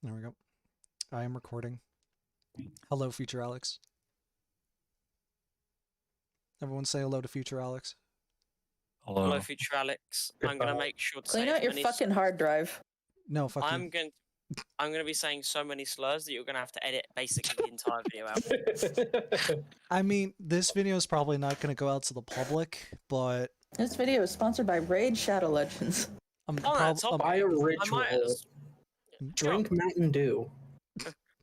There we go. I am recording. Hello, future Alex. Everyone say hello to future Alex. Hello, Hello. Future Alex. I'm gonna make sure to Clean say out as your many fucking hard drive. No, fuck you. I'm gonna be saying so many slurs that you're gonna have to edit basically the entire video out. I mean, this video is probably not going to go out to the public, but This video is sponsored by Raid Shadow Legends. I'm On that probably topic, Buy a I ritual. might Drink Mountain Dew.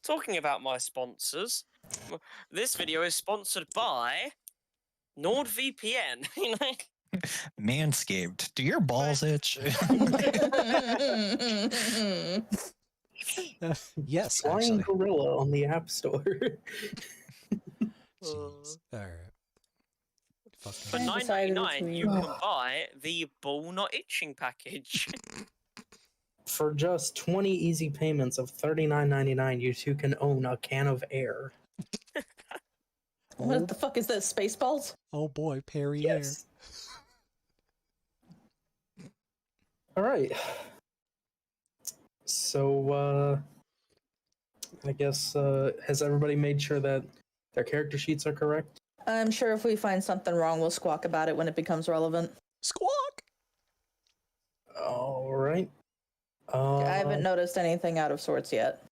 Talking about my sponsors, this video is sponsored by NordVPN. You know? Manscaped. Do your balls itch? yes, Flying actually. Gorilla on the App Store. Jeez. All right. For I Fucking. decided $9.99, you between- can buy the ball not itching package. For just 20 easy payments of $39.99, you two can own a can of air. What the fuck is this? Spaceballs? Oh boy, Perrier. Yes. All right. So, I guess, has everybody made sure that their character sheets are correct? I'm sure if we find something wrong, we'll squawk about it when it becomes relevant. Squawk! All right. I haven't noticed anything out of sorts yet.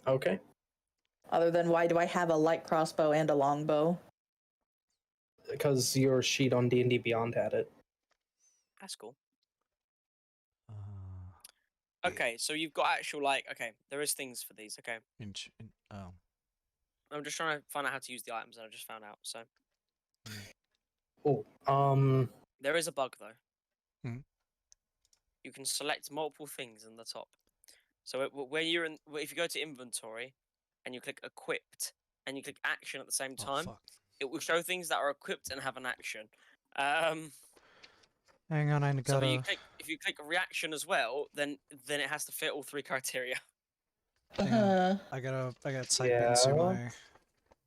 Okay. Other than why do I have a light crossbow and a longbow? Because your sheet on D&D Beyond had it. That's cool. Uh, Okay, so you've got actual okay, there is things for these. Okay, oh. I'm just trying to find out how to use the items, and I just found out. So Oh, there is a bug though. Mhm. You can select multiple things in the top. So where you're in, if you go to inventory, and you click equipped, and you click action at the same Oh, time, fuck. it will show things that are equipped and have an action. Hang on, I So gotta. if you click reaction as well, then it has to fit all three criteria. Hang on. I gotta type into Yeah. my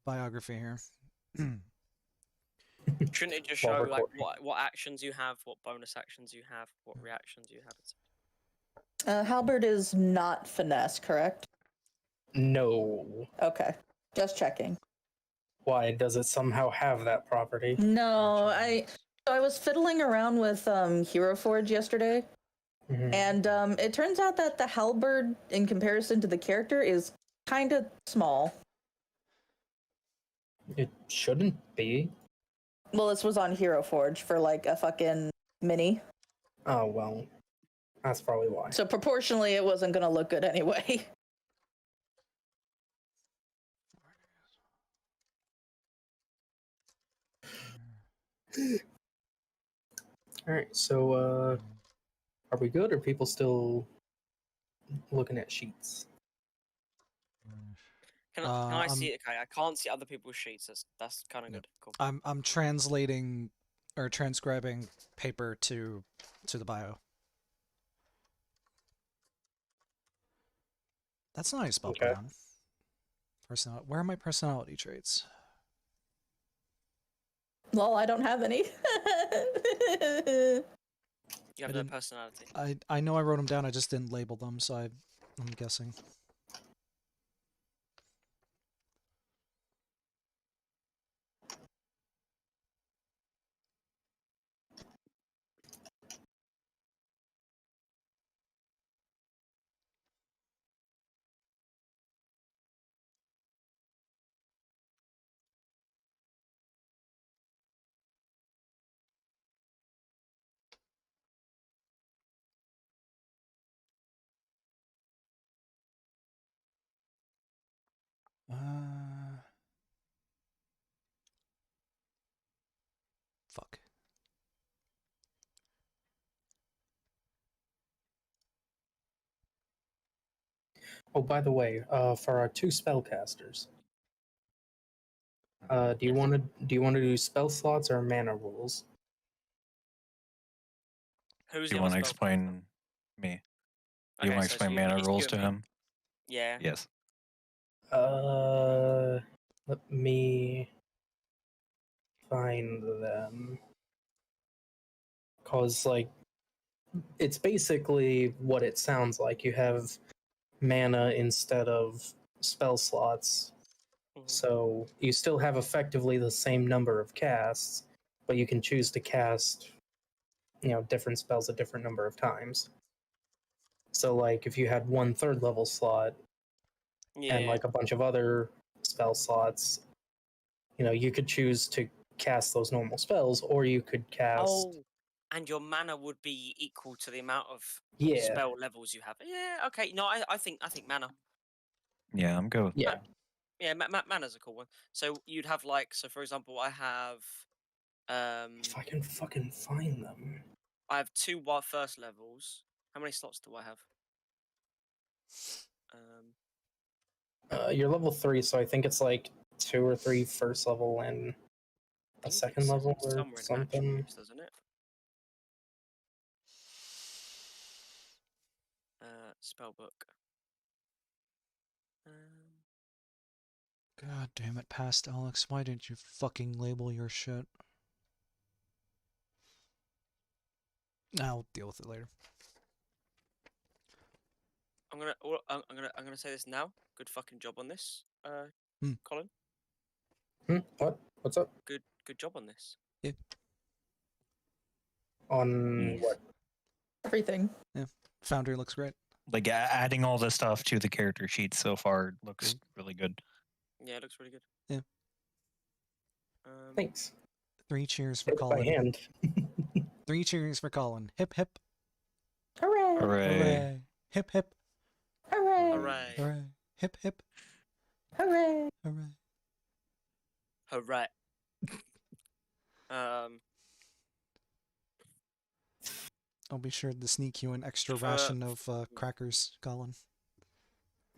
biography here. Shouldn't it just While show like recording. what actions you have, what bonus actions you have, what reactions you have? Halberd is not finesse, correct? no. Okay. Just checking. Why does it somehow have that property? No, I was fiddling around with Hero Forge yesterday, Mhm. and it turns out that the halberd, in comparison to the character, is kind of small. It shouldn't be. Well, this was on Hero Forge for like a fucking mini, Oh, well. That's probably why. so proportionally, it wasn't gonna look good anyway. Alright, so, are we good? Or are people still looking at sheets? Can I see I'm- it? Okay, I can't see other people's sheets. That's kind of Yep. good. Cool. I'm translating or transcribing paper to the bio. That's not how you spell Okay. brown. Where are my personality traits? Well, I don't have any. You have no personality. I know I wrote them down. I just didn't label them, so I'm guessing. Fuck. Oh, by the way, for our two spellcasters, do you want to do spell slots or mana rules? Who's Do you the want to other spell- explain me? Do you Okay, want to so explain you- mana it's rules you to and me. him? Yeah. Yes. Let me find them. Cause like it's basically what it sounds like. You have mana instead of spell slots, Mhm. so you still have effectively the same number of casts, but you can choose to cast, different spells a different number of times. So, like, if you had one third level slot Yeah. and like a bunch of other spell slots, you could choose to cast those normal spells, or you could cast. Oh, and your mana would be equal to the amount of Yeah, spell levels you have. Yeah. Okay. No, I think mana. Yeah, I'm good with yeah. Yeah, mana's a cool one. So you'd have like, so for example, I have If I can fucking find them. two first levels. How many slots do I have? You're level 3, so I think it's like 2 or 3 first level and I a think it second says level it or somewhere in something. attributes, doesn't it? Spell book. God damn it, past Alex. Why didn't you fucking label your shit? I'll deal with it later. I'm gonna say this now. Good fucking job on this, Colin. What? What's up? Good job on this. On what? Everything. Foundry looks great. like adding all this stuff to the character sheet so far looks really good. Yeah, it looks really good. Yeah. Thanks. 3 cheers for Hit by Colin. hand. 3 cheers for Colin. Hip hip. Hooray! Hooray. Hooray. Hip hip. Hooray! Hooray! Hooray. Hip hip. Hooray! Hooray. Hooray! I'll be sure to sneak you an extra ration of crackers, Colin.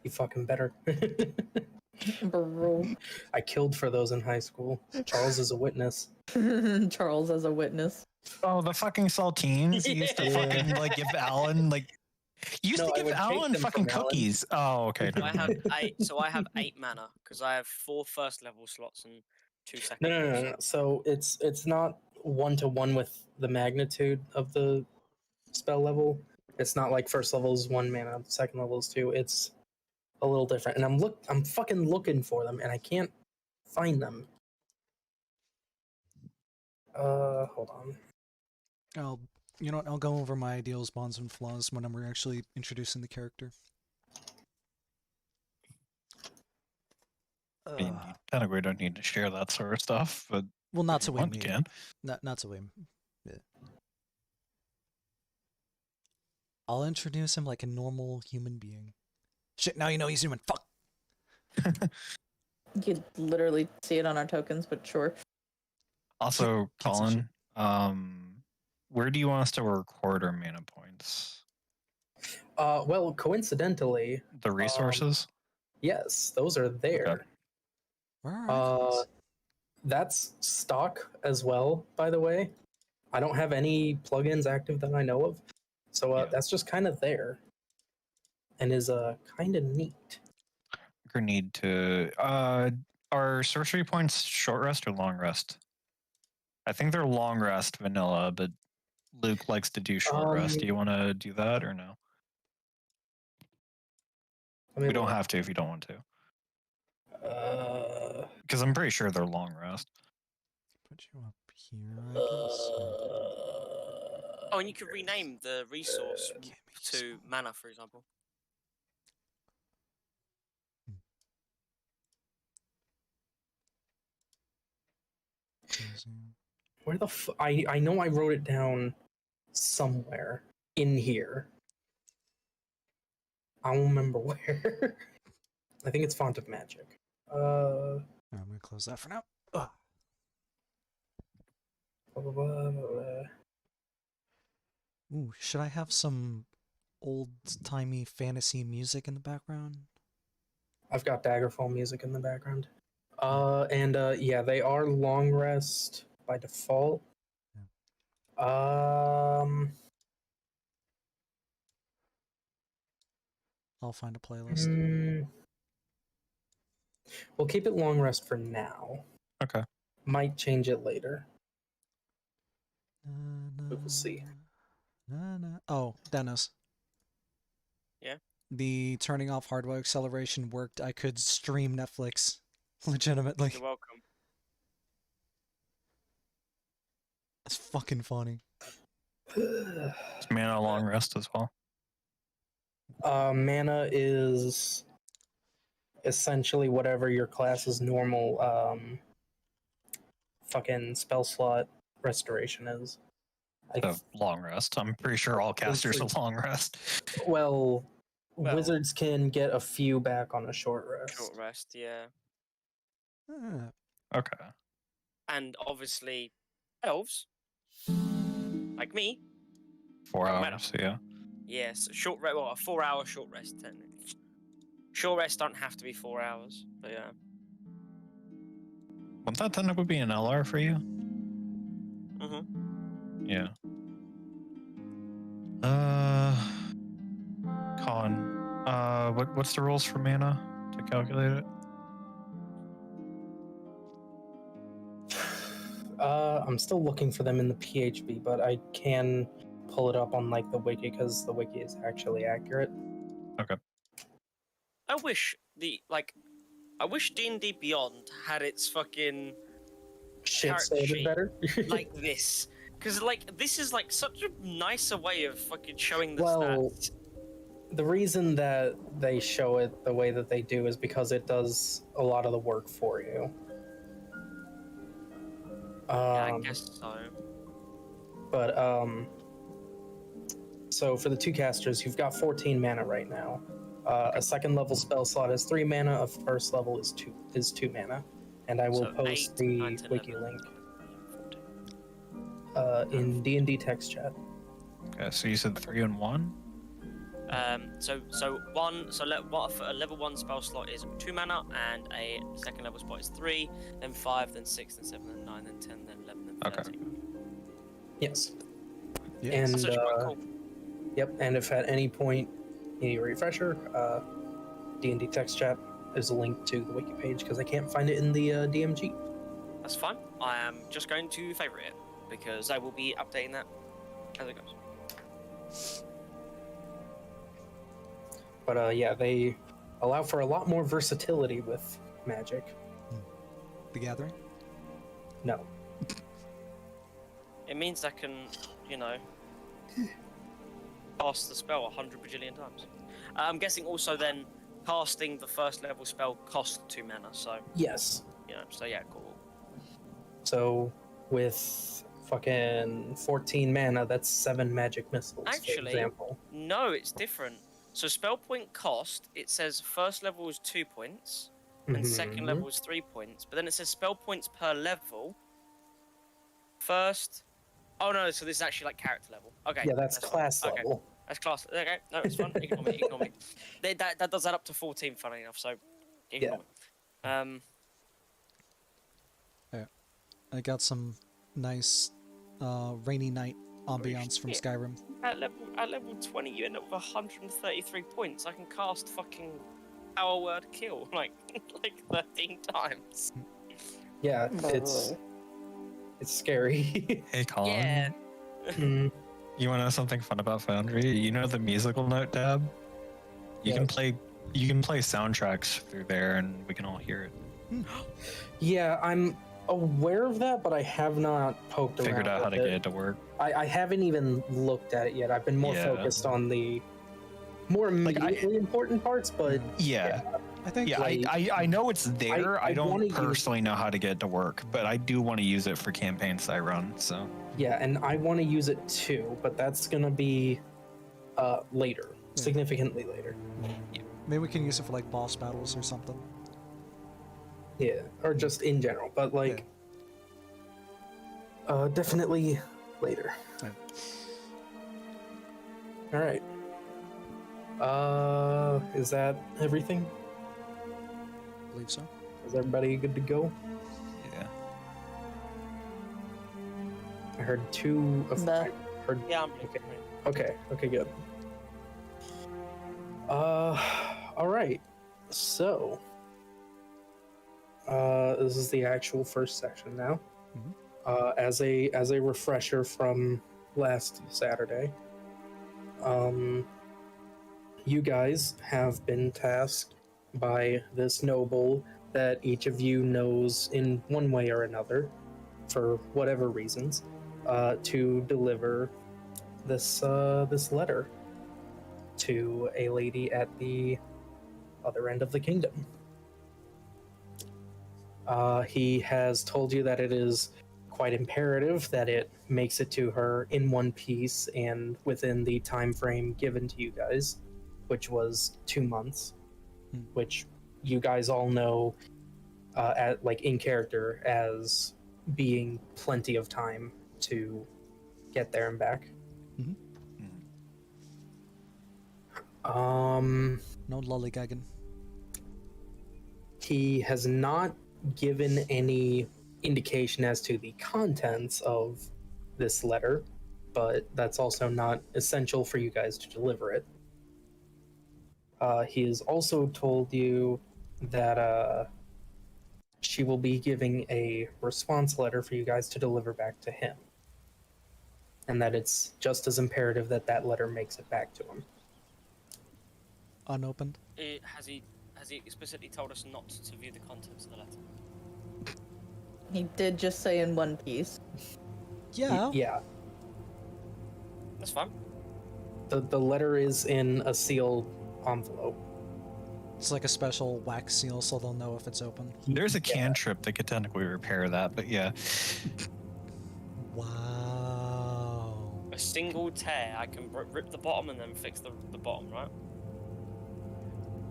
You fucking better. Bro. I killed for those in high school. Charles is a witness. Charles as a witness. Oh, the fucking saltines. You used to fucking like give Alan like. You used No, to I give would take Alan them fucking from Alan. cookies. Oh, okay. I never have mind. 8. So I have 8 mana because I have 4 first level slots and 2 second. No. level slots. So it's not 1-to-1 with the magnitude of the spell level. It's not like first level is 1 mana, second level is 2. It's a little different. And I'm fucking looking for them and I can't find them. Hold on. I'll go over my ideals, bonds, and flaws when I'm actually introducing the character. I mean, you technically don't need to share that sort of stuff, but Well, not if to you win want, me. you can. Not to win. Yeah. I'll introduce him like a normal human being. Shit, now you know he's human. Fuck. You could literally see it on our tokens, but sure. Also, Can't say Colin, where do you want us to record our mana points? Well, coincidentally, The resources? yes, those are there. Okay. Where are these? That's stock as well, by the way. I don't have any plugins active that I know of. So Yeah. that's just kind of there. And is kind of neat. We're gonna need to are sorcery points short rest or long rest? I think they're long rest vanilla, but Luke likes to do short rest. Do you want to do that or no? We don't have to if you don't want to. Because I'm pretty sure they're long rest. Put you up here, I guess. Oh, and you could rename the resource Can't be to small. mana, for example. Where the I know I wrote it down somewhere in here. I don't remember where. I think it's Font of Magic. I'm gonna close that for now. Ugh. Blah, blah, blah, blah, blah. Ooh, should I have some old-timey fantasy music in the background? I've got Daggerfall music in the background. Yeah, they are long rest by default. I'll find a playlist. We'll keep it long rest for now. Okay. Might change it later. We'll see. Oh, Dennis. Yeah? The turning off hardware acceleration worked. I could stream Netflix legitimately. You're welcome. That's fucking funny. Is mana long rest as well? Mana is essentially whatever your class's normal fucking spell slot restoration is. So long rest. I'm pretty sure all casters are long rest. Well, Well- wizards can get a few back on a short rest. Short rest, yeah. Ah, Okay. And obviously, elves, like me, 4 Don't matter. hours, yeah. yes, short rest, well, a 4-hour short rest, technically. Short rest don't have to be 4 hours, but yeah. Wouldn't that then would be an LR for you? Mm-hmm. Yeah. What's the rules for mana to calculate it? I'm still looking for them in the PHB, but I can pull it up on like the wiki because the wiki is actually accurate. I wish D&D Beyond had its fucking Shit Character sorted sheet. better. like this, because like this is like such a nicer way of fucking showing the Well, stats. The reason that they show it the way that they do is because it does a lot of the work for you. Yeah, I guess so. But so for the two casters, you've got 14 mana right now. A second level spell slot is 3 mana. A first level is two mana, and I will So post 8, the 9, 10, wiki 11, link 14. in D&D text chat. Okay, so you said 3 and 1? A level 1 spell slot is 2 mana, and a second level spot is 3, then 5, then 6, then 7, then 9, then 10, then 11, then Okay. 13. Yes. yeah. And That's actually quite cool. yep. And if at any point you need a refresher, D&D text chat is a link to the wiki page because I can't find it in the DMG. That's fine. I am just going to favorite it because I will be updating that as it goes. But yeah, they allow for a lot more versatility with magic. The Gathering. No. It means I can, cast the spell 100 bajillion times. I'm guessing also then casting the first level spell costs 2 mana, so Yes. yeah, cool. So with fucking 14 mana, that's 7 magic missiles, for Actually- example. No, it's different. So spell point cost, it says first level is 2 points, and second Mhm. level is 3 points. But then it says spell points per level. First, oh no, so this is actually like character level. Okay. Yeah, that's fine. class Okay, level. that's class. Okay, no, it's fine. Ignore me. Ignore me. That does add up to 14, funny enough. So ignore me. I got some nice rainy night ambiance from shit. Skyrim. At level 20, you end up with 133 points. I can cast fucking Power Word Kill like 13 times. Yeah, it's scary. Hey, Colin. Yeah. Mm, You want to know something fun about Foundry? You know the musical note tab? You can play soundtracks through there, and we can all hear it. yeah, I'm aware of that, but I have not poked around. Figured out how with to get it. it to work. I haven't even looked at it yet. I've been more Yeah. focused on the more Like, immediately important parts, but Yeah, I think yeah. like, I know it's there. I I don't wanna use- personally know how to get it to work, but I do want to use it for campaigns I run. So yeah, and I want to use it too, but that's gonna be later, significantly later. maybe we can use it for like boss battles or something. Yeah, or just in general, but like, definitely later. Yeah. All right. Is that everything? I believe so. Is everybody good to go? yeah. I heard 2 of. Nah. I heard. Yeah, I'm Okay. Okay. Good. All right. So, this is the actual first section now. Mhm. As a refresher from last Saturday, You guys have been tasked by this noble that each of you knows in one way or another, for whatever reasons, to deliver this letter to a lady at the other end of the kingdom. He has told you that it is quite imperative that it makes it to her in one piece and within the time frame given to you guys, which was 2 months, which you guys all know at like in character as being plenty of time to get there and back. No lollygagging. He has not given any indication as to the contents of this letter, but that's also not essential for you guys to deliver it. He has also told you that she will be giving a response letter for you guys to deliver back to him, and that it's just as imperative that that letter makes it back to him. Unopened. Has he explicitly told us not to view the contents of the letter? He did just say in one piece. Yeah. Yeah. That's fine. The letter is in a sealed envelope. It's like a special wax seal, so they'll know if it's open. There's a cantrip that could technically repair that, but yeah. Wow. A single tear, I can rip the bottom and then fix the bottom, right?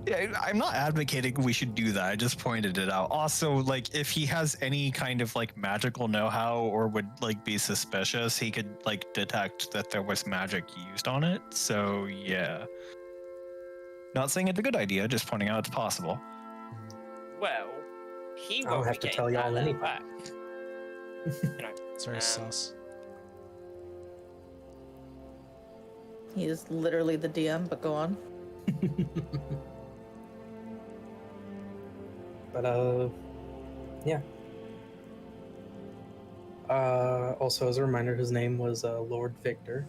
Yeah, I'm not advocating we should do that. I just pointed it out. Also, like, if he has any kind of like magical know-how or would like be suspicious, he could like detect that there was magic used on it. So yeah. Not saying it's a good idea, just pointing out it's possible. Well, he I don't won't have be to getting tell that y'all letter anything. back. You know, It's very sus. He is literally the DM, but go on. But yeah. Also, as a reminder, his name was Lord Victor.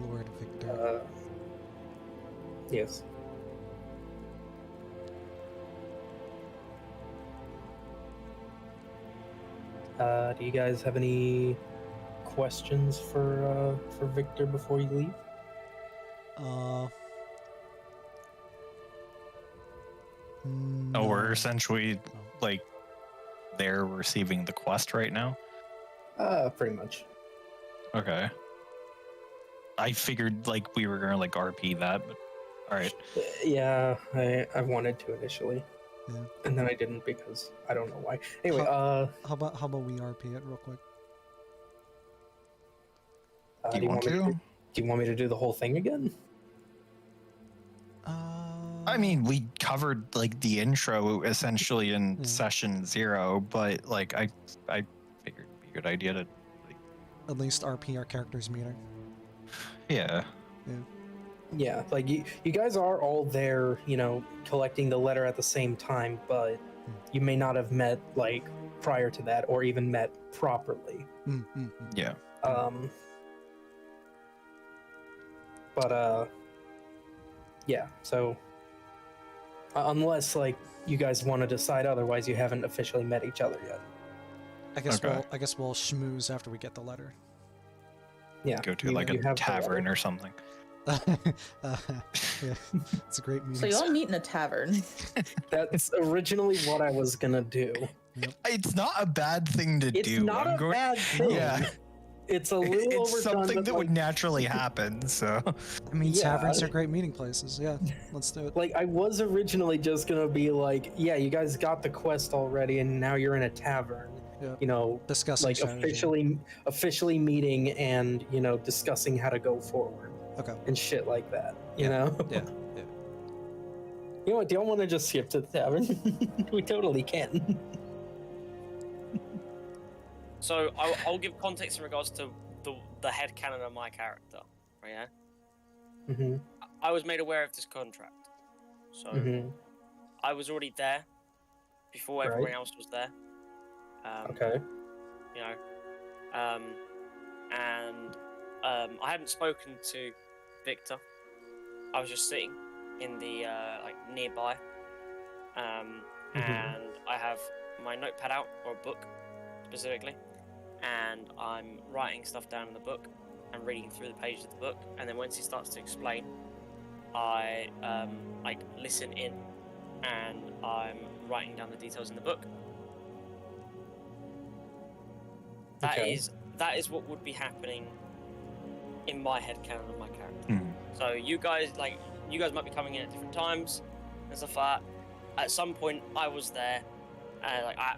Lord Victor. Yes. Do you guys have any questions for Victor before you leave? Oh, we're no. essentially like they're receiving the quest right now. Pretty much. Okay. I figured like we were gonna like RP that, but all right. Yeah, I wanted to initially, Yeah. and then I didn't because I don't know why. Anyway, How about we RP it real quick? Do you want to? do you want me to do the whole thing again? I mean, we covered like the intro essentially in Yeah. session 0, but like I figured it'd be a good idea to At least RP our characters meeting. yeah. Yeah, like you guys are all there, you know, collecting the letter at the same time, but you may not have met like prior to that or even met properly. Yeah. But yeah, so unless like you guys want to decide otherwise, you haven't officially met each other yet. I guess Okay. we'll schmooze after we get the letter. Yeah, Go to you- like you a have the tavern letter. or something. Yeah, it's a great meeting. So you all meet in a tavern. That's originally what I was gonna do. It's not a bad thing to It's do. not I'm a going- bad thing. Yeah. It's a little It's overdone, something but, that like, would naturally happen, so I mean, Yeah. taverns are great meeting places. Yeah, let's do it. like I was originally just gonna be like, yeah, you guys got the quest already, and now you're in a tavern. Yeah. You know, Discussing like strategy. officially meeting and you know discussing how to go forward Okay. and shit like that. You know. Yeah. Yeah. You know what? Do y'all want to just skip to the tavern? We totally can. So I'll give context in regards to the headcanon of my character. Right? Yeah. hmm I was made aware of this contract, so hmm I was already there before everyone else was there. Okay. You know, and I hadn't spoken to Victor. I was just sitting in the like nearby, and I have my notepad out, or a book specifically, and I'm writing stuff down in the book and reading through the pages of the book. And then once he starts to explain, I like listen in, and I'm writing down the details in the book. That Okay. is what would be happening in my head canon of my character. Hmm. So you guys might be coming in at different times and stuff like that. At some point, I was there, I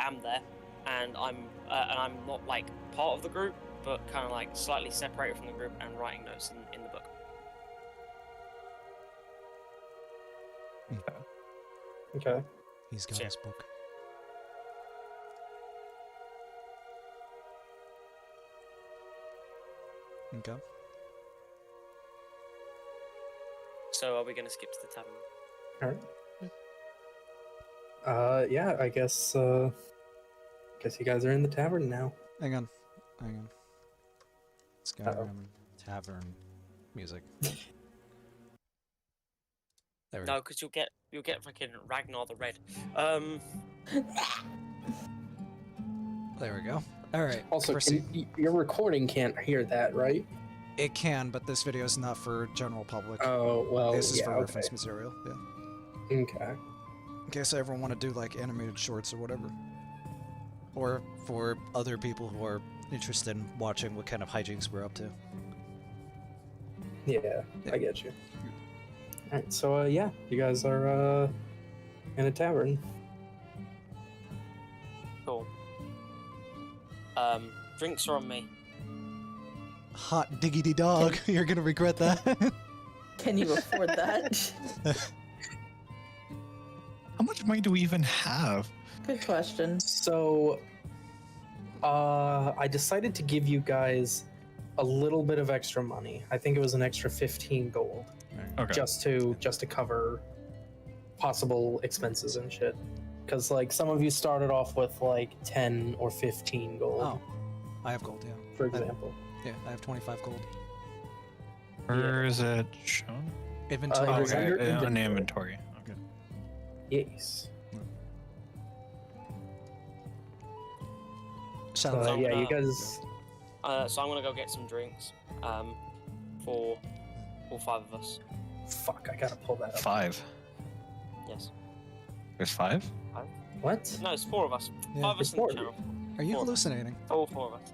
am there, and I'm not like part of the group, but kind of like slightly separated from the group and writing notes in the book. Okay. He's got Sure. his book. Okay. So are we going to skip to the tavern? All right. Yeah, I guess you guys are in the tavern now. Hang on. Uh-oh. Skyrim tavern music. There we No, go. because you'll get fucking Ragnar the Red. There we go. All right. Also, proceed. your recording can't hear that, right? It can, but this video is not for general public. Oh, well, this is yeah, for okay. reference material. Yeah. Okay. In case I ever want to do like animated shorts or whatever. Or for other people who are interested in watching what kind of hijinks we're up to. Yeah, Yeah. I get you. Alright, so yeah, you guys are in a tavern. Cool. Drinks are on me. Hot diggity dog. You're gonna regret that. Can you afford that? How much money do we even have? Good question. So I decided to give you guys a little bit of extra money. I think it was an extra 15 gold. Okay. just to cover possible expenses and shit. Because like some of you started off with like 10 or 15 gold, Oh, I have gold. Yeah. for example. Yeah, I have 25 gold. Where is it shown? Inventory. it was Okay, under on the inventory. inventory. Okay. Yes. Sounds So- Yeah, you Uh, guys. So I'm gonna go get some drinks. For all 5 of us. Fuck, I gotta pull that up. 5. Yes. There's 5? What? No, it's 4 of us. Yeah. 5 of us It's in the 4 of channel. Are you 4 of us. hallucinating? All 4 of us.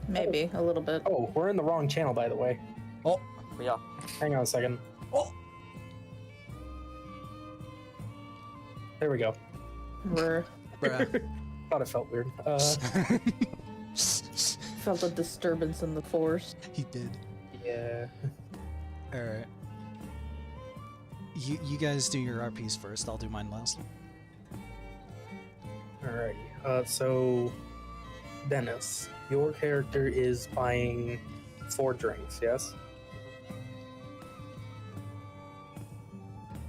Maybe a little bit. Oh, we're in the wrong channel, by the way. We are. Hang on a second. Oh. There we go. We're Bruh. Thought it felt weird. felt a disturbance in the force. He did. Yeah. All right. You guys do your RPs first. I'll do mine last. Alrighty. So, Dennis, your character is buying 4 drinks, yes?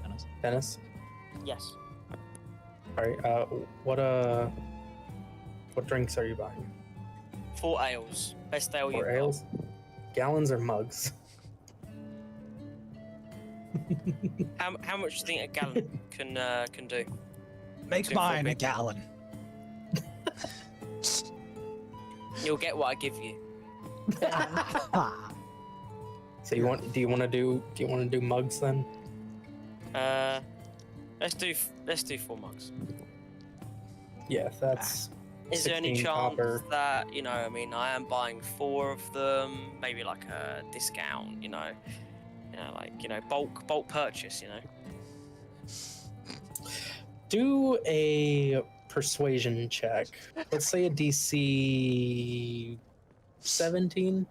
Dennis? Dennis? Yes. Alright, what drinks are you buying? 4 ales. Best ale you've 4 got. ales? Gallons or mugs? How much do you think a gallon can do? Make Two mine a big- gallon. You'll get what I give you. So do you want to do mugs then? Let's do 4 mugs. Yeah, that's Is there any 16 chance copper. that, I mean, I am buying 4 of them, maybe like a discount, bulk purchase, Do a persuasion check. Let's say a DC 17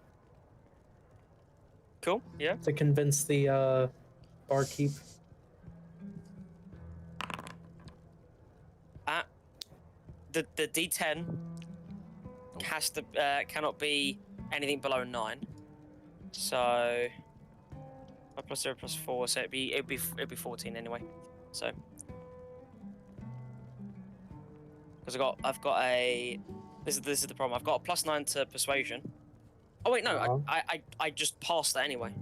Cool, yeah. to convince the barkeep. The D10 has to cannot be anything below a 9. So 5 plus 0 plus 4, so it'd be 14 anyway. So because I've got a this is the problem. I've got a +9 to persuasion, Oh wait, no, Uh-huh. I just passed that anyway.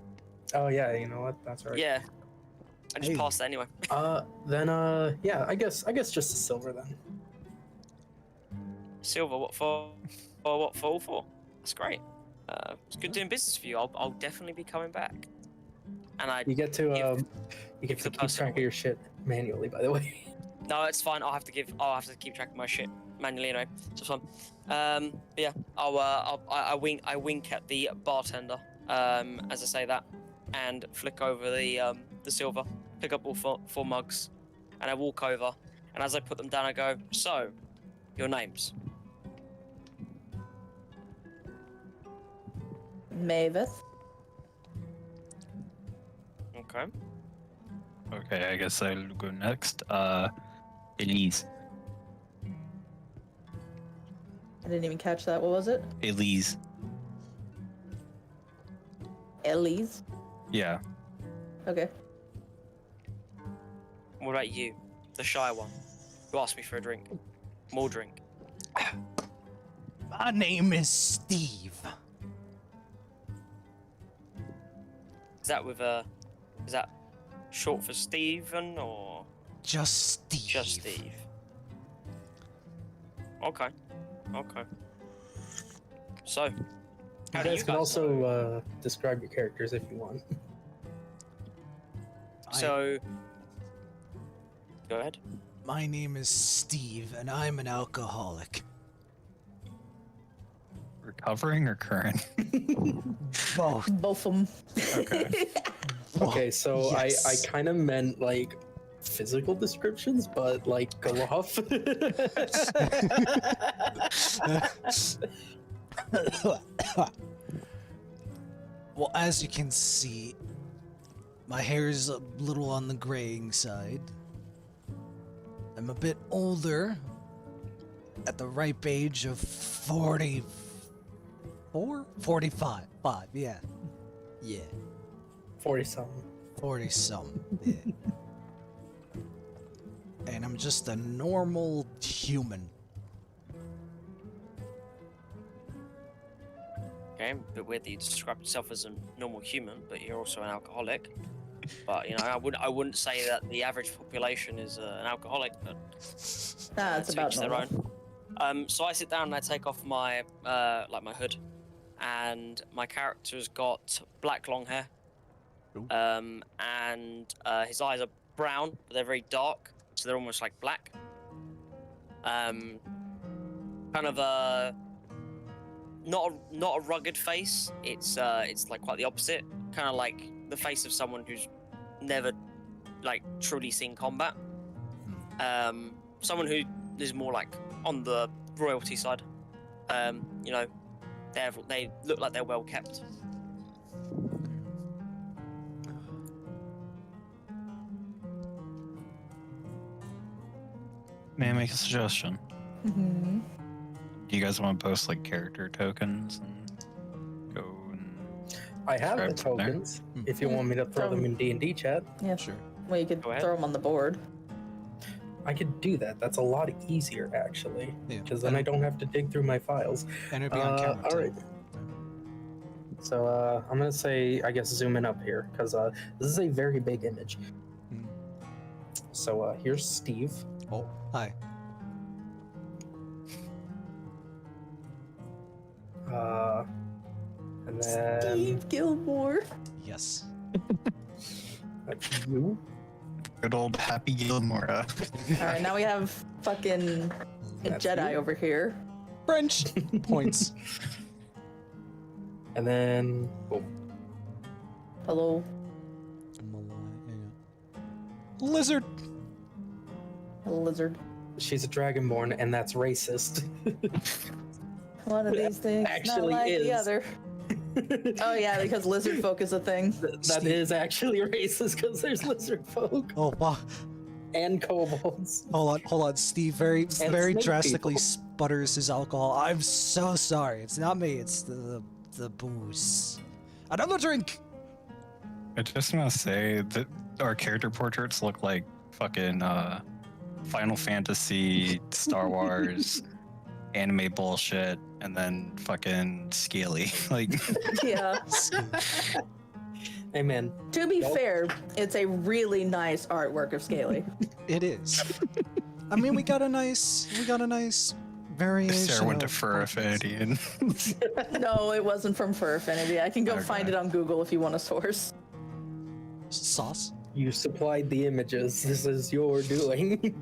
Oh yeah, you know what? That's right. Yeah, I just Hey. passed that anyway. Then yeah, I guess just a silver then. Silver, what for? Or what for? All for? That's great. It's good doing business for you. I'll definitely be coming back. And I You get to Give- you get give to the keep person track of away. your shit manually, by the way. no, it's fine. I'll have to keep track of my shit manually anyway. So it's fine. But yeah, I wink at the bartender. As I say that, and flick over the silver, pick up all four mugs, and I walk over. And as I put them down, I go, "So, your names." Mavis. Okay. Okay, I guess I'll go next. Elise. I didn't even catch that. What was it? Elise. Elise. Yeah. Okay. What about you, the shy one, who asked me for a drink? More drink. My name is Steve. Is that is that short for Stephen or Just Steve. just Steve? Okay. Okay. So, You how do guys you can guys also describe your characters if you want. So, go ahead. My name is Steve, and I'm an alcoholic. Recovering or current? Both. Both of them. Okay. Okay, so yes. I kind of meant like physical descriptions, but like go off. Well, as you can see, my hair is a little on the graying side. I'm a bit older, at the ripe age of 44? 45. Yeah. Yeah. 40 something. 40 some. Yeah. And I'm just a normal human. Okay, a bit weird that you describe yourself as a normal human, but you're also an alcoholic. But you know, I wouldn't say that the average population is an alcoholic, but Nah, it's to about each their normal. own. So I sit down and I take off my like my hood, and my character's got black long hair. Ooh. And his eyes are brown, but they're very dark, so they're almost like black. Kind of a not a rugged face. It's like quite the opposite. Kind of like the face of someone who's never like truly seen combat. Someone who is more like on the royalty side. You know, they look like they're well kept. May I make a suggestion? Mm-hmm. Do you guys want to post like character tokens and go and I have the Describe from there. tokens. If you want me to throw them in D&D chat, Yeah. Sure. Well, you could Go ahead. throw them on the board. I could do that. That's a lot easier actually, Yeah. because then I don't have to dig through my files. And it'd be on camera. all too. right. So I'm gonna say, I guess, zoom in up here because this is a very big image. Hmm. So here's Steve. Oh, hi. And then Steve Gilmore. Yes. that's you. good old Happy Gilmore? All right, now we have fucking a That's Jedi you. over here. French points. And then boom. Hello. Lizard. A lizard. She's a dragonborn, and that's racist. One of these things, Actually not like is. the other. Oh yeah, because lizard folk is a thing. That Steve. is actually racist because there's lizard folk Oh, wow. and kobolds. Hold on. Steve very snake drastically people. sputters his alcohol. I'm so sorry. It's not me. It's the booze. Another drink. I just want to say that our character portraits look like fucking Final Fantasy, Star Wars, anime bullshit, and then fucking Scaly. Like, Yeah. Hey man, To be Nope. fair, it's a really nice artwork of Scaly. It is. I mean, we got a nice variation. Sarah went to of Fur portraits. Affinity and No, it wasn't from Fur Affinity. I can go find Okay. it on Google if you want a source. Sauce. you supplied the images. This is your doing.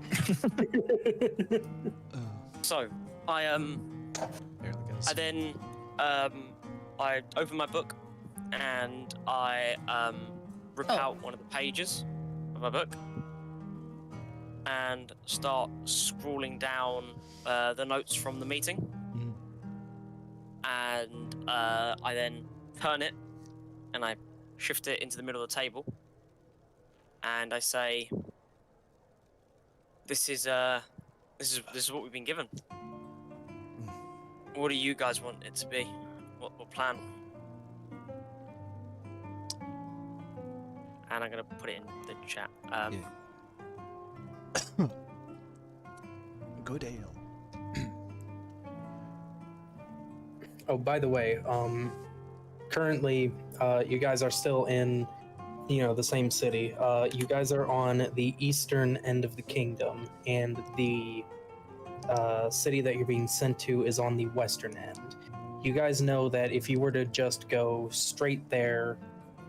So I There it goes. I then I open my book and I rip Oh. out one of the pages of my book and start scrawling down the notes from the meeting. Mhm. And I then turn it and I shift it into the middle of the table and I say, "This is what we've been given. What do you guys want it to be? What plan?" And I'm gonna put it in the chat. Good ale. Oh, by the way, currently, you guys are still in, the same city. You guys are on the eastern end of the kingdom, and the city that you're being sent to is on the western end. You guys know that if you were to just go straight there,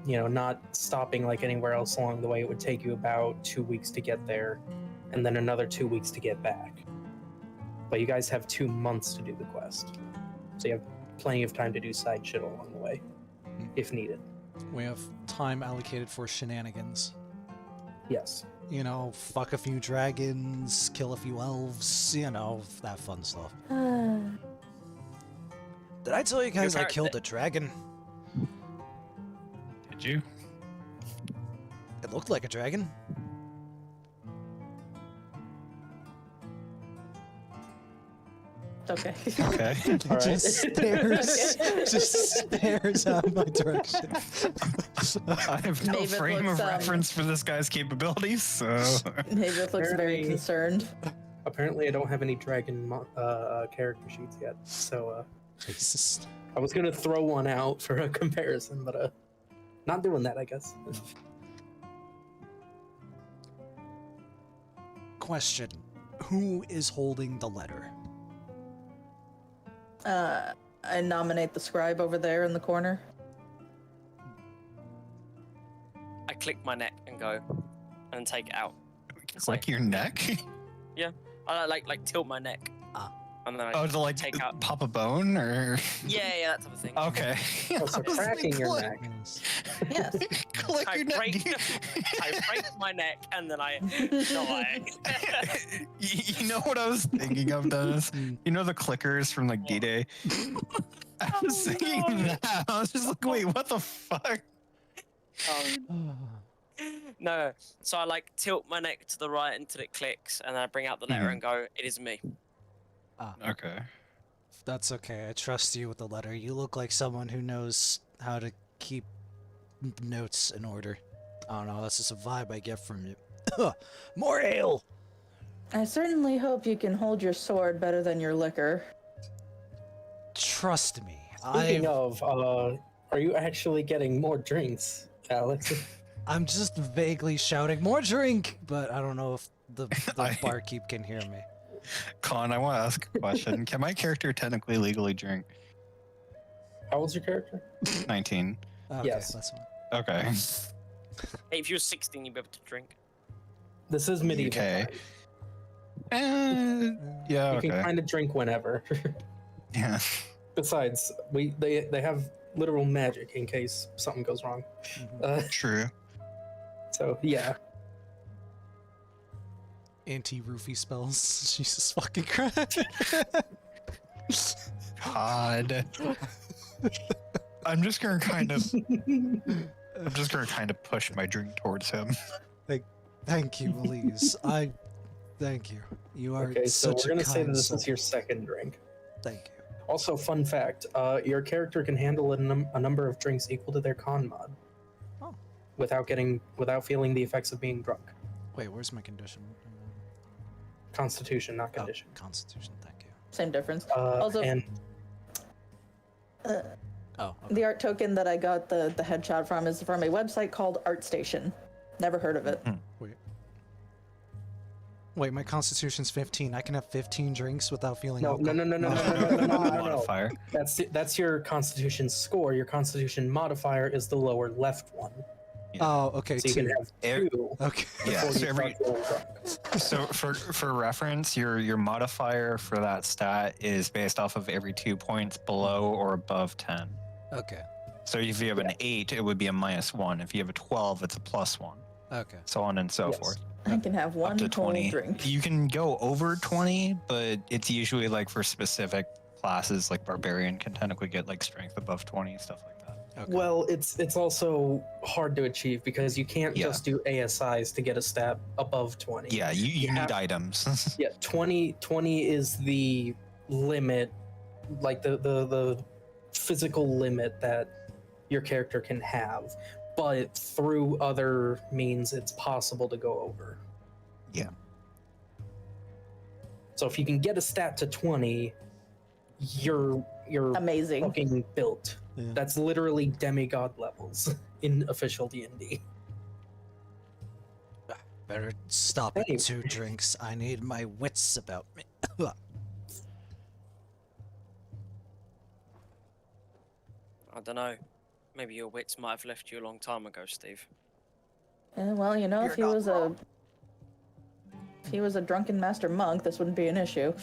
not stopping like anywhere else along the way, it would take you about 2 weeks to get there, and then another 2 weeks to get back. But you guys have 2 months to do the quest, so you have plenty of time to do side shit along the way, if needed. We have time allocated for shenanigans. Yes. Fuck a few dragons, kill a few elves, that fun stuff. Did I tell you guys I character- killed a dragon? did you? It looked like a dragon. Okay. Okay. All right. just stares out my direction. I have no Maven frame of looks, reference for this guy's capabilities, so David looks very Very- concerned. Apparently, I don't have any dragon character sheets yet, so Jesus. I was gonna throw one out for a comparison, but not doing that, I guess. Question. Who is holding the letter? I nominate the scribe over there in the corner. I click my neck and go, and then take it out. it's like your neck. I like tilt my neck. Ah. And then I Oh, to like take out. pop a bone, or Yeah, that type of thing. okay. Oh, so I was cracking your like, neck. Yes. Click I your neck. break, I break my neck and then I die. You know what I was thinking of, Dennis? Mm. You know the clickers from like D-Day? I was Oh, thinking no. that. I was just like, wait, what the fuck? No, so I like tilt my neck to the right until it clicks, and then I bring out the letter Mhm. and go, "It is me." Okay. That's okay. I trust you with the letter. You look like someone who knows how to keep notes in order. I don't know. That's just a vibe I get from you. More ale. I certainly hope you can hold your sword better than your liquor. Trust me. Speaking of, are you actually getting more drinks, Alex? I'm just vaguely shouting more drink, but I don't know if the I- barkeep can hear me. Con, I want to ask a question. Can my character technically legally drink? How old's your character? 19. Okay, Yes. that's fine. Okay. Hey, if you were 16, you'd be able to drink. This is medieval. Okay. times. Yeah, You can okay. kind of drink whenever. Yeah. Besides, they have literal magic in case something goes wrong. Mhm. True. So yeah. Anti-roofie spells. Jesus fucking Christ. God. I'm just gonna kind of push my drink towards him. Thank you, Elise. Thank you. You are Okay, so such we're gonna a say kind that this soul. is your second drink. Thank you. Also, fun fact: your character can handle a number of drinks equal to their con mod, Oh. without feeling the effects of being drunk. Wait, where's my condition? Constitution, not Oh, condition. Constitution. Thank you. Same difference. Uh, Also- and Oh, The art token that I got the headshot from is from a website called ArtStation. Never heard of it. wait, my constitution's 15. I can have 15 drinks without feeling No, no, no, no, no, no, no, no, no, no, no. Modifier. That's your Constitution score. Your Constitution modifier is the lower left one. Oh, okay, So you can 2. have Er- 2 Okay. Yeah, before so you every start getting drunk. so for reference, your modifier for that stat is based off of every 2 points below or above 10. Okay. So if you have an 8, it would be a -1. If you have a 12, it's a +1. Okay. So on and so Yes. forth. I can have Up one to whole 20. drink. You can go over 20, but it's usually like for specific classes, like barbarian can technically get like strength above 20, stuff like that. Okay. Well, it's also hard to achieve because you can't Yeah. just do ASIs to get a stat above 20. Yeah, you You need have- items. Yeah, 20 is the limit, like the physical limit that your character can have. But through other means, it's possible to go over. Yeah. So if you can get a stat to 20, you're Amazing. fucking built. Yeah. That's literally demigod levels in official D&D. Better stop at Anyway. 2 drinks. I need my wits about me. I don't know. Maybe your wits might have left you a long time ago, Steve. Well, you know, You're if he not was a drunken master monk, this wouldn't be an issue.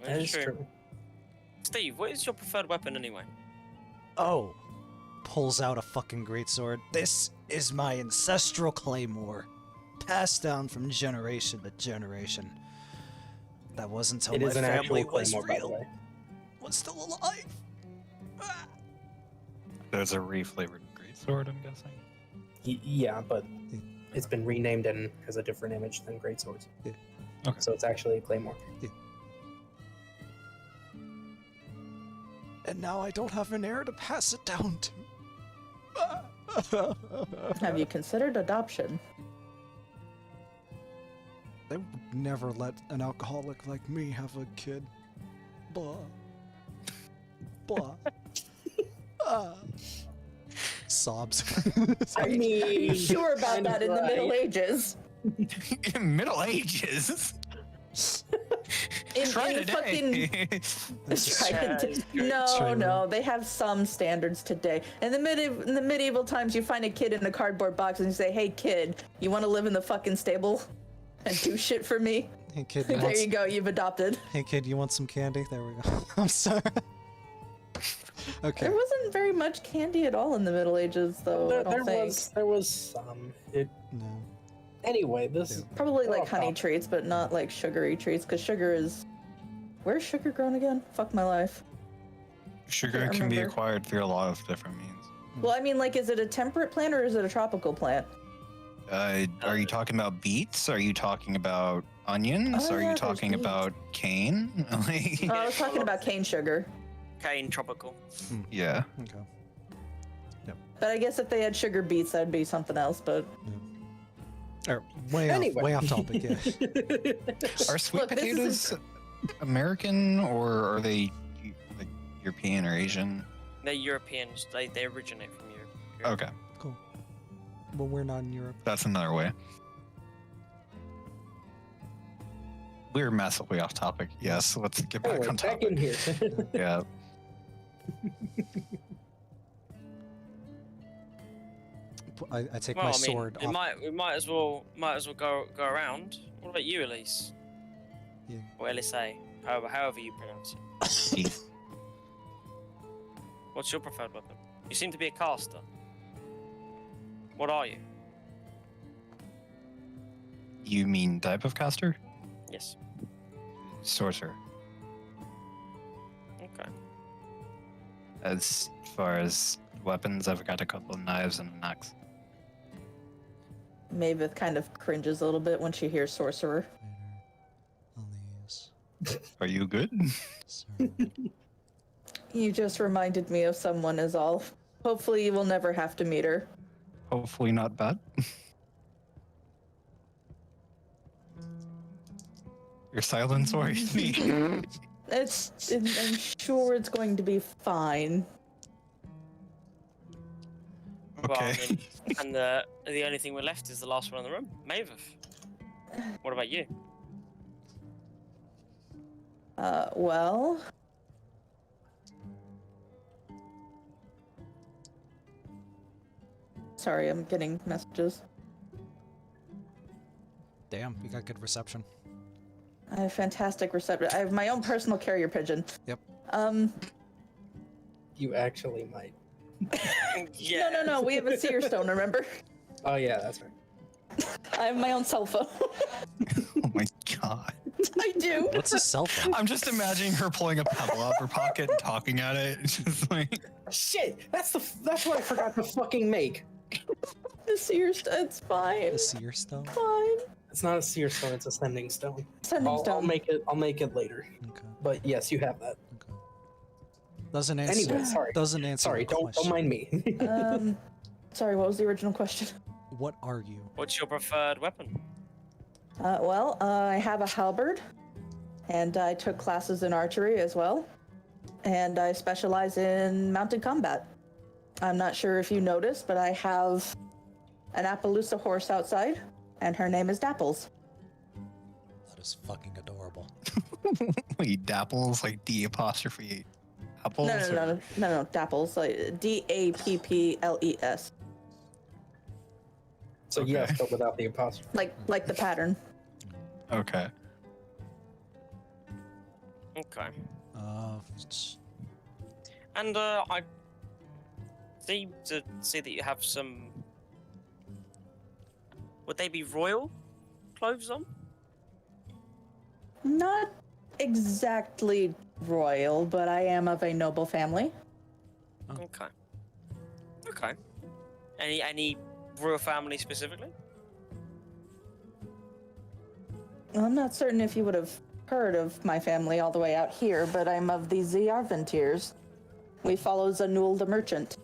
That is true. Steve, what is your preferred weapon anyway? Oh. Pulls out a fucking greatsword. This is my ancestral claymore. Passed down from generation to generation. That wasn't until It my is an actual family was claymore, by the real. way. Was still alive. Ah. There's a reflavored greatsword, I'm guessing. Yeah, but it's been renamed and has a different image than greatswords. Yeah. Okay. So it's actually a claymore. And now I don't have an heir to pass it down to. Have you considered adoption? They would never let an alcoholic like me have a kid. Blah. Blah. Ah. Sobs. Are you sure about kind of that in the Middle right. Ages? Middle Ages. In Try fucking today. Try to- No, True. no, they have some standards today. In the medieval times, you find a kid in a cardboard box and you say, "Hey, kid, you want to live in the fucking stable and do shit for me?" Hey kid, you There want you go, you've adopted. Hey kid, you want some candy? There we go. I'm sorry. Okay. There wasn't very much candy at all in the Middle Ages, though. I don't think. There was some. No. Anyway, this Probably like Oh, honey pop. treats, but not like sugary treats, because sugar is. Where's sugar grown again? Fuck my life. Sugar can't can be remember. acquired through a lot of different means. Well, I mean, like, is it a temperate plant or is it a tropical plant? Are you talking about beets? Are you talking about onions? Oh, Are yeah, you there's talking beets. about cane? Like, Oh, I was talking about cane sugar. Cane tropical. yeah. Okay. But I guess if they had sugar beets, that'd be something else. But Or way Anyway. way off topic. Yeah. Are sweet Look, this is- potatoes American or are they like European or Asian? They're Europeans. They originate from Europe. Okay, Cool. Well, we're not in Europe. that's another way. We're massively off topic. Yes, let's get back anyway, on back topic. in here. Yeah. I take Well, my I mean, sword off. we might as well go around. What about you, Elise? Yeah. Or LSA, however you pronounce it. What's your preferred weapon? You seem to be a caster. What are you? You mean type of caster? Yes. Sorcerer. Okay. As far as weapons, I've got a couple of knives and an axe. Maveth kind of cringes a little bit when she hears sorcerer. Elise. Are you good? Sorry. You just reminded me of someone, is all. Hopefully, you will never have to meet her. Hopefully not bad. Your silence worries me. I'm sure it's going to be fine. Well, I Okay. mean, and the only thing we're left is the last one in the room, Maeve. What about you? Well. Sorry, I'm getting messages. Damn, you got good reception. I have fantastic reception. I have my own personal carrier pigeon. Yep. You actually might. Yeah. No. We have a seer stone, remember? Oh yeah, that's right. I have my own cell phone. Oh my god. I do. What's a cell phone? I'm just imagining her pulling a pebble out of her pocket and talking at it. It's just like, Shit, that's what I forgot to fucking make. The seer stone. It's fine. A seer stone? Fine. It's not a seer stone; it's a sending stone. Sending I'll stone. make it. I'll make it later. Okay. But yes, you have that. Okay. Doesn't answer. Anyway, sorry. Doesn't answer. Sorry, the don't question. mind me. Sorry, what was the original question? What are you? What's your preferred weapon? I have a halberd, and I took classes in archery as well, and I specialize in mounted combat. I'm not sure if you noticed, but I have an Appaloosa horse outside, and her name is Dapples. That is fucking adorable. wait, Dapples, like D apostrophe apples? No, Dapples, like Dapples. So Okay. yes, but without the apostrophe. Like the pattern. Okay. Okay. It's- And I seem to see that you have some. Would they be royal clothes on? Not exactly royal, but I am of a noble family. Okay. Okay. Any royal family specifically? Well, I'm not certain if you would have heard of my family all the way out here, but I'm of the Zarventiers. We follow Zanul the merchant.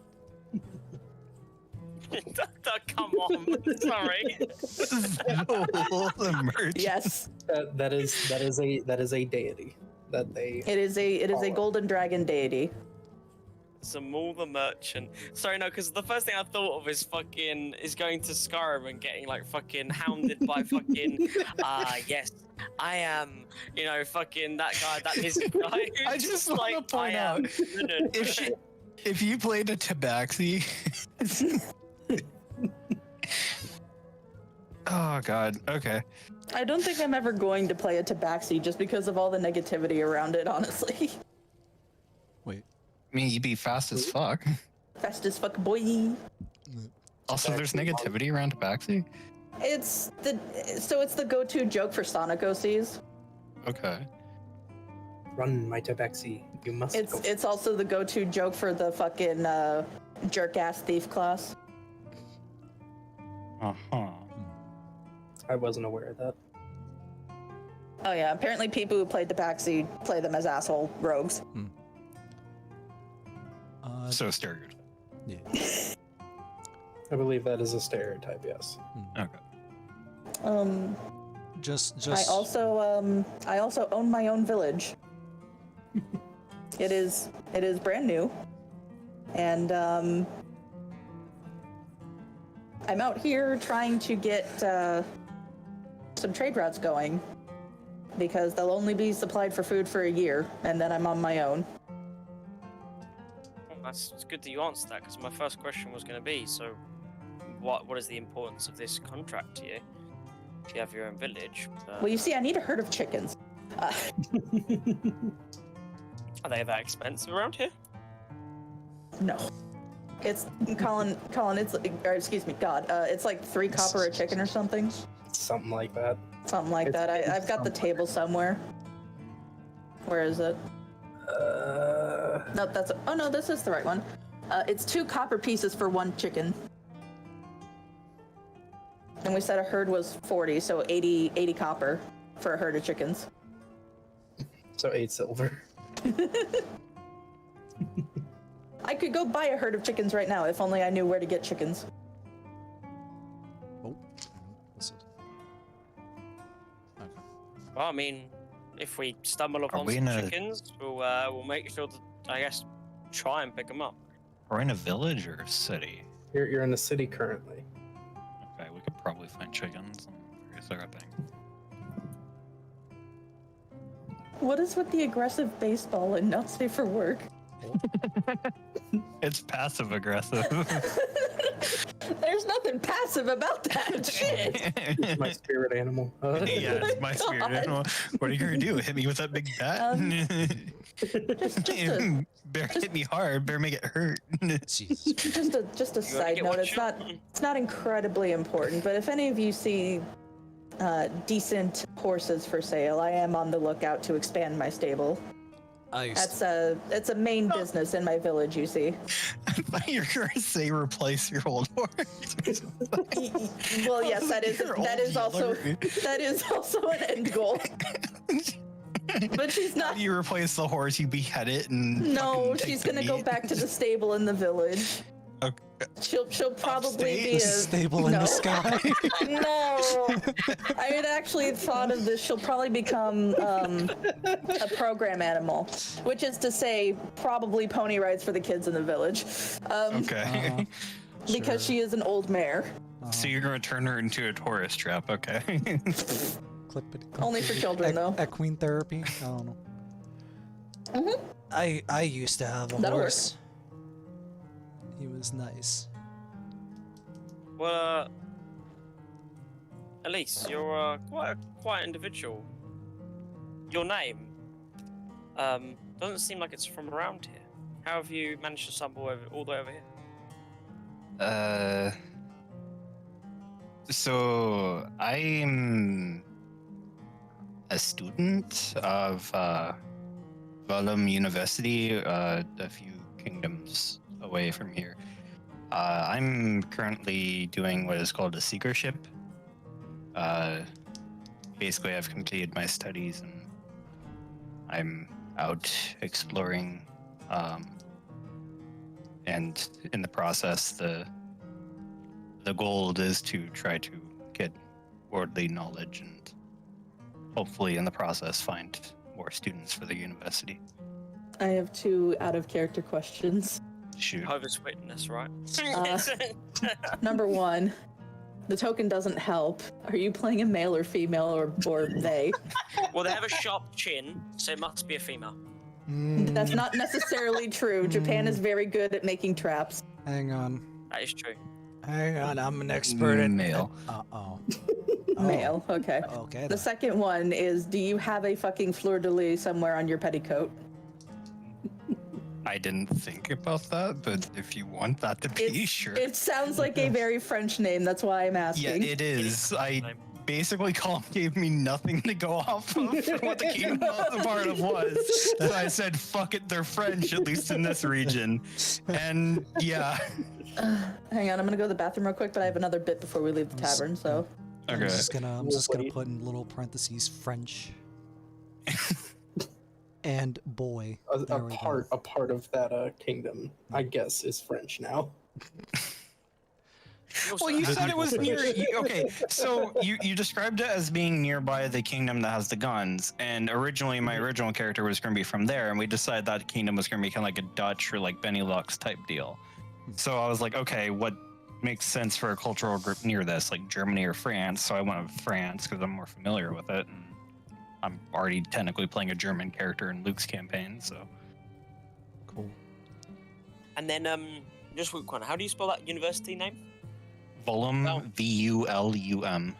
Come on. Sorry. The merch. Yes, That is a deity that they. it is a Follow. golden dragon deity. Zamul the merchant. Sorry, no, because the first thing I thought of is going to Skyrim and getting like fucking hounded by fucking yes, I am, fucking that guy, that lizard guy. I just wanna point out, if you played a Tabaxi. Oh god. Okay. I don't think I'm ever going to play a Tabaxi just because of all the negativity around it, honestly. Wait. I mean, you'd be fast as fuck. Fast as fuck, boy. Also, there's negativity around Tabaxi. It's the go-to joke for Sonic OCs. Okay. Run, my tabaxi. You must. go. It's also the go-to joke for the fucking jerk-ass thief class. Uh-huh. I wasn't aware of that. Oh yeah, apparently people who played the Tabaxi play them as asshole rogues. So stereotype. Yeah. I believe that is a stereotype. Yes. Okay. Just. I also own my own village. It is brand new, and I'm out here trying to get some trade routes going because they'll only be supplied for food for a year, and then I'm on my own. It's good that you answered that because my first question was going to be, so what is the importance of this contract to you? If you have your own village, Well, you see, I need a herd of chickens. are they that expensive around here? No. It's Colin. It's or excuse me, God. It's like 3 copper a chicken or something. Something like that. Something like that. I've got the table somewhere. Where is it? No, oh no, this is the right one. It's 2 copper pieces for 1 chicken. And we said a herd was 40, so 80 copper for a herd of chickens. So 8 silver. I could go buy a herd of chickens right now if only I knew where to get chickens. Oh. This is. Okay. Well, I mean, if we stumble upon we some in a- chickens, we'll make sure to, I guess, try and pick them up. We're in a village or a city? You're in the city currently. Okay, we could probably find chickens and various other things. What is with the aggressive baseball and not safe for work? It's passive aggressive. There's nothing passive about that shit. It's my spirit animal. Yeah, it's my spirit God. animal. What are you gonna do? Hit me with that big bat? just a- Bear hit me hard. Bear make it hurt. Jesus. Just a You wanna side get note. one It's not shot? it's not incredibly important, but if any of you see decent horses for sale, I am on the lookout to expand my stable. I used It's a main business in my village. You see. I thought you were gonna say replace your old horse. Well, yes, that is Your that old is also mother. that is also an end goal. But she's How not. do you replace the horse? You behead it and No, fucking take she's the gonna go meat? back to the stable in the village. Okay. She'll probably Upstate? be the a stable in no. the sky. No, I had actually thought of this. She'll probably become a program animal, which is to say, probably pony rides for the kids in the village, Okay. because she is an old mare. So you're gonna turn her into a tourist trap, okay? Only for children, though. Equine therapy. I don't know. Mhm. I used to have a That'll work. horse. He was nice. Well, Elise, you're quite a quiet individual. Your name doesn't seem like it's from around here. How have you managed to stumble all the way over here? So I'm a student of Valum University, a few kingdoms away from here. I'm currently doing what is called a seekership. Basically, I've completed my studies and I'm out exploring. And in the process, the goal is to try to get worldly knowledge and hopefully in the process find more students for the university. I have 2 out of character questions. Shoot. Jehovah's Witness, right? Number 1, the token doesn't help. Are you playing a male or female or they? Well, they have a sharp chin, so it must be a female. That's not necessarily true. Japan is very good at making traps. Hang on. That is true. Hang on. I'm an expert at Male. Uh-oh. Male, okay. Okay. The then. second one is, do you have a fucking fleur-de-lis somewhere on your petticoat? I didn't think about that, but if you want that to be, sure. It sounds like a very French name. That's why I'm Yeah, asking. it is. Basically, Colin gave me nothing to go off of for what the Kingdom of the part of was. So I said, fuck it, they're French, at least in this region. And yeah. Hang on, I'm gonna go to the bathroom real quick, but I have another bit before we leave the tavern, so. I'm Okay. just gonna put in little parentheses French. And boy. A There we go. part of that kingdom, I guess, is French now. Well, you said it was near. Okay, so you described it as being nearby the kingdom that has the guns, and originally my original character was going to be from there, and we decided that kingdom was going to be kind of like a Dutch or like Benelux type deal. So I was like, okay, what makes sense for a cultural group near this, like Germany or France? So I went with France because I'm more familiar with it, and I'm already technically playing a German character in Luke's campaign. So Cool. And then, just quick one. How do you spell that university name? Volum, Oh. Vulum.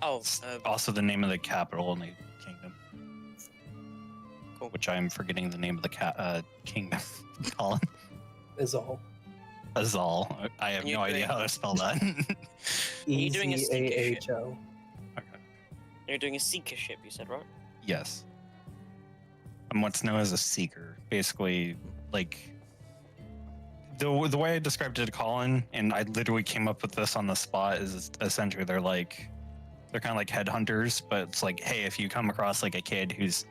Oh, It's also the name of the capital in the kingdom. Cool. Which I'm forgetting the name of the kingdom. Colin. Is all. Azal. I have And you're no idea doing- how to spell that. you doing a EZAAHO. Okay. you're doing a seekership, you said, right? Yes. I'm what's known as a seeker. Basically, like the way I described it to Colin, and I literally came up with this on the spot, is essentially they're kind of like headhunters, but it's like, hey, if you come across like a kid who's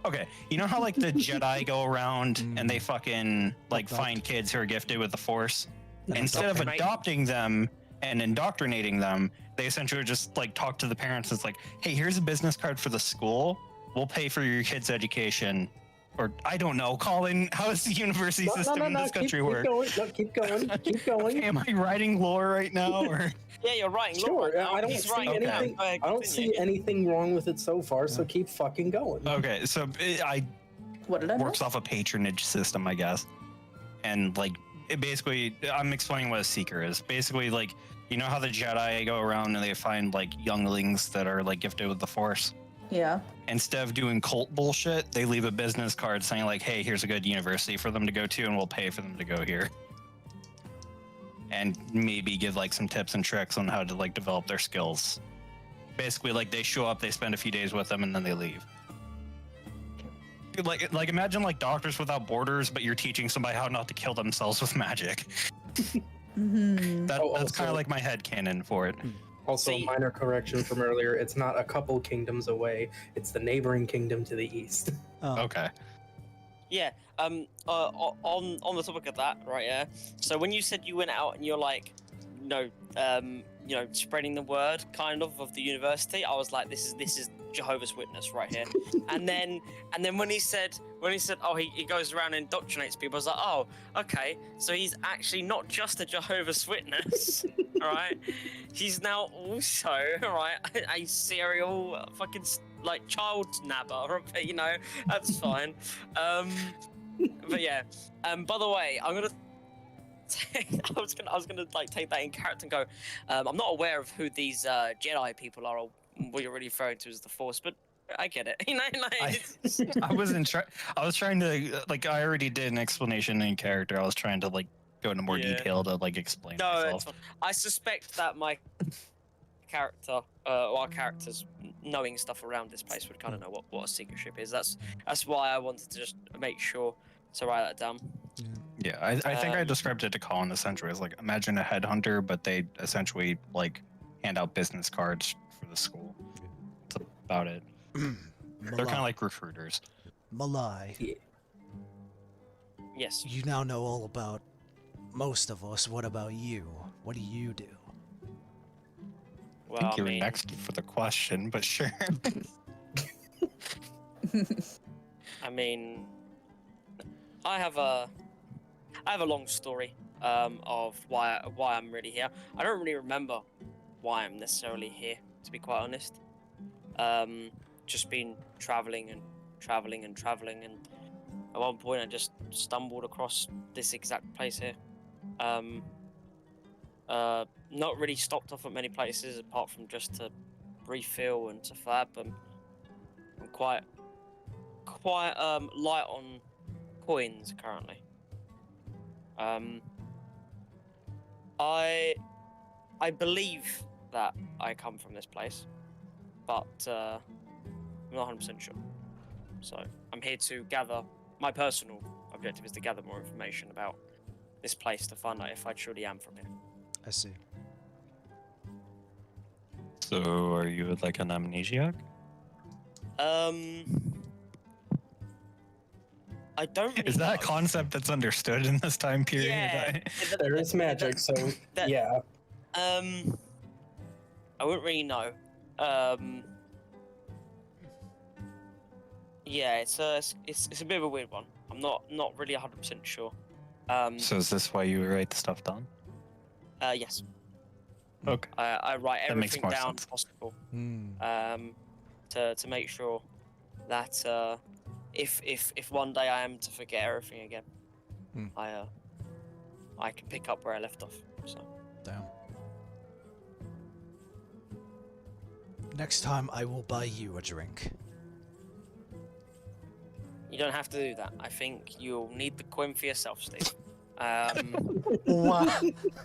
okay, you know how like the Jedi go around and they fucking like Adopt. find kids who are gifted with the Force? No, Instead of Indoctrinate. adopting them and indoctrinating them, they essentially just like talk to the parents. It's like, hey, here's a business card for the school. we'll pay for your kid's education. Or I don't know, Colin, how does the university system in this country work? Keep going. Keep going. Okay, am I writing lore right now? Or Yeah, you're writing. Sure, Law right now. I don't He's see writing it down. anything. Go ahead, I don't continue. see anything wrong with it so far. So keep fucking going. okay, so I What did I works miss? off a patronage system, I guess. And like, it basically, I'm explaining what a seeker is. Basically, like, you know how the Jedi go around and they find like younglings that are like gifted with the Force. Yeah. Instead of doing cult bullshit, they leave a business card saying like, "Hey, here's a good university for them to go to, and we'll pay for them to go here." And maybe give like some tips and tricks on how to like develop their skills. Basically, like they show up, they spend a few days with them, and then they leave. Like imagine like Doctors Without Borders, but you're teaching somebody how not to kill themselves with magic. Mm-hmm. That's also- kind of like my headcanon for it. Also, See- a minor correction from earlier. It's not a couple kingdoms away. It's the neighboring kingdom to the east. Oh, Okay. Yeah. On the topic of that, right? Yeah. So when you said you went out and you're like, spreading the word kind of the university, I was like, this is Jehovah's Witness right here. and then when he said, oh, he goes around and indoctrinates people, I was like, oh, okay, so he's actually not just a Jehovah's Witness, all right? He's now also, all right, a serial fucking like child nabber, you know, that's fine. But yeah, by the way, I'm gonna. I was gonna like take that in character and go. I'm not aware of who these Jedi people are, or what you're really referring to as the Force, but I get it. You know, like I wasn't I was trying to like I already did an explanation in character. I was trying to like go into more Yeah. detail to like explain no, myself. it's fine. I suspect that my character or our characters knowing stuff around this place would kind of know what a secret ship is. That's why I wanted to just make sure to write that down. Yeah, I think I Um, described it to Colin essentially as like imagine a headhunter, but they essentially like hand out business cards for the school. That's about it. They're kind of like recruiters. Malai, Yes. you now know all about most of us. What about you? What do you do? I Well, think I you were mean, next for the question, but sure. I mean, I have a long story of why I'm really here. I don't really remember why I'm necessarily here, to be quite honest. Just been traveling, and at one point I just stumbled across this exact place here. Not really stopped off at many places apart from just to refill and to fab. I'm quite light on coins currently. I believe that I come from this place, but I'm not 100% sure. So I'm here to gather. My personal objective is to gather more information about this place to find out if I truly am from here. I see. So are you like an amnesiac? I don't. Really Is that a know. concept that's understood in this time period? Yeah. There is magic, so that- yeah. I wouldn't really know. Yeah, it's a bit of a weird one. I'm not really 100% sure. So is this why you write the stuff down? Yes. Okay. I write That makes everything more down sense. possible. Hmm. To make sure that if one day I am to forget everything again, Hmm. I can pick up where I left off. So Damn. Next time I will buy you a drink. you don't have to do that. I think you'll need the coin for yourself, Steve. Wow.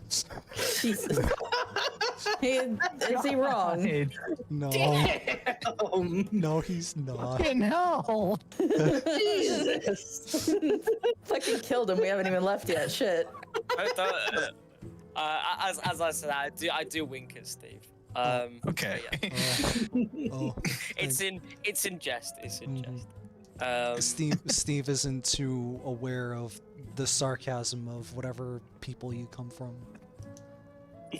Jesus. Is he wrong? No. Damn. No, he's not. In hell. Jesus. Fucking killed him. We haven't even left yet. Shit. As I said, I do wink at Steve. Okay. but yeah. Oh, It's in jest. It's in Mhm. jest. Steve isn't too aware of the sarcasm of whatever people you come from.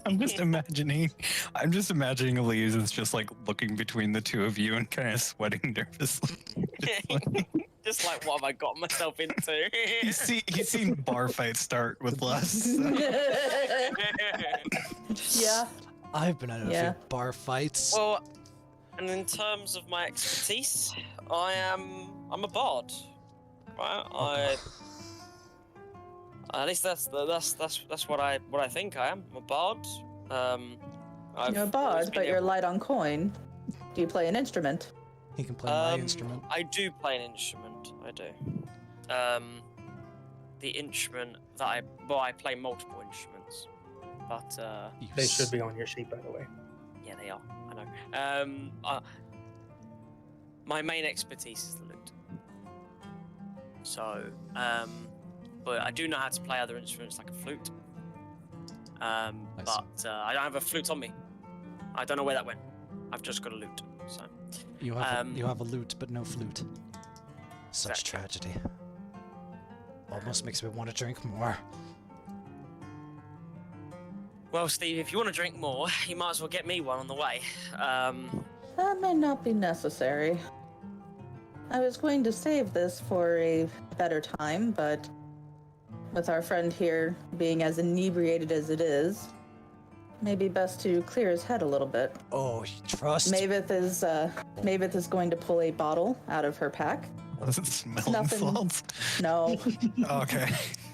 I'm just imagining Elise is just like looking between the two of you and kind of sweating nervously. Just like, what have I got myself into? He's seen bar fights start with less. So. Yeah. I've been in a Yeah. few bar fights. Well, and in terms of my expertise, I'm a bard. Right? At least that's what I think I am. I'm a bard. I've You're a always bard, been but you're able- light on coin. Do you play an instrument? He can play my instrument. I do play an instrument. I do. The instrument that I play multiple instruments, but You They s- should be on your sheet, by the way. yeah, they are. I know. My main expertise is the lute. So, but I do know how to play other instruments like a flute. see. But I don't have a flute on me. I don't know where that went. I've just got a lute. So. You have a lute, but no flute. Such Exactly. tragedy. Almost makes me want to drink more. Well, Steve, if you want to drink more, you might as well get me one on the way. That may not be necessary. I was going to save this for a better time, but with our friend here being as inebriated as it is, maybe best to clear his head a little bit. Oh, you trust? Maveth is going to pull a bottle out of her pack. Does it smell Nothing. salts? No, Okay.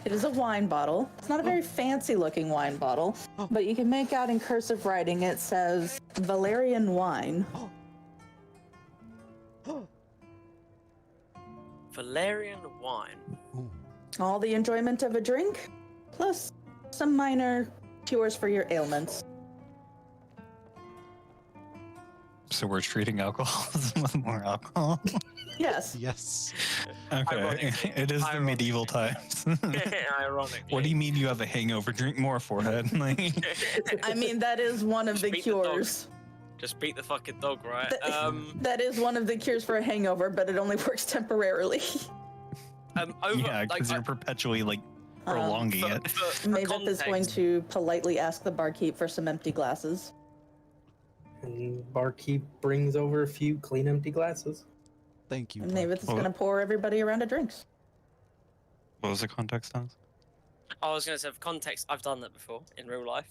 it is a wine bottle. It's not a very fancy looking wine bottle, but you can make out in cursive writing it says Valerian wine. Valerian wine. Ooh. All the enjoyment of a drink, plus some minor cures for your ailments. So we're treating alcoholism with more alcohol. Yes. Yes. Okay. Ironically. It is the medieval times. Ironically. What do you mean you have a hangover? Drink more, forehead. Like, I mean, that is one of the Beat the dog. cures. Just beat the fucking dog, right? That is one of the cures for a hangover, but it only works temporarily. Over, yeah, like, because you're perpetually like prolonging it. for Maveth is going context, to politely ask the barkeep for some empty glasses. And barkeep brings over a few clean, empty glasses. Thank you. And Maveth is Well- going to pour everybody around a drinks. What was the context on? I was going to say, for context, I've done that before in real life.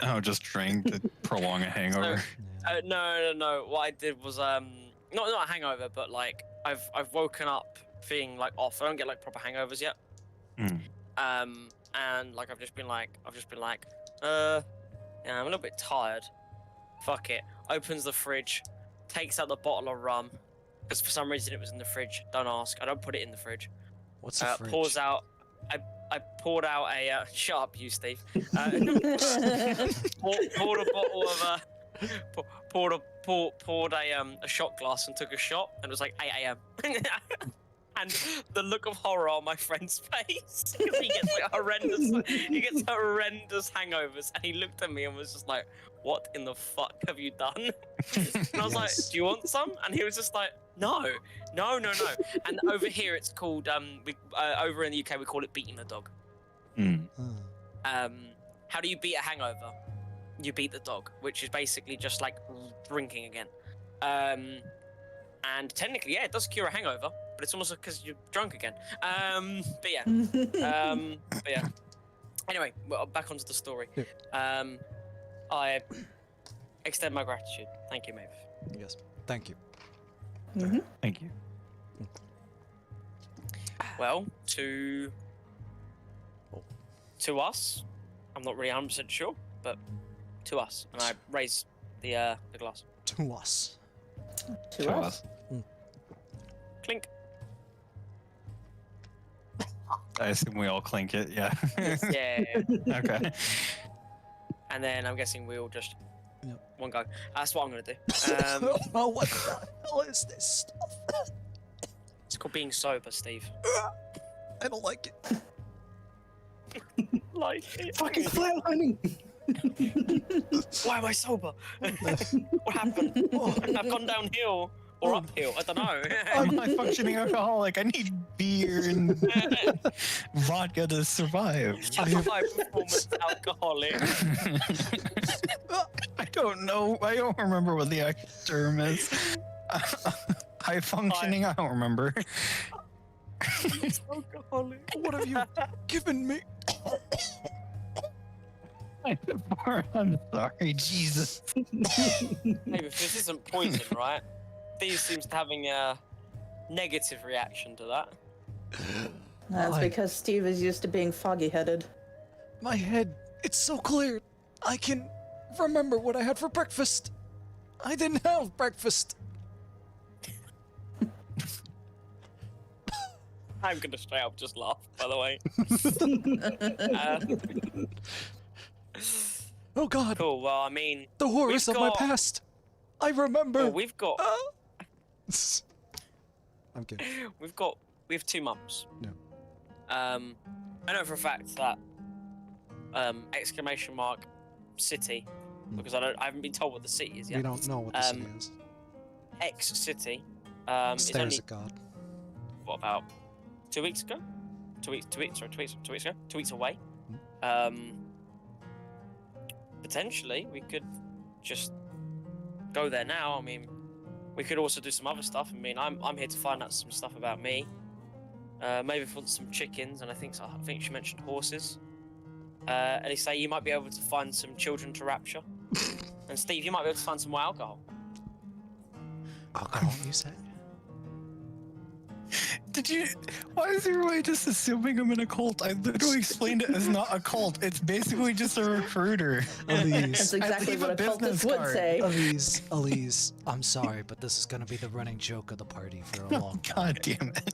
Oh, just drink to prolong a hangover. Yeah. No. What I did was not a hangover, but like I've woken up feeling like off. I don't get like proper hangovers yet. Mm. And like I've just been like, yeah, I'm a little bit tired. Fuck it. Opens the fridge, takes out the bottle of rum, because for some reason it was in the fridge. Don't ask. I don't put it in the fridge. What's a fridge? Pours out. I poured out a shut up, you Steve. Poured a bottle of poured a shot glass and took a shot, and it was like 8 a.m. And the look of horror on my friend's face, because he gets like horrendous hangovers, and he looked at me and was just like, "What in the fuck have you done?" And I was like, Yes. "Do you want some?" And he was just like, No. And over here it's called over in the UK we call it beating the dog. Mm. Huh. How do you beat a hangover? You beat the dog, which is basically just like drinking again. And technically, yeah, it does cure a hangover, but it's almost because you're drunk again. But yeah. Anyway, well, back onto the story. I extend my gratitude. Thank you, Maeve. Yes. Thank you. Thank you. Well, to us, I'm not really 100% sure, but to us, and I raise the glass. To us. To us. Clink. I assume we all clink it. Yeah. Yeah. Okay. And then I'm guessing we all just Yep. one go. That's what I'm gonna do. Oh, what the hell is this stuff? It's called being sober, Steve. I don't like it. Like it. Fucking flatlining! Why am I sober? What happened? I've gone downhill. or Oh. uphill. I don't know. I'm a high functioning alcoholic. I need beer and vodka to survive. I'm a high performance alcoholic. I don't know. I don't remember what the actual term is. High functioning. I don't remember. Alcoholic. What have you given me? I'm sorry, Jesus. Maybe if this isn't poison, right? Steve seems to having a negative reaction to that. That's Why? because Steve is used to being foggy-headed. My head, it's so clear. I can remember what I had for breakfast. I didn't have breakfast. I'm gonna straight up just laugh, by the way. Oh God, Cool. Well, I mean, the horrors we've of my got- past. I remember. well, we've got I'm kidding. we have 2 mums. No. I know for a fact that exclamation mark city, because I haven't been told what the city is yet. We don't know what the city is. X city is Stairs only at God. what about 2 weeks ago? 2 weeks ago? 2 weeks away. Potentially we could just go there now. I mean, we could also do some other stuff. I mean, I'm here to find out some stuff about me. Maybe for some chickens, and I think she mentioned horses. Elise, you might be able to find some children to rapture. And Steve, you might be able to find some more alcohol. Alcohol, you said? Did you? Why is everybody just assuming I'm in a cult? I literally explained it as not a cult. It's basically just a recruiter. That's Elise, exactly leave what a a cultist business would card. say. Elise, I'm sorry, but this is gonna be the running joke of the party for a long time. God damn it.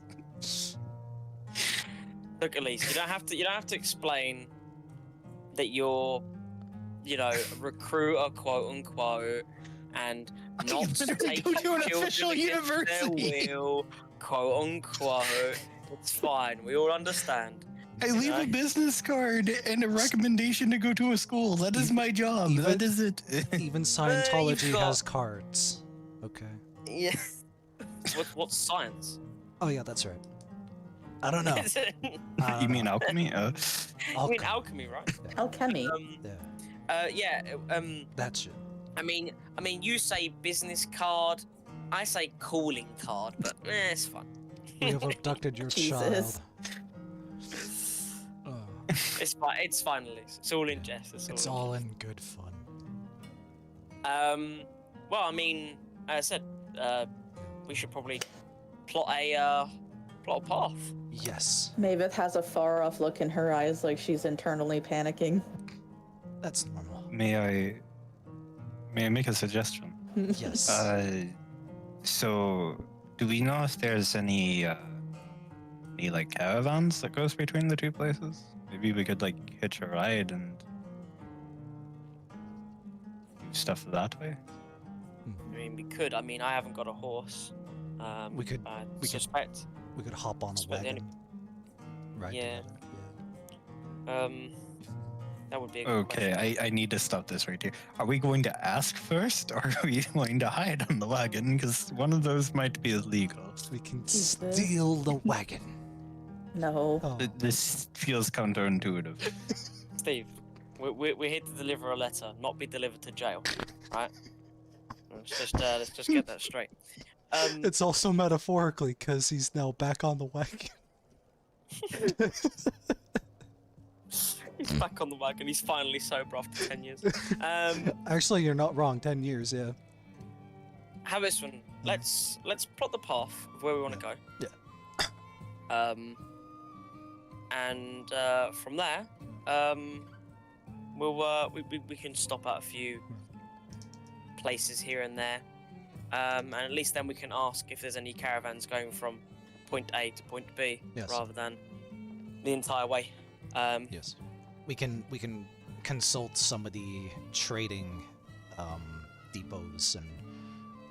Look, Elise, you don't have to explain that you're, a recruiter, quote unquote, and not literally taking go to an children official against their university. will, quote unquote. It's fine. We all understand. I leave a business card and a recommendation to go to a school. That is my job. Even- That is it. Even Scientology got- has cards. Okay. Yeah. What's science? Oh yeah, that's right. I don't know. You mean alchemy? I mean Alchemy. alchemy, right? Alchemy. Yeah, that shit. I mean, you say business card, I say calling card, but it's fun. We have abducted your Jesus. child. Oh, It's fine. It's fine, Elise. It's all in jest. it's all in good fun. Well, I mean, as I said, we should probably plot a path. Yes, Mavis has a far-off look in her eyes, like she's internally panicking. that's normal. May I make a suggestion? Yes. So, do we know if there's any like caravans that goes between the 2 places? Maybe we could like hitch a ride and do stuff that way. I mean, we could. I mean, I haven't got a horse. We could- I we could- suspect. We could hop on a Split the wagon. Right. Yeah. together, That would be a good Okay, question. I need to stop this right here. Are we going to ask first, or are we going to hide on the wagon? Because one of those might be illegal. We can Jesus. steal the wagon. No. Oh, This feels counterintuitive. Steve, we're here to deliver a letter, not be delivered to jail, right? Let's just get that straight. it's also metaphorically because he's now back on the wagon. He's back on the wagon. He's finally sober after 10 years. Actually, you're not wrong. 10 years, yeah. How about this one? Let's plot the path of where we want to go. Yeah. And from there, we can stop at a few places here and there, and at least then we can ask if there's any caravans going from point A to point B, Yes. rather than the entire way. Yes. We can consult some of the trading depots and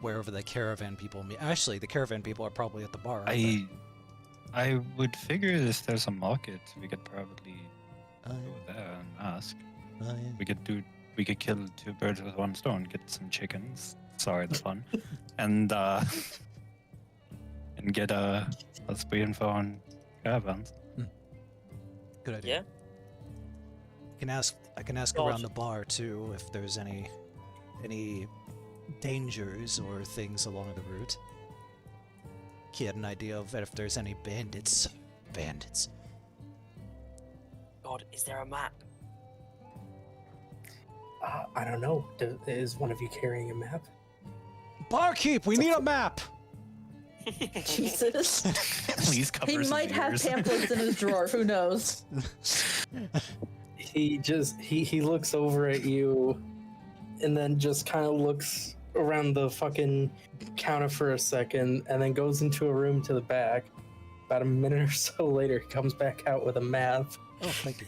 wherever the caravan people meet. Actually, the caravan people are probably at the bar. aren't they? I would figure if there's a market, we could probably Oh, go there and ask. yeah. Oh, yeah. We could kill 2 birds with 1 stone. Get some chickens, Sorry, the fun. And get let's be info on caravans. Good idea. Yeah. I can ask Gotcha. around the bar too if there's any dangers or things along the route. Get an idea of if there's any bandits. God, is there a map? I don't know. Is one of you carrying a map? Barkeep, we need a map. Jesus. Please cover He his might have ears. pamphlets in his drawer. Who knows? He looks over at you, and then just kind of looks around the fucking counter for a second, and then goes into a room to the back. About a minute or so later, he comes back out with a map. Oh, thank you.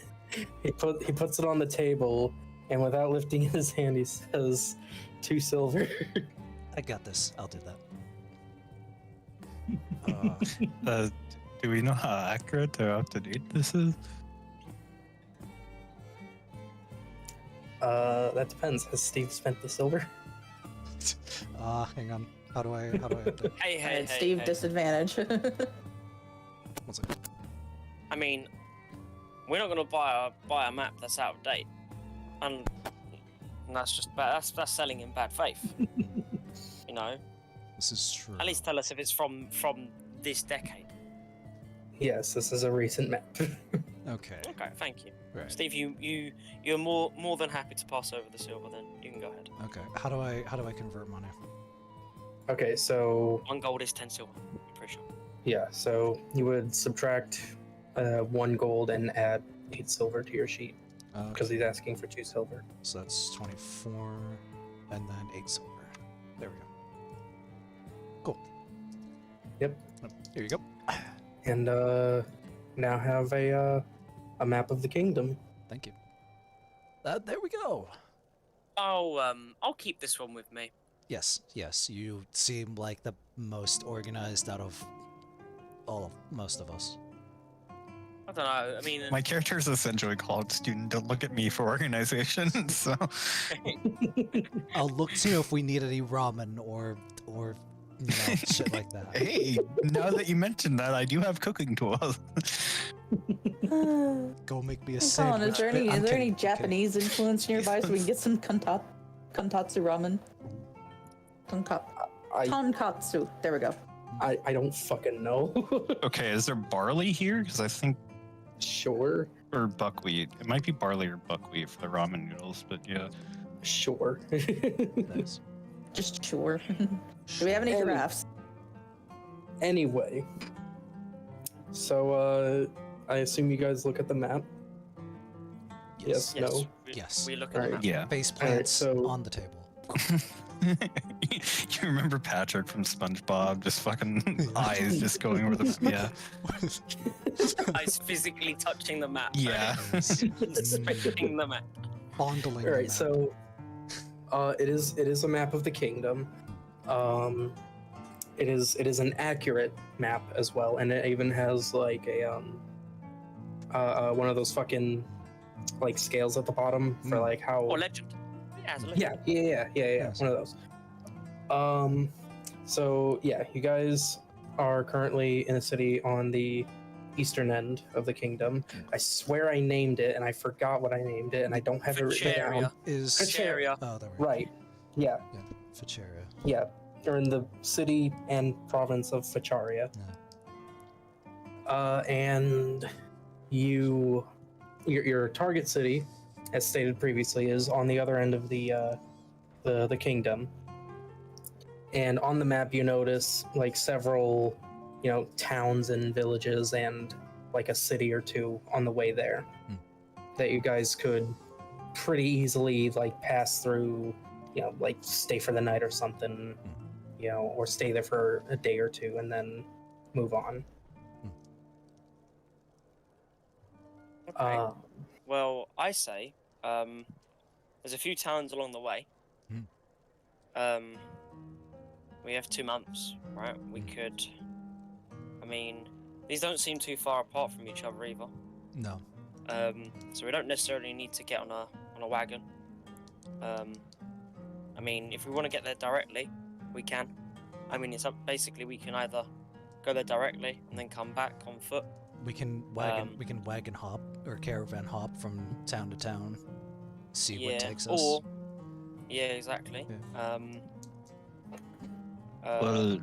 He puts it on the table, and without lifting his hand, he says, 2 silver. I got this. I'll do that. Do we know how accurate or up to date this is? That depends. Has Steve spent the silver? Hang on. How do I update? Hey, Steve, hey. disadvantage. One second. I mean, we're not gonna buy a map that's out of date, and that's just bad. That's selling in bad faith. You know. This is true. At least tell us if it's from this decade. Yes, this is a recent map. Okay. Okay, thank you, Right. Steve. You're more than happy to pass over the silver. Then you can go ahead. Okay. How do I convert money? Okay, so 1 gold is 10 silver. I'm pretty sure. yeah, so you would subtract 1 gold and add 8 silver to your sheet because he's asking for 2 silver. So that's 24, and then 8 silver. There we go. Cool. Yep. Here you go. And now have a map of the kingdom. Thank you. There we go. I'll keep this one with me. Yes. You seem like the most organized out of most of us. I don't know. I mean, My character is essentially called student. Don't look at me for organization. So I'll look to if we need any ramen or shit like that. hey, now that you mentioned that, I do have cooking tools. Go make me a Colin, sandwich. is there I'm any kidding. Japanese influence nearby so we can get some kantatsu ramen? I Tonkatsu. There we go. I don't fucking know. Okay, is there barley here? Because I think Sure. or buckwheat. It might be barley or buckwheat for the ramen noodles, but yeah. Sure. Nice. Just sure. Do we have any Any- giraffes? Anyway. So I assume you guys look at the map. Yes. yes, No. Yes. We look at the Alright. map. Yeah. Face Alright, plants so- on the table. You remember Patrick from SpongeBob? Just fucking eyes just going over the yeah. I was physically touching the map. Yeah. Inspecting the map. Fondling. All right. the So it is a map of the kingdom. It is an accurate map as well, and it even has like a one of those fucking like scales at the bottom for like how Or legend. Yeah, it's a legend. yeah, Yes. one of those. So yeah, you guys are currently in a city on the eastern end of the kingdom. I swear I named it, and I forgot what I named it, and I don't have it written down. Ficharia. Is Ficharia. oh, there we go. Right. Yeah, Ficharia. yeah. You're in the city and province of Ficharia. And your target city, as stated previously, is on the other end of the kingdom. And on the map, you notice like several, towns and villages, and like a city or two on the way there that you guys could pretty easily like pass through, like stay for the night or something, or stay there for a day or two and then move on. Okay. Well, I say, there's a few towns along the way. We have 2 months, right? We could. I mean, these don't seem too far apart from each other either. No. So we don't necessarily need to get on a wagon. I mean, if we want to get there directly, we can. I mean, it's up. Basically, we can either go there directly and then come back on foot. We can wagon hop or caravan hop from town to town. See what takes us. Or yeah, exactly. Yeah. Well,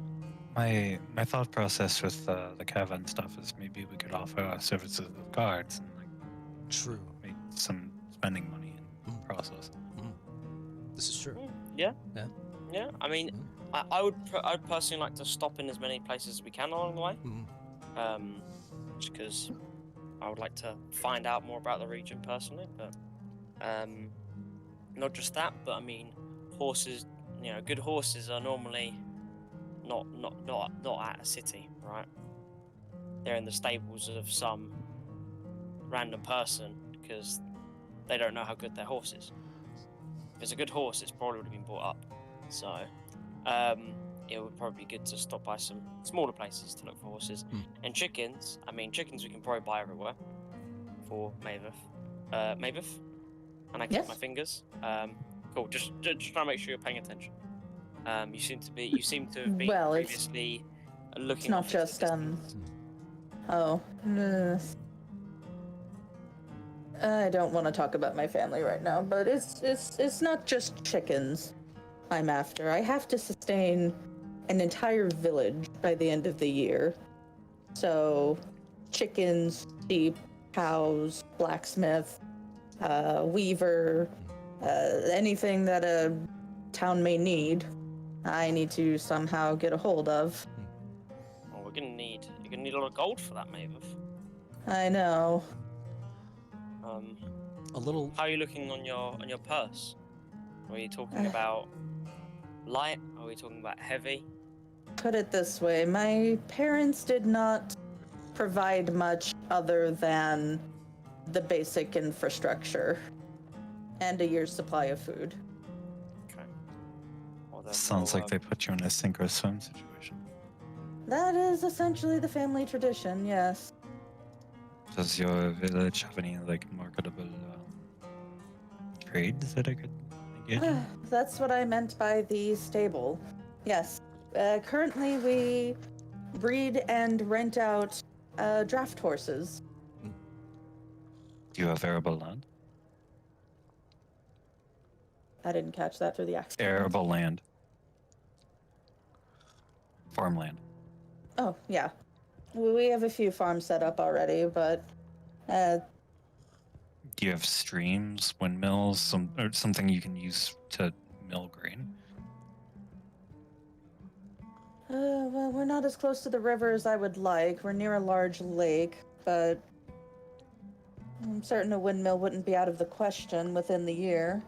my thought process with the caravan stuff is maybe we could offer our services of guards and like True. make some spending money in the process. This is true. Yeah. Yeah. Yeah. I mean, I would personally like to stop in as many places as we can along the way. Just because I would like to find out more about the region personally, but not just that, but I mean, horses. You know, good horses are normally not at a city, right? They're in the stables of some random person because they don't know how good their horse is. If it's a good horse, it's probably would have been brought up. So, it would probably be good to stop by some smaller places to look for horses. And chickens, I mean, chickens we can probably buy everywhere for Mavis. Mavis? And I click Yes. my fingers. Cool, just trying to make sure you're paying attention. You seem to have been Well, it's- previously looking. It's not off into the just distance. Oh. I don't want to talk about my family right now, but it's not just chickens I'm after. I have to sustain an entire village by the end of the year. So, chickens, sheep, cows, blacksmith, weaver, anything that a town may need, I need to somehow get a hold of. Well, you're gonna need a lot of gold for that, Mavis. I know. A little. How are you looking on your purse? Are you talking about light? Are we talking about heavy? Put it this way, my parents did not provide much other than the basic infrastructure and a year's supply of food. Okay. Well, then Sounds we'll, like they put you in a sink or swim situation. That is essentially the family tradition, yes. Does your village have any like marketable trades that I could engage in? That's what I meant by the stable. Yes. Currently, we breed and rent out draft horses. Do you have arable land? I didn't catch that through the accent. Arable land. Farmland. Oh, yeah. We have a few farms set up already, but Do you have streams, windmills, or something you can use to mill grain? well, we're not as close to the river as I would like. We're near a large lake, but I'm certain a windmill wouldn't be out of the question within the year,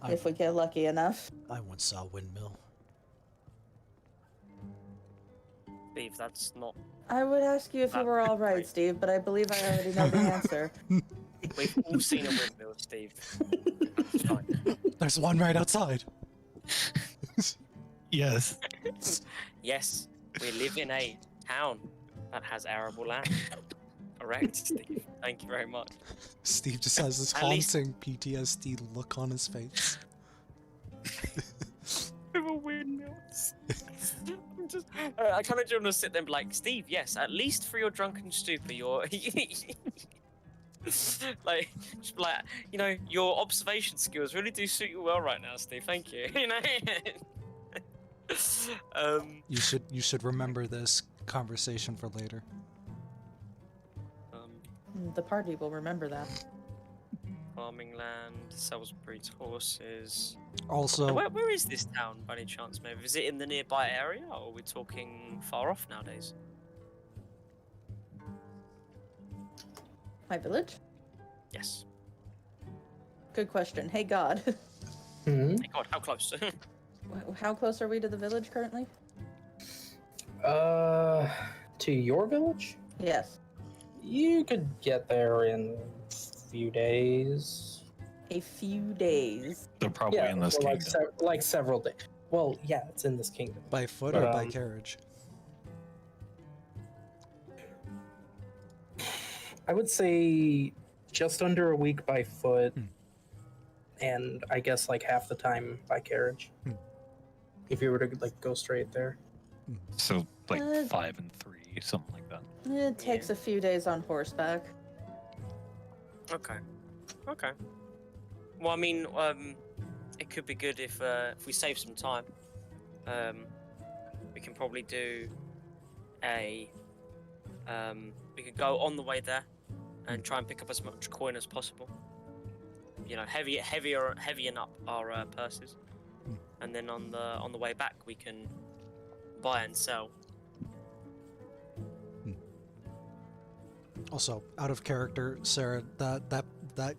if we get lucky enough. I once saw a windmill. Steve, that's not. I would ask you if you were all right, Steve, but I believe I already know the answer. We've all seen a windmill, Steve. It's fine. There's one right outside. Yes. Yes, we live in a town that has arable land. Correct, Steve. Thank you very much. Steve just has this At least- haunting PTSD look on his face. With a windmill. I kind of just want to sit there and be like, Steve, yes, at least for your drunken stupor, you're like, just be like, you know, your observation skills really do suit you well right now, Steve. Thank you. You know. You should remember this conversation for later. The party will remember that. Farming land, Salisbury's horses. Also, Where is this town, by any chance, maybe? Is it in the nearby area, or are we talking far off nowadays? My village? Yes. Good question. Hey, God. Hmm. Hey God, how close? How close are we to the village currently? To your village? Yes. You could get there in a few days. A few days. They're probably Yeah, in this well, kingdom. like several days. Well, yeah, it's in this kingdom. by foot But, or by um, carriage? I would say just under a week by foot, and I guess like half the time by carriage. Hmm. If you were to like go straight there. So like Uh, 5 and 3, something like that. It takes a few days on horseback. Okay. Okay. Well, I mean, it could be good if we save some time. We can probably do we could go on the way there and try and pick up as much coin as possible. You know, heavying up our purses, and then on the way back we can buy and sell. Also, out of character, Sarah, that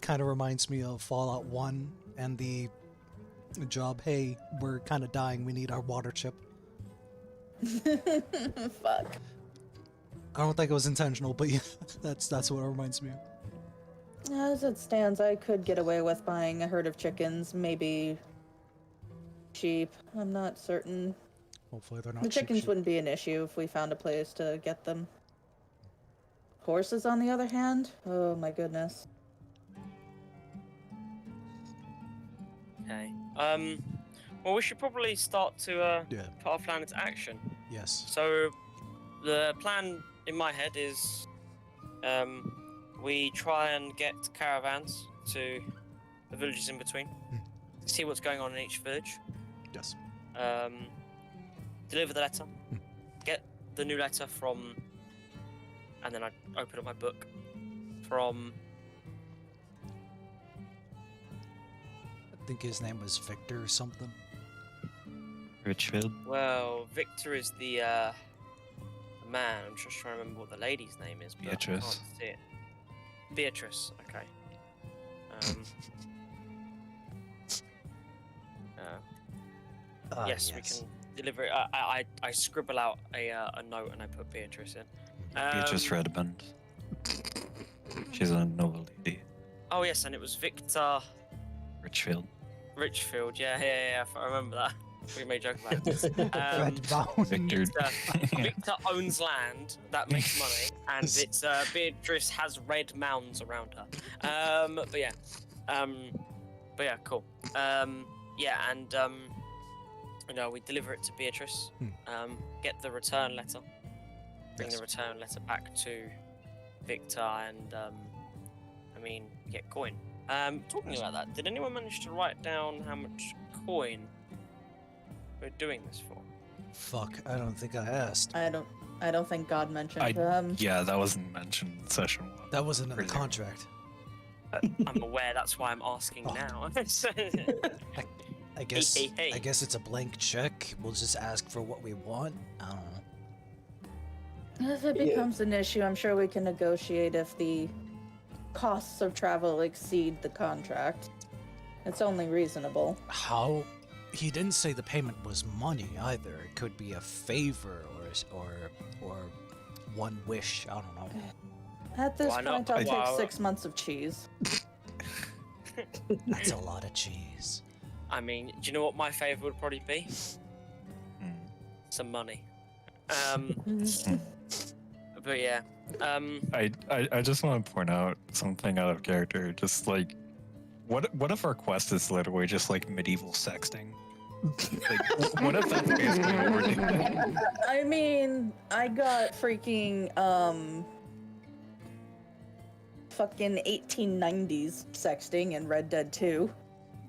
kind of reminds me of Fallout 1 and the job, hey, we're kind of dying, we need our water chip. Fuck. I don't think it was intentional, but yeah, that's what it reminds me of. As it stands, I could get away with buying a herd of chickens, maybe sheep. I'm not certain. Hopefully they're not The chickens sheep. wouldn't be an issue if we found a place to get them. Horses, on the other hand? Oh my goodness. Okay. Well, we should probably start to Yeah, put our plan into action. yes. So, the plan in my head is, we try and get caravans to the villages in between, see what's going on in each village, Yes. deliver the letter, get the new letter from, and then I open up my book from. I think his name was Victor or something. Richfield. Well, Victor is the man. I'm just trying to remember what the lady's name is. But Beatrice. I can't see it. Beatrice. Okay. Yes, we can deliver it. I scribble out a note and I put Beatrice in. Beatrice Redmond. She's a noble lady. Oh yes, and it was Victor Richfield. Richfield. Yeah. I remember that. We made a joke about it. Redbound. Victor. Victor owns land that makes money, and it's Beatrice has red mounds around her. But yeah, cool. Yeah, and you know, we deliver it to Beatrice. Get the return letter. Bring Yes. the return letter back to Victor, and I mean, get coin. Talking about that, did anyone manage to write down how much coin we're doing this for? Fuck, I don't think I asked. I don't think God mentioned. Yeah, that wasn't mentioned in session 1. That wasn't in the Really? contract. I'm aware, that's why I'm asking Oh. now. I guess Hey. I guess it's a blank check. We'll just ask for what we want. I don't know. If it becomes an issue, I'm sure we can negotiate if the costs of travel exceed the contract. It's only reasonable. How? He didn't say the payment was money either. It could be a favor or one wish. I don't know. At this Why not? point, I'll Well, take 6 months of cheese. That's a lot of cheese. I mean, do you know what my favour would probably be? Mm. Some money. But yeah. I just want to point out something out of character. Just like, what if our quest is literally just like medieval sexting? Like, what if that's basically what we're doing? I mean, I got freaking fucking 1890s sexting in Red Dead 2.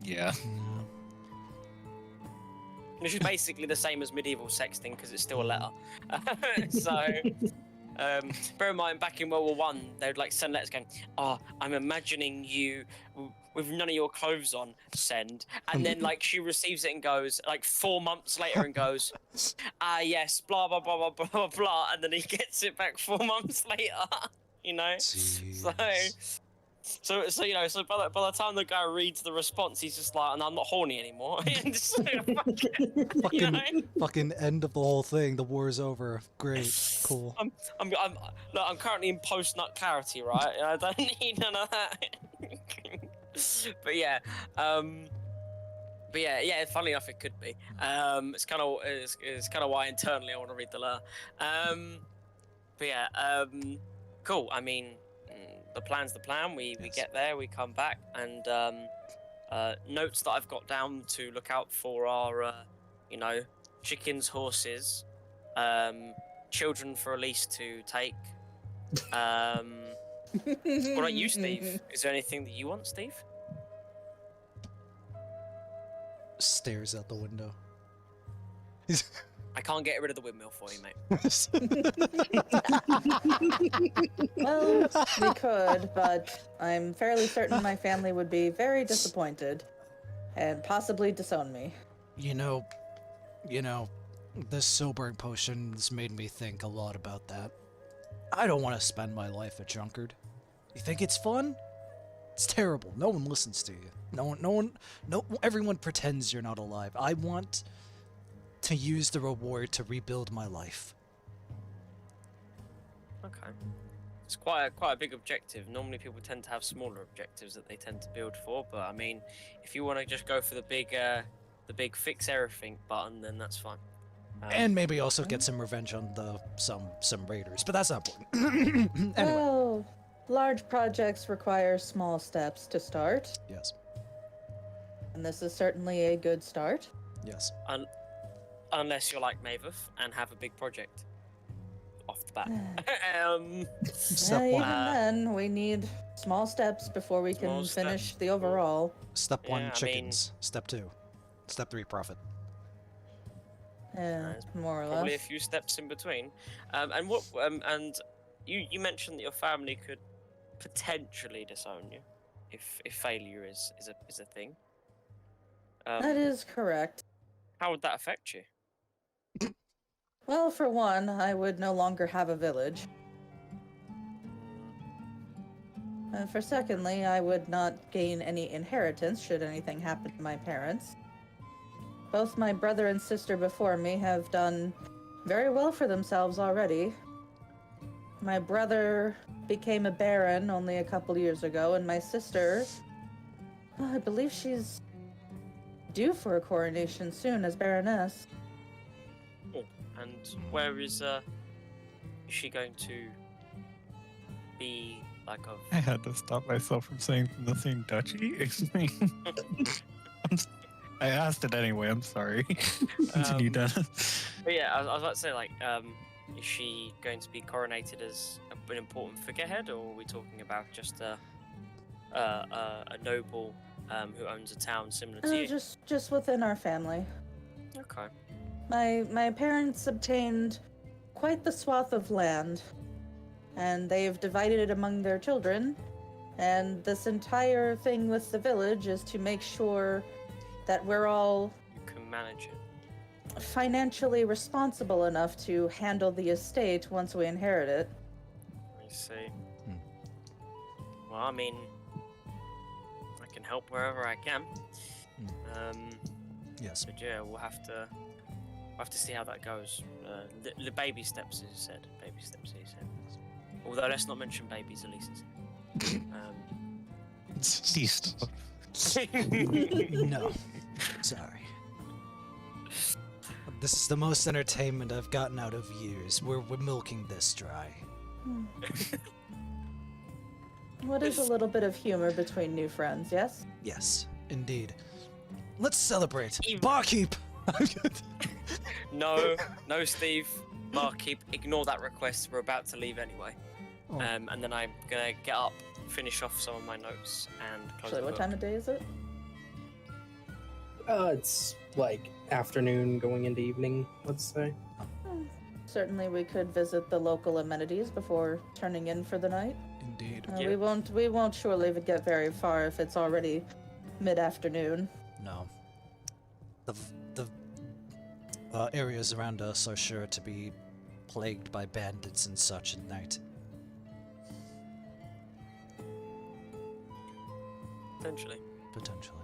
Yeah. Which is basically the same as medieval sexting because it's still a letter. So, bear in mind, back in World War One, they would like send letters going, "Oh, I'm imagining you with none of your clothes on. Send." And then like she receives it and goes like 4 months later and goes, "Ah yes, blah blah blah blah blah blah blah," and then he gets it back 4 months later. You know. Jeez. So you know, so by the time the guy reads the response, he's just like, "And I'm not horny anymore." And just, fuck it, you know? Fucking end of the whole thing. The war's over. Great. Cool. I'm currently in post nut clarity, right? I don't need none of that. But yeah, Funnily enough, it could be. It's kind of why internally I want to read the letter. But yeah, cool. I mean, the plan's the plan. We Yes. get there, we come back, and Notes that I've got down to look out for are, you know, chickens, horses, children for Elise to take. What about you, Steve? Is there anything that you want, Steve? Stares out the window. I can't get rid of the windmill for you, mate. Well, we could, but I'm fairly certain my family would be very disappointed and possibly disown me. You know, this sobering potion has made me think a lot about that. I don't want to spend my life a drunkard. You think it's fun? It's terrible. No one listens to you. Everyone pretends you're not alive. I want to use the reward to rebuild my life. Okay. It's quite a big objective. Normally people tend to have smaller objectives that they tend to build for, but I mean, if you want to just go for the big fix everything button, then that's fine. And maybe also get some revenge on some raiders, but that's not important. Anyway, Well, large projects require small steps to start, yes, and this is certainly a good start. yes. Unless you're like Maveth and have a big project off the bat. Step Even one. then, we need small steps before we Small can steps. finish the overall. Step one, Yeah, I mean- chickens. Step two. Step three, profit. Yeah, more or Probably a less. few steps in between. And you mentioned that your family could potentially disown you if failure is a thing. That is correct. How would that affect you? Well, for one, I would no longer have a village. And for secondly, I would not gain any inheritance should anything happen to my parents. Both my brother and sister before me have done very well for themselves already. My brother became a baron only a couple years ago, and my sister, I believe she's due for a coronation soon as baroness. And where is she going to be like of? I had to stop myself from saying nothing Dutchy. I asked it anyway. I'm sorry. Continue, Dennis. But yeah, I was about to say like, is she going to be coronated as an important figurehead, or are we talking about just a noble who owns a town similar to you? Just within our family. Okay. My parents obtained quite the swath of land, and they've divided it among their children. And this entire thing with the village is to make sure that we're all You can manage it. financially responsible enough to handle the estate once we inherit it. I see. Well, I mean, I can help wherever I can. Yes. But yeah, we'll have to see how that goes. The baby steps, as you said. Baby steps, as you said. Although let's not mention babies, Elise. Ceased. No. Sorry. This is the most entertainment I've gotten out of years. We're milking this dry. What is a little bit of humor between new friends, yes? Yes, indeed. Let's celebrate. Even- Barkeep! No, Steve. Barkeep, ignore that request. We're about to leave anyway. Oh. And then I'm gonna get up, finish off some of my notes, and close Actually, the what book. time of day is it? It's like afternoon going into evening, let's say. Certainly, we could visit the local amenities before turning in for the night. Indeed. Yeah. We won't surely get very far if it's already mid-afternoon. No. The areas around us are sure to be plagued by bandits and such at night. Potentially. Potentially.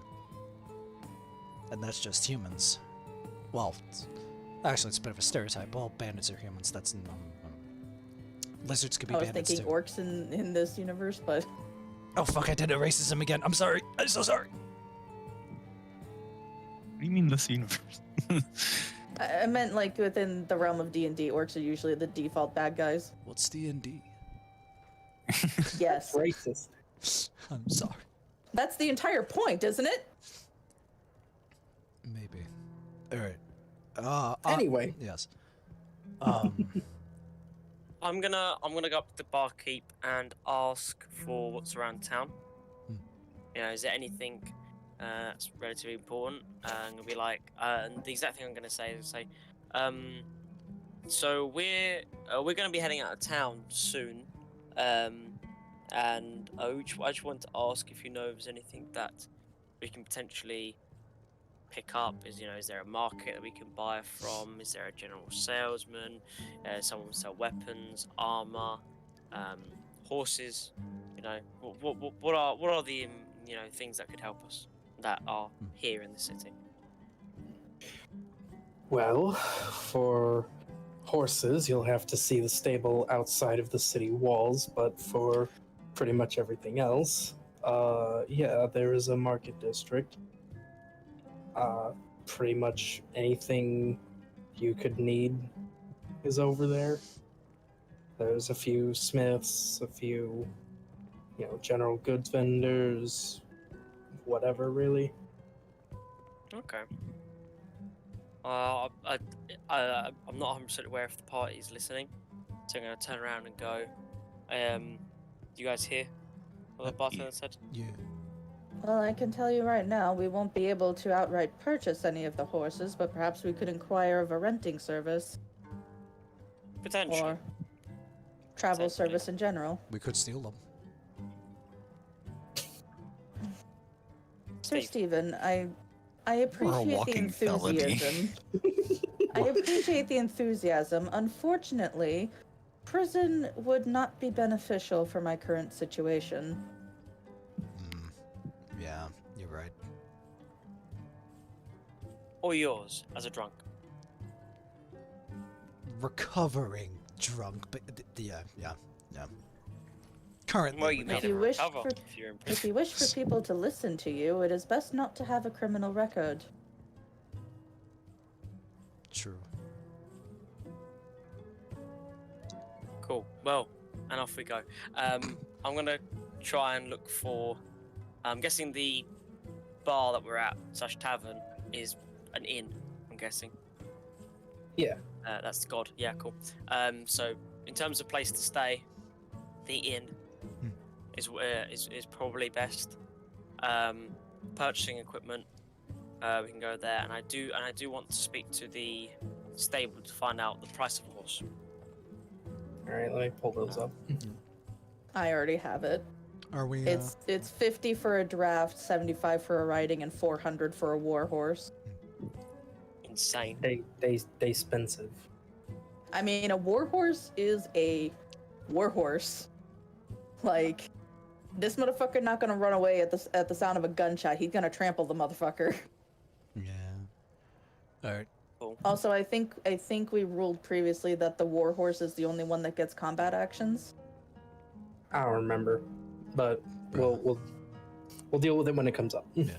And that's just humans. Well, actually, it's a bit of a stereotype. All bandits are humans. That's lizards could be I was bandits thinking too. orcs in this universe, but Oh fuck! I did a racism again. I'm sorry. I'm so sorry. What do you mean this universe? I meant like within the realm of D&D, orcs are usually the default bad guys. What's D&D? Yes. Racist. I'm sorry. That's the entire point, isn't it? Maybe. All right. Anyway. Yes. I'm gonna go up to the barkeep and ask for what's around town. Hmm. You know, is there anything that's relatively important? I'm gonna be like, and the exact thing I'm gonna say is so we're gonna be heading out of town soon, and I just want to ask if you know if there's anything that we can potentially pick up. Is there a market that we can buy from? Is there a general salesman? Someone will sell weapons, armor, horses. What are the things that could help us that are here in the city? Well, for horses, you'll have to see the stable outside of the city walls, but for pretty much everything else, yeah, there is a market district. Pretty much anything you could need is over there. There's a few smiths, a few, general goods vendors, whatever, really. Okay. I'm not 100% aware if the party's listening, so I'm gonna turn around and go. You guys hear what the bartender said? Yeah. Well, I can tell you right now, we won't be able to outright purchase any of the horses, but perhaps we could inquire of a renting service Potentially. or travel Potentially. service in general. We could steal them. Sir Steve. Stephen, I appreciate the walking felony. enthusiasm. I appreciate the enthusiasm. Unfortunately, prison would not be beneficial for my current situation. Yeah, you're right. Or yours as a drunk. Recovering drunk, but yeah. Currently, Well, you may If you never wish recover for- if you're in If prison. you wish for people to listen to you, it is best not to have a criminal record. true. Cool. Well, and off we go. I'm gonna try and look for. I'm guessing the bar that we're at / tavern is an inn. I'm guessing. Yeah. That's God. Yeah, cool. So in terms of place to stay, the inn is probably best. Purchasing equipment, we can go there, and I do want to speak to the stable to find out the price of a horse. All right, let me pull those up. I already have it. Are we? It's 50 for a draft, 75 for a riding, and 400 for a war horse. Insane. They expensive. I mean, a war horse is a war horse. Like, this motherfucker not gonna run away at the sound of a gunshot. He's gonna trample the motherfucker. Yeah. All right. Also, I think we ruled previously that the war horse is the only one that gets combat actions. I don't remember, but we'll deal with it when it comes up. Yeah.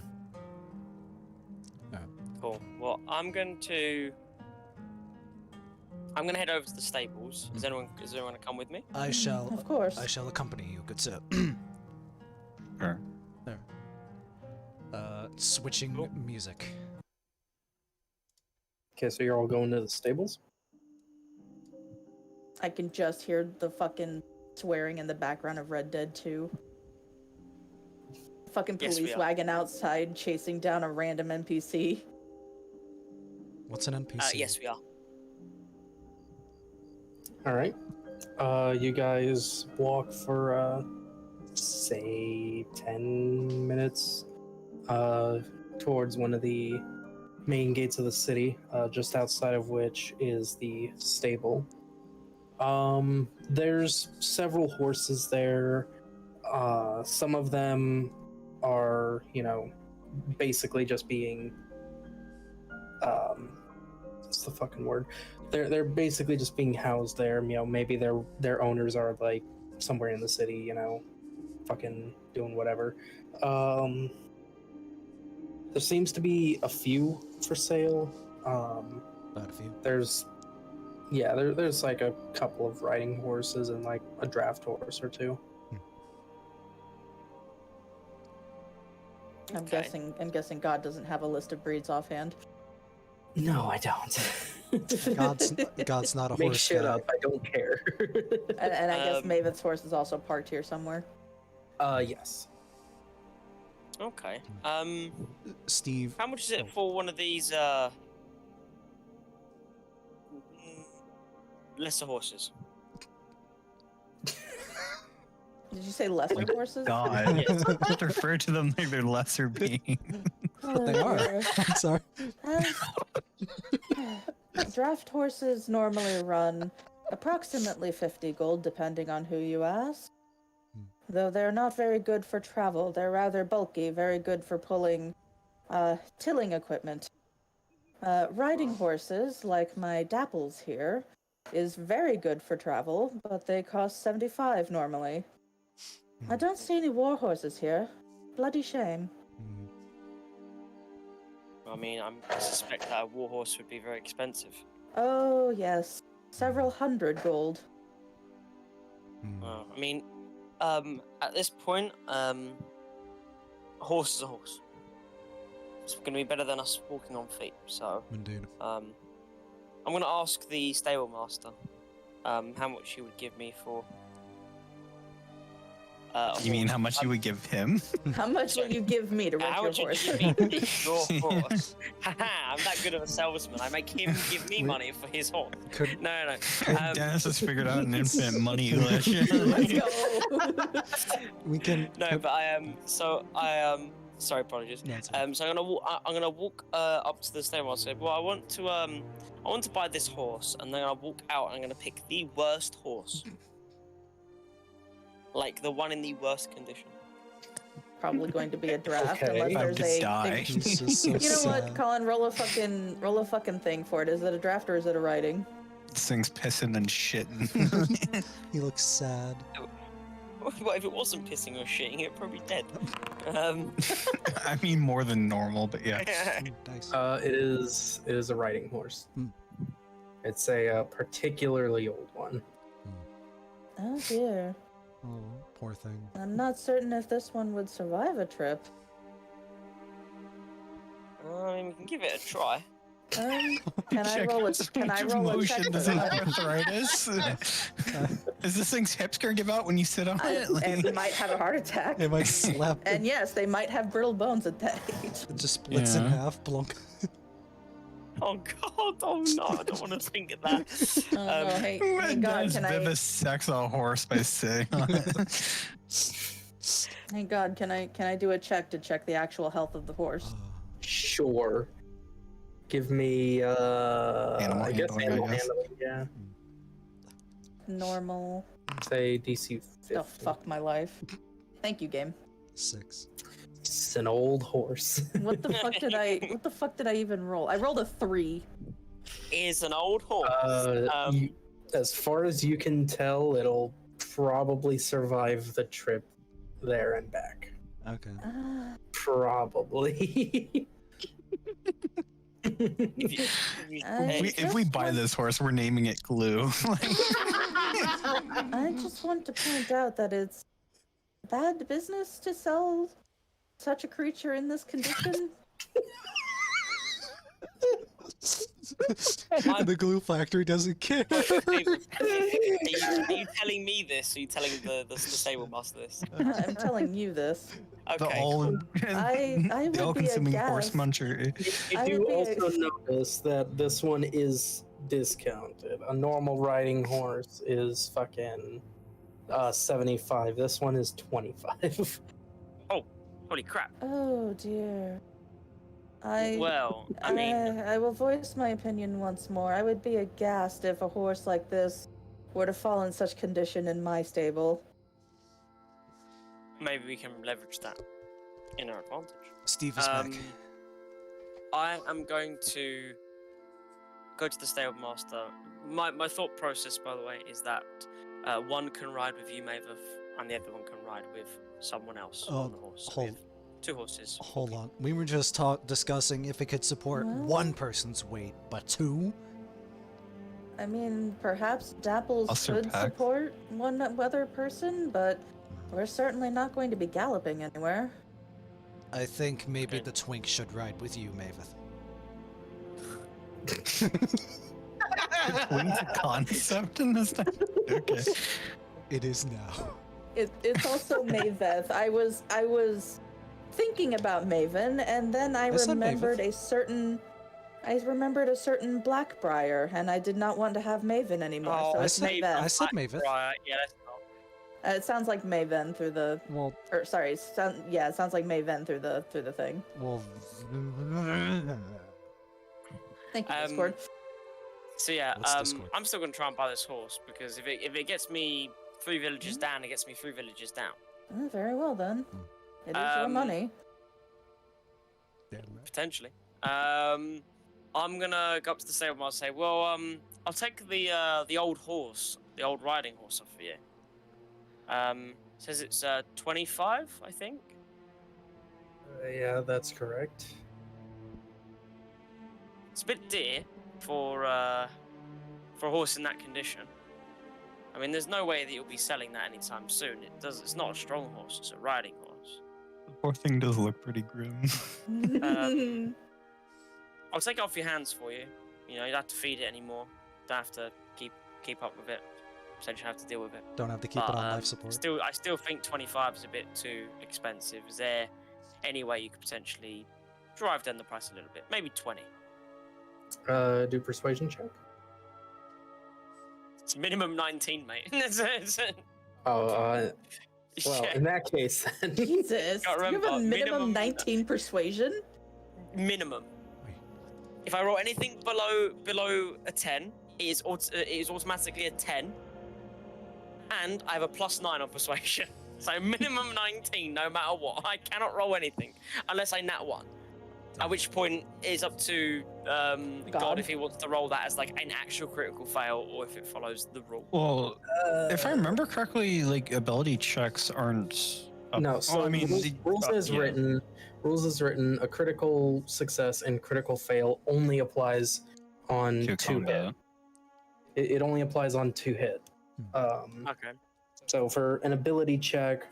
Cool. Well, I'm gonna head over to the stables. Is anyone gonna come with me? I shall. Of course. I shall accompany you, good sir. Sure. Switching Cool. music. Okay, so you're all going to the stables? I can just hear the fucking swearing in the background of Red Dead 2. Fucking Yes, we police are. wagon outside chasing down a random NPC. What's an NPC? Yes, we are. All right. You guys walk for say 10 minutes towards one of the main gates of the city, just outside of which is the stable. There's several horses there. Some of them are, basically just being what's the fucking word? They're basically just being housed there. Maybe their owners are like somewhere in the city, fucking doing whatever. There seems to be a few for sale. About a few. There's like a couple of riding horses and like a draft horse or two. I'm Okay. guessing God doesn't have a list of breeds offhand. No, I don't. God's not a Make horse shit guy. up. I don't care. And I guess Um, Maven's horse is also parked here somewhere. Yes. Okay. Steve, How much is it Oh. for one of these lesser horses? Did you say lesser horses? God. Yes. Just refer to them like they're lesser beings. Oh, they are. dear. I'm sorry. Draft horses normally run approximately 50 gold, depending on who you ask. Though they're not very good for travel. They're rather bulky, very good for pulling tilling equipment. Riding horses, like my Dapples here, is very good for travel, but they cost 75 normally. I don't see any war horses here. Bloody shame. I mean, I suspect that a war horse would be very expensive. Oh, yes. Several hundred gold. I mean, at this point, a horse is a horse. It's going to be better than us walking on feet. So, Indeed. I'm going to ask the stable master how much he would give me for. A You mean horse. how much you would give him? How much will you give me to rent How your much would horse? you give me for your horse? Haha, I'm that good of a salesman. I make him give me money for his horse. Could No. Dennis has figured out an infinite money glitch. Let's go. we can? No, but sorry, apologies. No, it's okay. So I'm gonna walk up to the stable and say, well, I want to buy this horse, and then I'll walk out and I'm gonna pick the worst horse, like the one in the worst condition. Probably going to be a draft Okay. unless About there's to a. die. This is so You know what, sad. Colin? Roll a fucking thing for it. Is it a draft or is it a writing? This thing's pissing and shitting. He looks sad. Well, if it wasn't pissing or shitting, it'd probably be dead. I mean, more than normal, but yeah. Ooh, dice. It is a riding horse. Hmm. It's a particularly old one. Oh dear. Oh, poor thing. I'm not certain if this one would survive a trip. I mean, we can give it a try. Can I Check roll a? out so Can I much roll a motion check for does it that? have arthritis? Is this thing's hips gonna give out when you sit on it? And might have a heart attack. It might slap. And yes, they might have brittle bones at that age. It just splits in Yeah. half. Blunk. Oh God! Oh no! I don't want to think of that. Oh no! Hey, hey God, Dennis can I? vivisects a horse by sitting on it. Hey God, can I do a check to check the actual health of the horse? Sure. Give me Animal I guess handling, I animal guess. handling, yeah. Normal. Say DC 50. Oh fuck my life. Thank you, game. 6. It's an old horse. What the fuck did I? What the fuck did I even roll? I rolled a 3. Is an old horse. As far as you can tell, it'll probably survive the trip there and back. Okay. Probably. If we buy this horse, we're naming it Glue. I just want to point out that it's bad business to sell such a creature in this condition. The glue factory doesn't care. Are you telling me this? Or are you telling the stable master this? I'm telling you this. The Okay. old, I would be all-consuming horse aghast. muncher. You I do would be also notice that this one is discounted. A normal riding horse is fucking 75. This one is 25. Holy crap. Oh dear. Well, I mean, I will voice my opinion once more. I would be aghast if a horse like this were to fall in such condition in my stable. maybe we can leverage that in our advantage. Steve is back. I am going to go to the stable master. My thought process, by the way, is that one can ride with you, Maeve, and the other one can ride with someone else on the horse. So we hold- have 2 horses. Hold on. We were just discussing if it could support Well- one person's weight, but 2? I mean, perhaps Dapples Also could pack. support one other person, but we're certainly not going to be galloping anywhere. I think maybe Okay. the twink should ride with you, Maveth. What's the concept in this? Okay. It is now. It's also Maveth. I was thinking about Maven, and then I said remembered a certain Blackbriar, and I did not want to have Maven anymore. So I it's said- Maveth. I said Maveth. Right, yeah, that's not. It sounds like Maven through the, Well, or sorry, it sounds like Maven through the thing. well. Thank you, Um, Discord. So yeah, What's Discord? I'm still gonna try and buy this horse because if it gets me 3 villages down, it gets me 3 villages down. Oh, very well then. It is your Um, money. Potentially. I'm gonna go up to the stable and I'll say, well, I'll take the old horse, the old riding horse off for you. Says it's 25, I think. Yeah, that's correct. It's a bit dear for a horse in that condition. I mean, there's no way that you'll be selling that anytime soon. It's not a strong horse; it's a riding horse. The poor thing does look pretty grim. I'll take it off your hands for you. You know, you don't have to feed it anymore. Don't have to keep up with it. Potentially have to deal with it. Don't have to keep it on life support. I still think 25 is a bit too expensive. Is there any way you could potentially drive down the price a little bit? Maybe 20. Do persuasion check. It's minimum 19, mate. Oh, well, Yeah, in that case, then. Jesus, Gotta you have a remember, minimum minimum- 19 persuasion? minimum. Wait. If I roll anything below a 10, it is automatically a 10, and I have a +9 on persuasion. So minimum 19, no matter what. I cannot roll anything unless I nat 1. At which point it's up to God if he wants to roll that as like an actual critical fail or if it follows the rule. Well, if I remember correctly, like ability checks aren't. No, so I mean, rules as yeah. written. Rules as written. A critical success and critical fail only applies on to 2 hit. combat. It only applies on 2 hit. Okay. So for an ability check,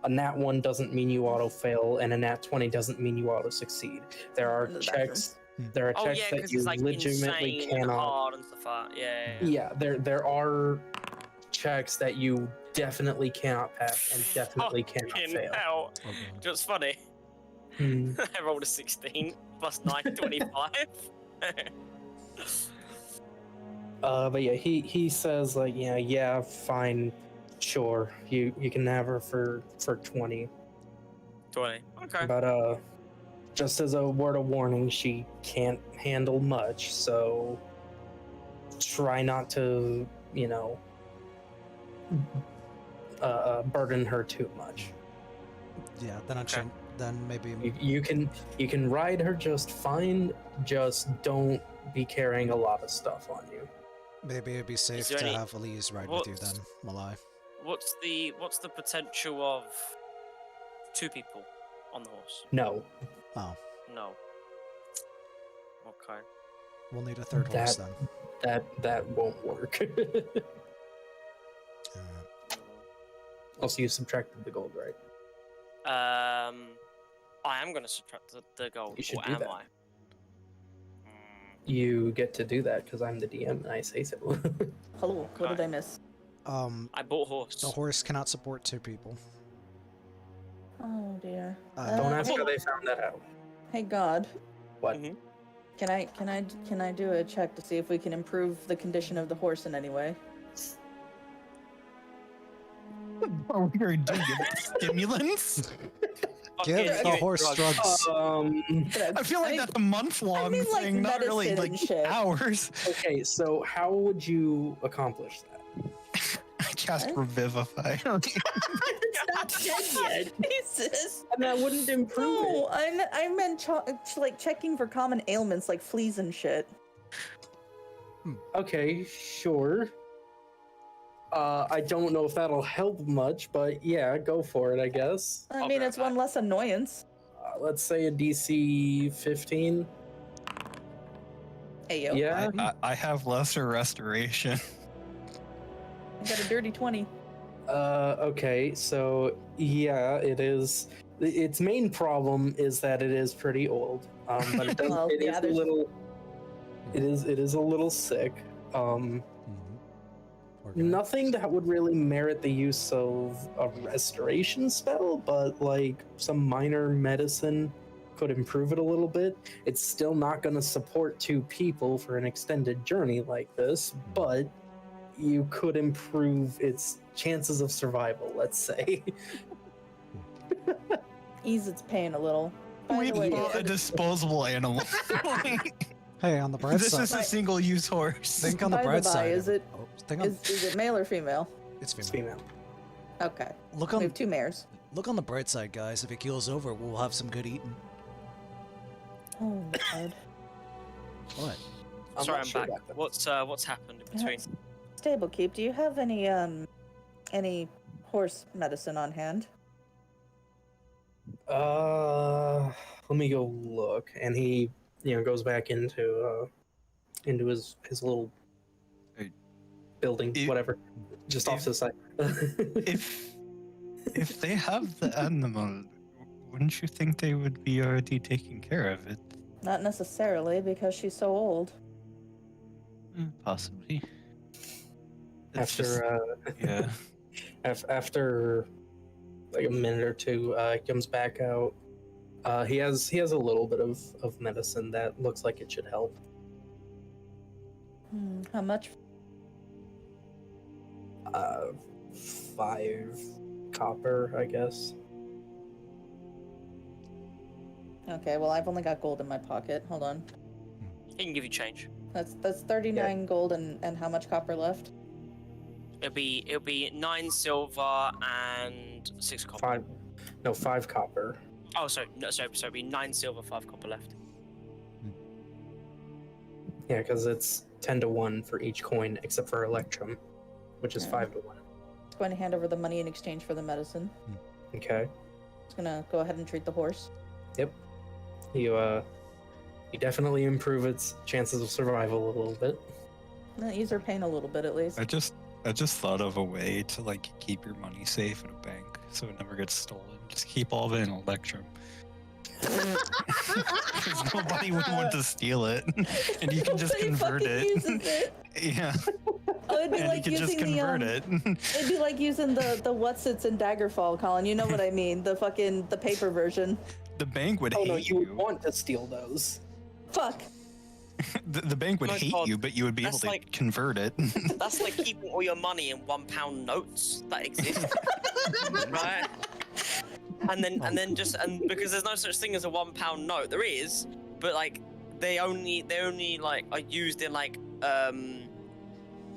a nat 1 doesn't mean you auto fail, and a nat 20 doesn't mean you auto succeed. There are In the checks. There are Oh checks yeah, that because you it's like legitimately insane and cannot. hard and stuff like that. Yeah. Yeah, there are checks that you definitely cannot pass and definitely cannot Fucking fail. hell. Oh, God. Just funny. Hmm. I rolled a 16 plus 9, 25. But yeah, he says like, yeah, fine, sure, you can have her for 20. 20. Okay. But just as a word of warning, she can't handle much, so try not to, burden her too much. Yeah, then I Okay. shouldn't. Then maybe. You can ride her just fine, just don't be carrying a lot of stuff on you. Maybe it'd be safe there to any- have Elise ride with you what's- then, Malai. What's the potential of 2 people on the horse? No, Oh, No. Okay. we'll need a third horse That- then. that won't work. Also, you subtracted the gold, right? I am going to subtract the gold. You should or do am that. I? You get to do that because I'm the DM and I say so. Hello, what did Okay. I miss? I bought horse. The horse cannot support 2 people. Oh dear. Don't ask hey, how they found that out. hey God, What? Mhm. can I do a check to see if we can improve the condition of the horse in any way? Are we going to give it stimulants? Give Fucking the it horse drugs. I feel like that's a month-long mean, like, thing, not really medicine and like shit. hours. Okay, so how would you accomplish that? I cast What? Revivify. It's not dead yet, Jesus. and that wouldn't improve No, I meant like checking for common ailments like fleas and shit. it. Okay, sure. I don't know if that'll help much, but yeah, go for it, I guess. I I'll mean, be it's right one less annoyance. Let's say a DC 15. Hey yo, Yeah. I have lesser restoration. I got a dirty 20. Okay, so yeah, it is its main problem is that it is pretty old. But it does. Well, it yeah, is a there's- little. It is a little sick. Mhm. Organized. Nothing that would really merit the use of a restoration spell, but like some minor medicine could improve it a little bit. It's still not going to support 2 people for an extended journey like this, but you could improve its chances of survival, let's say. Ease its pain a little. By We the way, bought a disposable animal. Hey, on the bright This side, is a single-use horse. think on the by bright the by, side. is it Oh, think on, is it male or female? it's It's female. female. Okay, Look we on have 2 mares. look on the bright side, guys. If it keels over, we'll have some good eating. Oh God. What? Sorry, not I'm sure back. about that. What's happened in between? Stable keep. Do you have any horse medicine on hand? Let me go look. And he, goes back into his little Hey. building, If- whatever, just off if- to the side. If they have the animal, wouldn't you think they would be already taking care of it? Not necessarily, because she's so old. Possibly. It's after just- yeah. after like a minute or two, he comes back out. He has a little bit of medicine that looks like it should help. How much? 5 copper, I guess. Okay, well I've only got gold in my pocket. Hold on. He can give you change. That's 39 gold and how much copper left? It'll be 9 silver and 6 copper. 5 copper. Oh, sorry, no, sorry, it'll be 9 silver, 5 copper left. Yeah, because it's 10 to 1 for each coin, except for Electrum, which is Yeah. 5 to 1. Just going to hand over the money in exchange for the medicine. Okay. Just gonna go ahead and treat the horse. You definitely improve its chances of survival a little bit. Ease her pain a little bit at least. I just thought of a way to like keep your money safe in a bank so it never gets stolen. Just keep all of it in Electrum. Because nobody would want to steal it, and you can just Nobody convert fucking it. uses it. Yeah, Oh, it'd be and like you can just using the convert it. It'd be like using the whatsits in Daggerfall, Colin. You know what I mean? The paper version. The bank would Oh hate no, you would you. want to steal those. Fuck. The bank would My hate God, you, but you would be able that's to like- convert it. That's like keeping all your money in £1 notes that exist, right? And then because there's no such thing as a £1 note, there is, but like they only like are used in like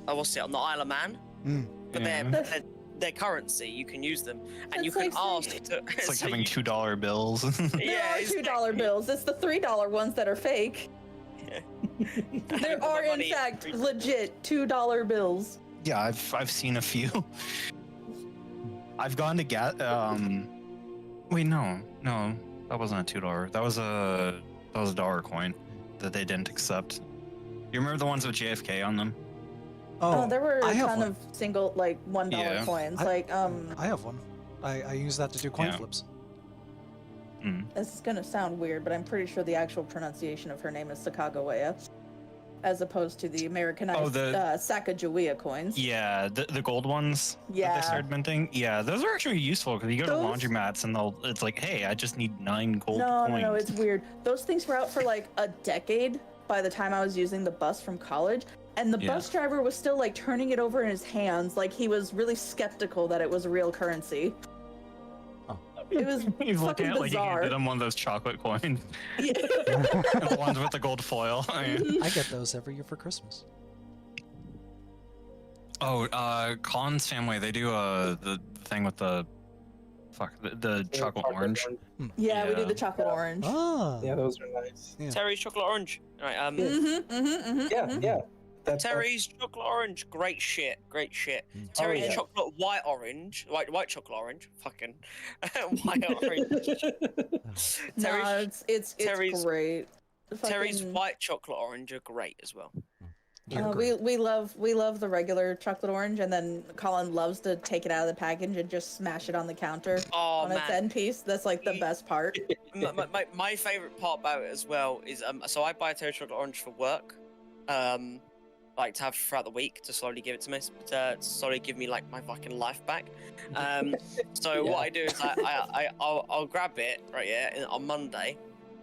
what's it on the Isle of Man? But Yeah. they're currency. You can use them, and you That's can like ask to. It's like so having you- $2 bills. There are $2 bills. It's the $3 ones that are fake. There Put my are in money fact in- legit $2 bills. Yeah, I've seen a few. I've gone to wait, no, that wasn't a $2. That was a dollar coin that they didn't accept. You remember the ones with JFK on them? Oh, there were I a have ton one. of single like $1 Yeah. coins. I have one. I use that to do coin Yeah. flips. This is gonna sound weird, but I'm pretty sure the actual pronunciation of her name is Sacagawea, as opposed to the Americanized Sacagawea coins. Yeah, the gold ones that Yeah. they started minting. Yeah, those are actually useful because you go to Those- laundromats and it's like, hey, I just need 9 gold No, coins. no, it's weird. Those things were out for like a decade by the time I was using the bus from college. And the Yeah. bus driver was still like turning it over in his hands, like he was really skeptical that it was real currency. Oh. It was He's looking fucking at like you bizarre. handed him one of those chocolate coins, Yeah. the ones with the gold foil. I get those every year for Christmas. Oh, Colin's family, they do the thing with the chocolate orange. Yeah, we do Yeah. the chocolate orange. Ah. Yeah, those are nice. Yeah. Terry's chocolate orange. All right, Yeah. Terry's chocolate orange, great shit, great shit. Mm. Terry's yeah. chocolate white orange, white chocolate orange, fucking white orange. No, Terry's it's Terry's- great. Terry's Fucking- white chocolate orange are great as well. You're we love the regular chocolate orange, and then Colin loves to take it out of the package and just smash it on the counter Oh on its man, end piece. That's like the You- best part. my favorite part about it as well is so I buy a Terry chocolate orange for work, like to have throughout the week to slowly give it to me, to slowly give me like my fucking life back. So Yeah. what I do is I'll grab it right on Monday,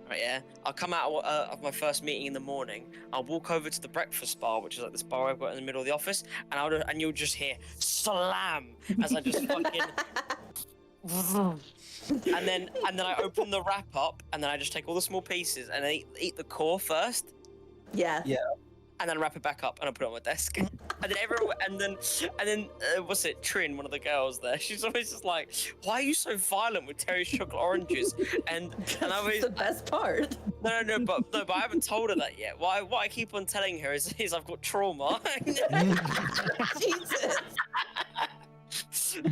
right I'll come out of my first meeting in the morning. I'll walk over to the breakfast bar, which is like this bar I've got in the middle of the office, and you'll just hear slam as I just fucking. and then I open the wrap up, and then I just take all the small pieces and I eat the core first, Yeah. and then wrap it back up and I put it on my desk. And then everyone, and then what's it? Trin, one of the girls there, she's always just like, "Why are you so violent with Terry's chocolate oranges?" And I That's always, the best part. no, but I haven't told her that yet. What I keep on telling her is I've got trauma. Jesus.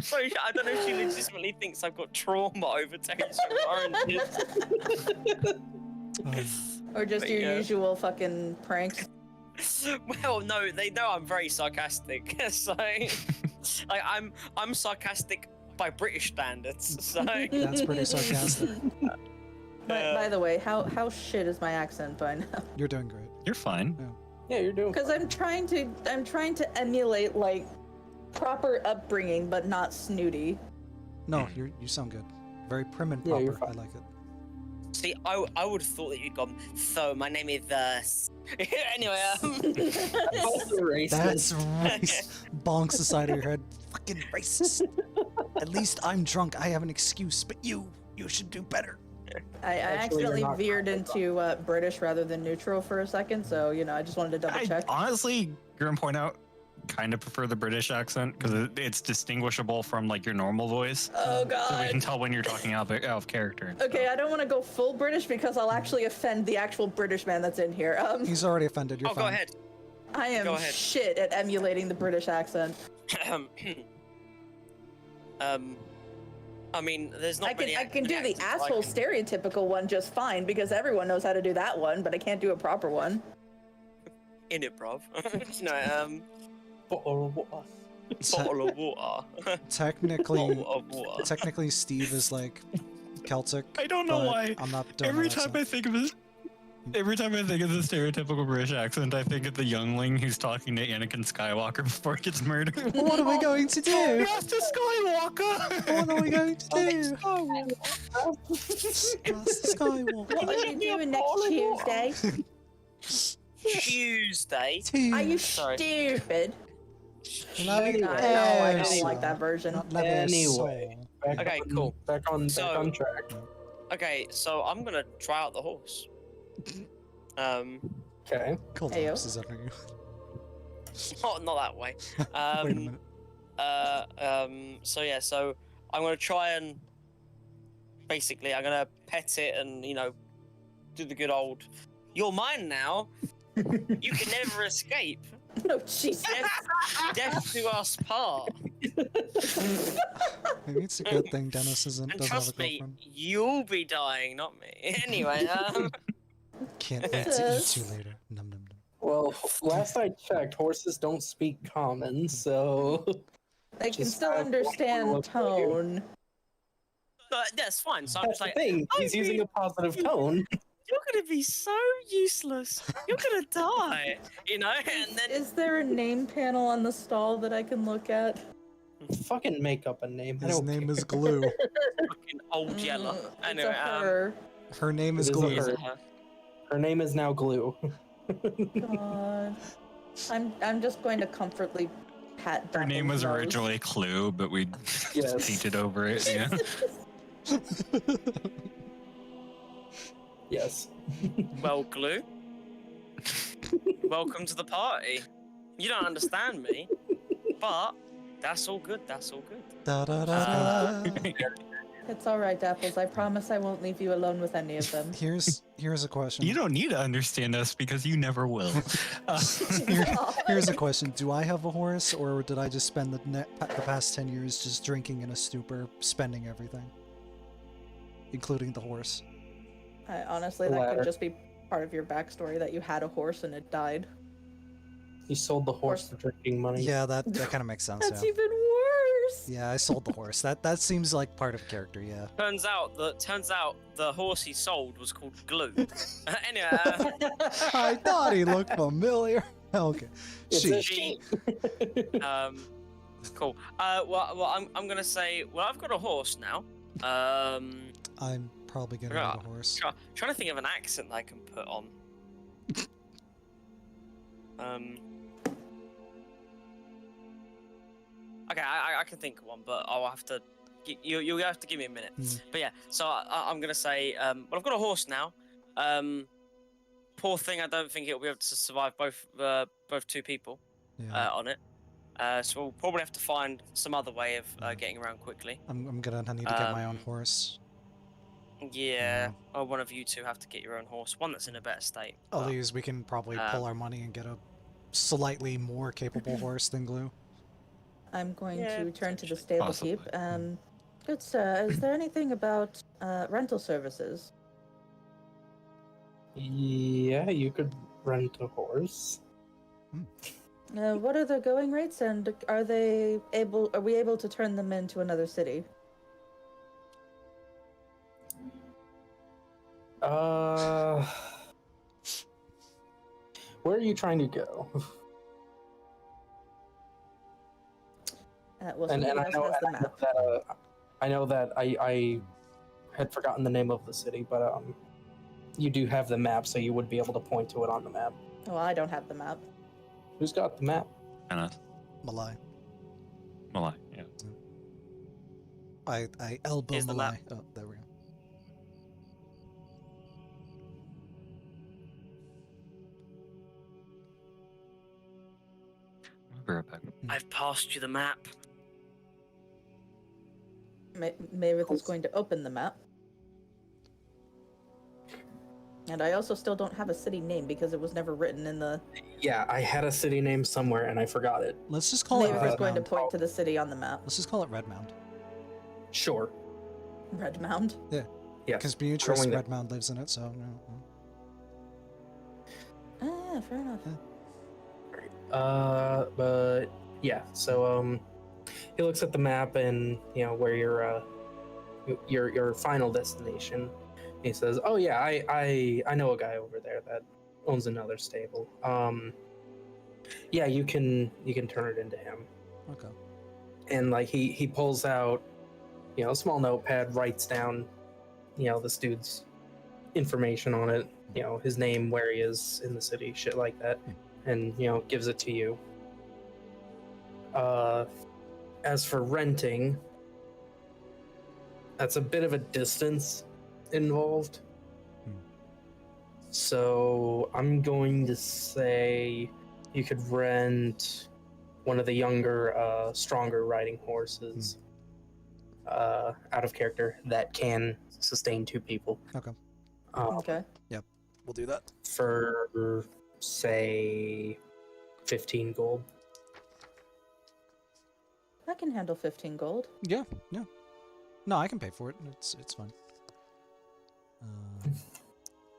So I don't know if she legitimately thinks I've got trauma over Terry's chocolate oranges. Or just But your yeah. usual fucking pranks. Well, no, they know I'm very sarcastic. So, like, I'm sarcastic by British standards. So, That's pretty sarcastic. By the way, how shit is my accent by now? You're doing great. You're fine. Yeah, you're doing. Because I'm trying to emulate like proper upbringing, but not snooty. No, you sound good. Very prim and Yeah, you're proper. I fine. like it. see, I would have thought that you'd gone. So, my name is anyway. Also racist. That's racist. Bonks the side of your head. Fucking racist. At least I'm drunk. I have an excuse, but you should do better. I Actually, accidentally you're not veered wrong. into British rather than neutral for a second, so I just wanted to double I check. honestly, you're gonna point out, kind of prefer the British accent because it's distinguishable from like your normal voice. Oh So we can god. tell when you're talking out of character. and Okay, stuff. I don't want to go full British because I'll actually offend the actual British man that's in here. He's already offended. You're Oh, fine. go ahead. I am Go ahead. shit at emulating the British accent. I mean, there's not I many. can do many the accents I asshole can- stereotypical one just fine because everyone knows how to do that one, but I can't do a proper one. In it, bruv. No, Te- bottle of water. technically, Bottle of water. technically, Steve is like Celtic. I don't know but why. I'm not doing Every that time I accent. think of this, every time I think of the stereotypical British accent, I think of the youngling who's talking to Anakin Skywalker before he gets murdered. What are we going to do? Master Skywalker! What are we going to do? Master Skywalker. What are you doing next Tuesday? Tuesday. Are you Sorry. stupid? Loving No, I don't like that version. Not loving Anyway. soul. Okay, cool. Back on So- track. Okay, so I'm gonna try out the horse. Okay. Cold Heyo. House is under you. Not that way. Wait a minute. So yeah, so I'm gonna try and basically I'm gonna pet it and do the good old. You're mine now. You can never escape. No, Jesus. Death do us part. Maybe it's a good thing Dennis And doesn't have a trust me, girlfriend. you'll be dying, not me. Anyway, Can't wait to eat you later. Num num num. Well, last I checked, horses don't speak common, so They can Just still have one understand look for you. tone. that's fine. So I'm that's just the like, thing. He's I using mean- a positive tone. you're gonna be so useless. You're gonna die. And then Is there a name panel on the stall that I can look at? Fucking make up a name. I His don't name care. is Glue. fucking old yellow. It's Anyway, a her. Her name is It is a Glue. her. Her name is now Glue. God. I'm just going to comfortably pat Her name was Dapple's nose. originally Clue, but we Yes. painted over it. Yeah. Yes. well, Glue. Welcome to the party. You don't understand me, but that's all good. That's all good. Da da da da. It's all right, Dapples. I promise I won't leave you alone with any of them. Here's a question. You don't need to understand us because you never will. Here's a question. Do I have a horse, or did I just spend the past 10 years just drinking in a stupor, spending everything, including the horse? Honestly, The that latter. could just be part of your backstory that you had a horse and it died. You sold the horse for drinking money. Yeah, that kind of makes sense. That's Yeah. even worse. Yeah, I sold the horse. That seems like part of character. Yeah. Turns out the horse he sold was called Glue. Anyway, I thought he looked familiar. Okay. It's She. a sheep. cool. I'm gonna say, well, I've got a horse now. I'm probably gonna Yeah. need a horse. Trying to think of an accent I can put on. Okay, I can think of one, but I'll have to. You'll have to give me a minute. Mm. But yeah, so I'm gonna say, well, I've got a horse now. Poor thing, I don't think it'll be able to survive both two people Yeah. on it. So we'll probably have to find some other way of getting around quickly. I'm gonna need to get my own horse. Yeah, or one of you two have to get your own horse, one that's in a better state. At but- least we can probably pull our money and get a slightly more capable horse than Glue. I'm going Yeah, to return to the potentially. stable keep. Possibly. Good sir, is there anything about rental services? Yeah, you could rent a horse. What are the going rates, and are we able to turn them into another city? Where are you trying to go? Well, And someone I else know, has the map. that I had forgotten the name of the city, but you do have the map, so you would be able to point to it on the map. Well, I don't have the map. Who's got the map? Kenneth. Malai. Malai, yeah. I elbow Here's the map. Malai. Oh, there we go. I'll be right back. I've passed you the map. Mayrith is going to open the map. And I also still don't have a city name because it was never written in the. Yeah, I had a city name somewhere and I forgot it. Let's just call it Mayrith is Red going to Mound. point to the city on the map. Let's just call it Red Mound. Sure. Red Mound. Yes. Because Beatrice Going there. Red Mound lives in it, so no. Ah, fair enough. But yeah, so he looks at the map and where your final destination. He says, "Oh yeah, I know a guy over there that owns another stable. Yeah, you can turn it into him." Okay. And like he pulls out a small notepad, writes down this dude's information on it, his name, where he is in the city, shit like that, and gives it to you. As for renting, that's a bit of a distance involved. So I'm going to say you could rent one of the younger, stronger riding horses out of character that can sustain two people. Okay. Okay. We'll do that. For, say, 15 gold. I can handle 15 gold. Yeah. No, I can pay for it. It's fine.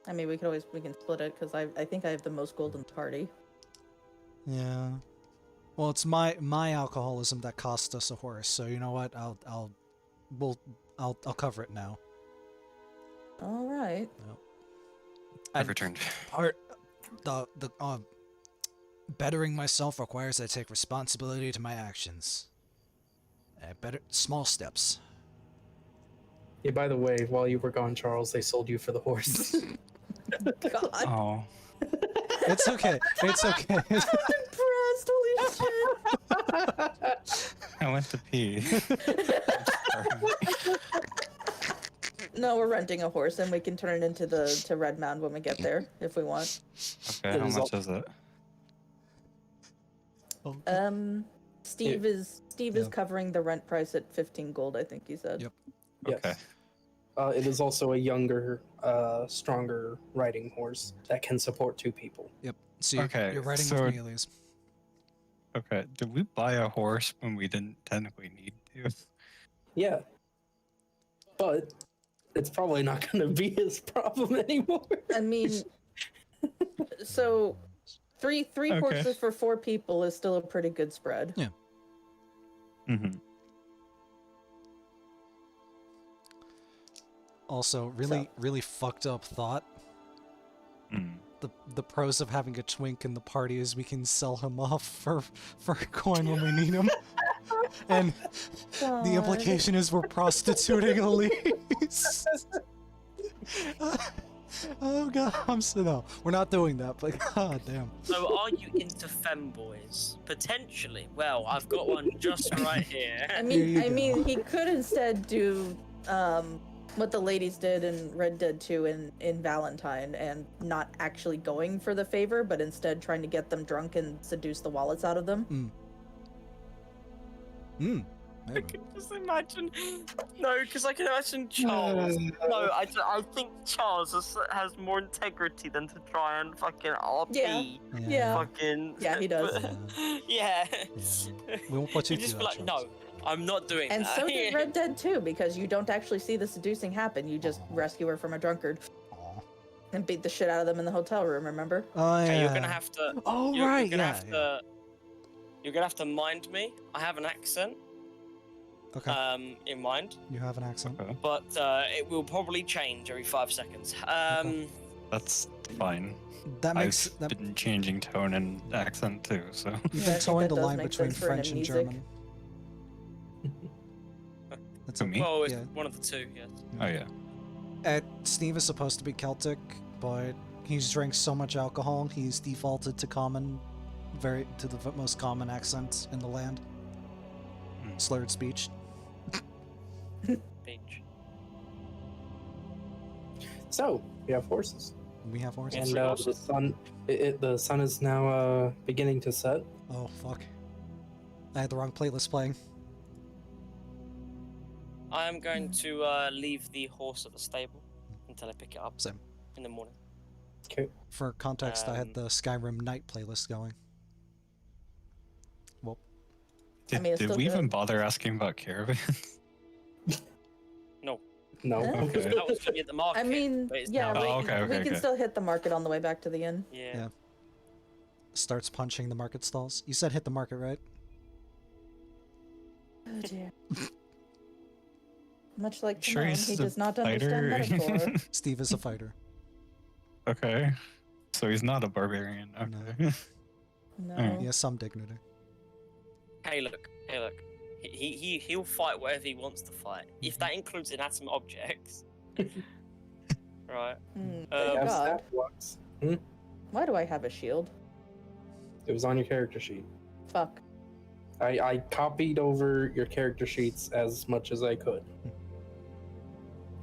I mean, we can split it because I think I have the most gold in the party. Yeah. Well, it's my alcoholism that cost us a horse. So you know what? I'll cover it now. All right. I've And returned. the bettering myself requires I take responsibility to my actions. Small steps. Yeah, by the way, while you were gone, Charles, they sold you for the horse. God, Oh. It's okay. It's okay. I'm impressed. Holy shit. I went to pee. No, we're renting a horse, and we can turn it into to Red Mound when we get there if we want. Okay, It how is much is it? Steve is Yeah. covering the rent price at 15 gold. I think he said. Yep. Yes. Okay. It is also a younger, stronger riding horse that can support two people. Yep. So Okay, you're riding so- with me, Elise. Okay, did we buy a horse when we didn't technically need to? Yeah. But it's probably not going to be his problem anymore. I mean, so Three Okay. horses for 4 people is still a pretty good spread. Hmm. Also, really fucked up thought. Mm. The pros of having a twink in the party is we can sell him off for a coin when we need him. And the implication is we're prostituting Elise. Oh god, no, we're not doing that, but god damn. So are you into femboys? Potentially. Well, I've got one just right here. I Here you mean, go. he could instead do what the ladies did in Red Dead 2 in Valentine, and not actually going for the favor, but instead trying to get them drunk and seduce the wallets out of them. I Maybe. can just imagine. No, because I can imagine Charles. No, I think Charles has more integrity than to try and fucking RP. Yeah. Fucking. Yeah, he does. Yeah. We won't put you You just through be that, like, Charles. no, I'm not doing And that. so did Red Dead 2, because you don't actually see the seducing happen. You just rescue her from a drunkard Aw. and beat the shit out of them in the hotel room, remember? Oh yeah. Okay, you're gonna have to. Oh You're right, gonna yeah. have to. You're gonna have to mind me. I have an accent. Okay, In mind, you have an accent. Okay. but it will probably change every 5 seconds. That's fine. That makes I've that. been changing tone and accent too, so. You've Yeah, I been think towing that the does line make between sense for an French and amnesic. German. That's Who, okay. me? well, it's Yeah. one of the two. Yes. Oh yeah. Steve is supposed to be Celtic, but he's drank so much alcohol, he's defaulted to the most common accent in the land. Mm. Slurred speech. Beach. So we have horses, We have horses. Yes. and the sun is now beginning to set. Oh fuck! I had the wrong playlist playing. I am going to leave the horse at the stable until I pick it up Same. in the morning. Okay. For context, I had Um, the Skyrim Night playlist going. Well, Did, mean, it's did still we even good. bother asking about caravans? No. Huh? Okay. That was going to be at the market. I mean, but it's yeah, now- Oh, okay, we can okay. still hit the market on the way back to the inn. Yeah. Yeah. starts punching the market stalls. You said hit the market, right? Oh dear. Much like Sure Timon, he's he a does not fighter? understand metaphor. Steve is a fighter. Okay. So he's not a barbarian. Okay. No. He has some dignity. Hey, look. He'll fight whatever he wants to fight. If that includes inanimate objects. Right. Hmm. They have Um, God. stat blocks. Why do I have a shield? It was on your character sheet. Fuck. I copied over your character sheets as much as I could,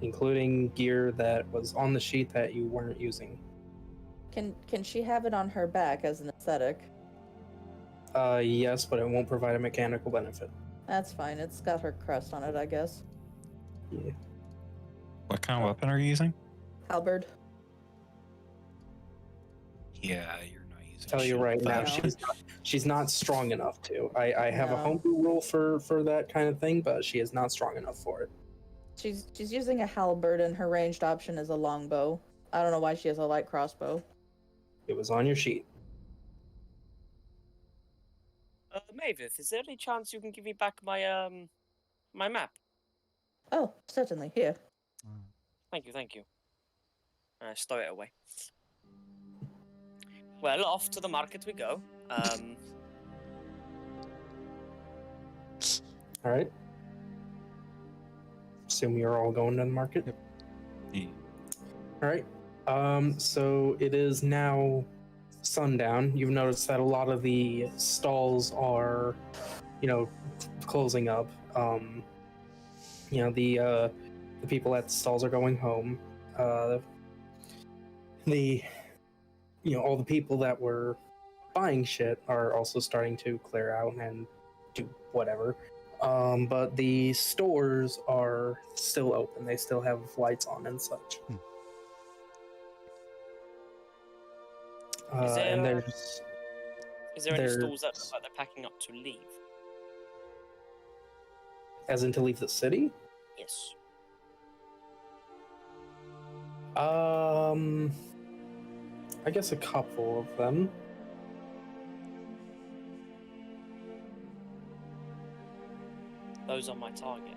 including gear that was on the sheet that you weren't using. Can she have it on her back as an aesthetic? Yes, but it won't provide a mechanical benefit. That's fine. It's got her crest on it, I guess. Yeah. What kind of weapon are you using? Halberd. Yeah, you're not using. Tell you shield right now, fast. she's not strong enough to. I have a No. homebrew rule for that kind of thing, but she is not strong enough for it. She's using a halberd, and her ranged option is a longbow. I don't know why she has a light crossbow. It was on your sheet. Mavis, is there any chance you can give me back my my map? Oh, certainly. Here. Thank you. Stow it away. Well, off to the market we go. All right. Assume you're all going to the market. Yep. Yeah. All right. So it is now sundown. You've noticed that a lot of the stalls are, closing up. The people at the stalls are going home. All the people that were buying shit are also starting to clear out and do whatever. But the stores are still open. They still have lights on and such. Is there- And there's Is there any stalls that There's- look like they're packing up to leave? as in to leave the city. Yes. I guess a couple of them. those are my target.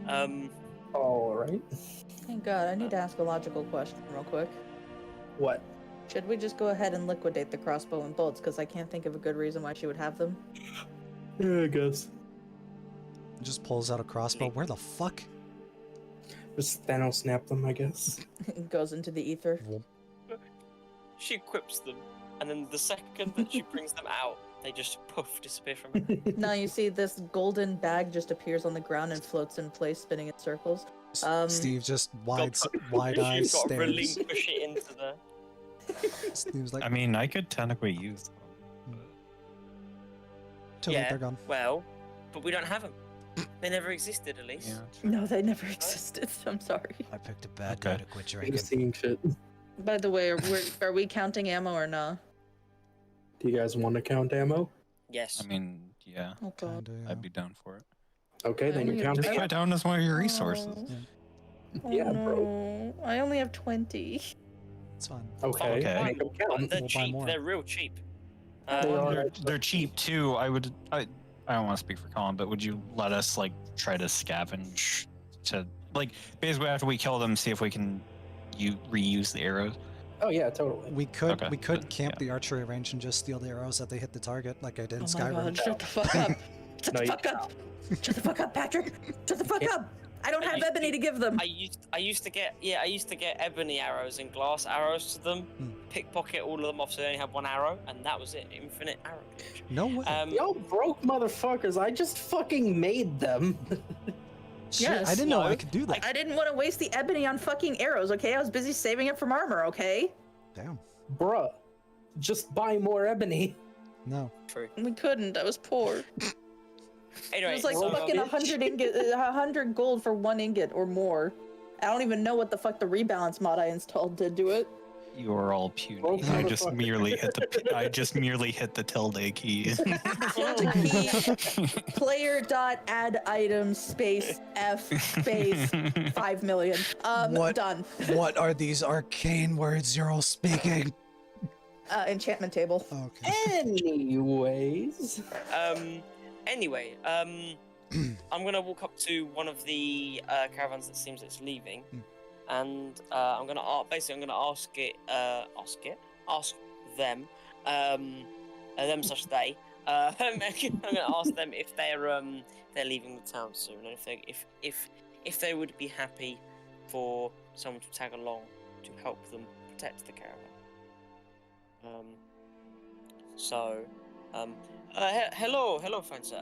um, All right. Thank God, I need to ask a logical question real quick. What? Should we just go ahead and liquidate the crossbow and bolts? Because I can't think of a good reason why she would have them. Yeah, I guess. Just pulls out a crossbow. Where the fuck? Just Thanos snap them, I guess. It goes into the ether. she equips them, and then the second that she brings them out, they just poof disappear from her. Now you see this golden bag just appears on the ground and floats in place, spinning in circles. Steve just wide You've eyes got to stares. relinquish it into the. Steve's like, I mean, I could technically use them. too late, Yeah. they're gone. Well, but we don't have them. They never existed, at least. Yeah. No, they never existed. I'm sorry. I picked a bad Okay. day to quit You're drinking. seeing shit. By the way, are we counting ammo or not? Do you guys want to count ammo? Yes. I mean, yeah, Oh God. Kinda, yeah. I'd be down for it. Okay, then only you have count Just I- put it down as one of your resources. Oh, Yeah, bro. no. I only have 20. It's fine. Okay, Okay. make them count. They're We'll buy cheap. more. They're real cheap. They Um, are. They're cheap too. I don't want to speak for Colin, but would you let us like try to scavenge to like basically after we kill them, see if we can reuse the arrows? Oh yeah, totally. We could Okay, then, camp yeah. the archery range and just steal the arrows that they hit the target, like I did in Oh my Skyrim. God, shut the fuck up. Shut No, the you fuck up. Shut the fuck up, Patrick. Shut the fuck Yeah. up. I don't I have used ebony to give them. I used to get ebony arrows and glass arrows to them, pickpocket all of them off so they only have one arrow, and that was it. Infinite arrow range. No way. Y'all broke motherfuckers. I just fucking made them. Shit, yes, I didn't know I no. could do that. I didn't want to waste the ebony on fucking arrows, okay? I was busy saving it from armor, okay? Damn. Bruh. Just buy more ebony. No. True. We couldn't. I was poor. Anyway, It was like so, fucking bitch. 100 gold for 1 ingot or more. I don't even know what the fuck the rebalance mod I installed did do it. You are all puny. Oh, I just motherfucker. merely hit the tilde key. Tilde key, player.add item space F space 5 million. What? Done. What are these arcane words you're all speaking? Enchantment table. Okay. Anyways. Anyway, I'm gonna walk up to one of the caravans that seems it's leaving, and I'm gonna ask them, them such they. I'm gonna ask them if they're leaving the town soon, and if they would be happy for someone to tag along to help them protect the caravan. Hello, fine sir.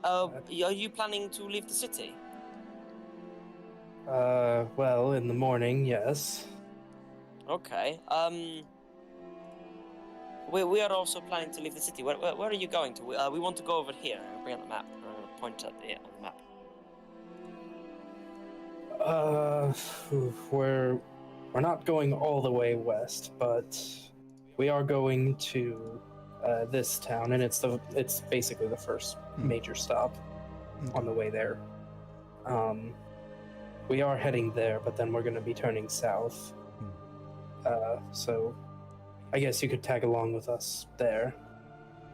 Are you planning to leave the city? Well, in the morning, yes. Okay. We are also planning to leave the city. Where are you going to? We want to go over here. I'll bring up the map. I'm going to point at it on the map. We're not going all the way west, but we are going to this town, and it's basically the first major stop on the way there. We are heading there, but then we're going to be turning south. So I guess you could tag along with us there.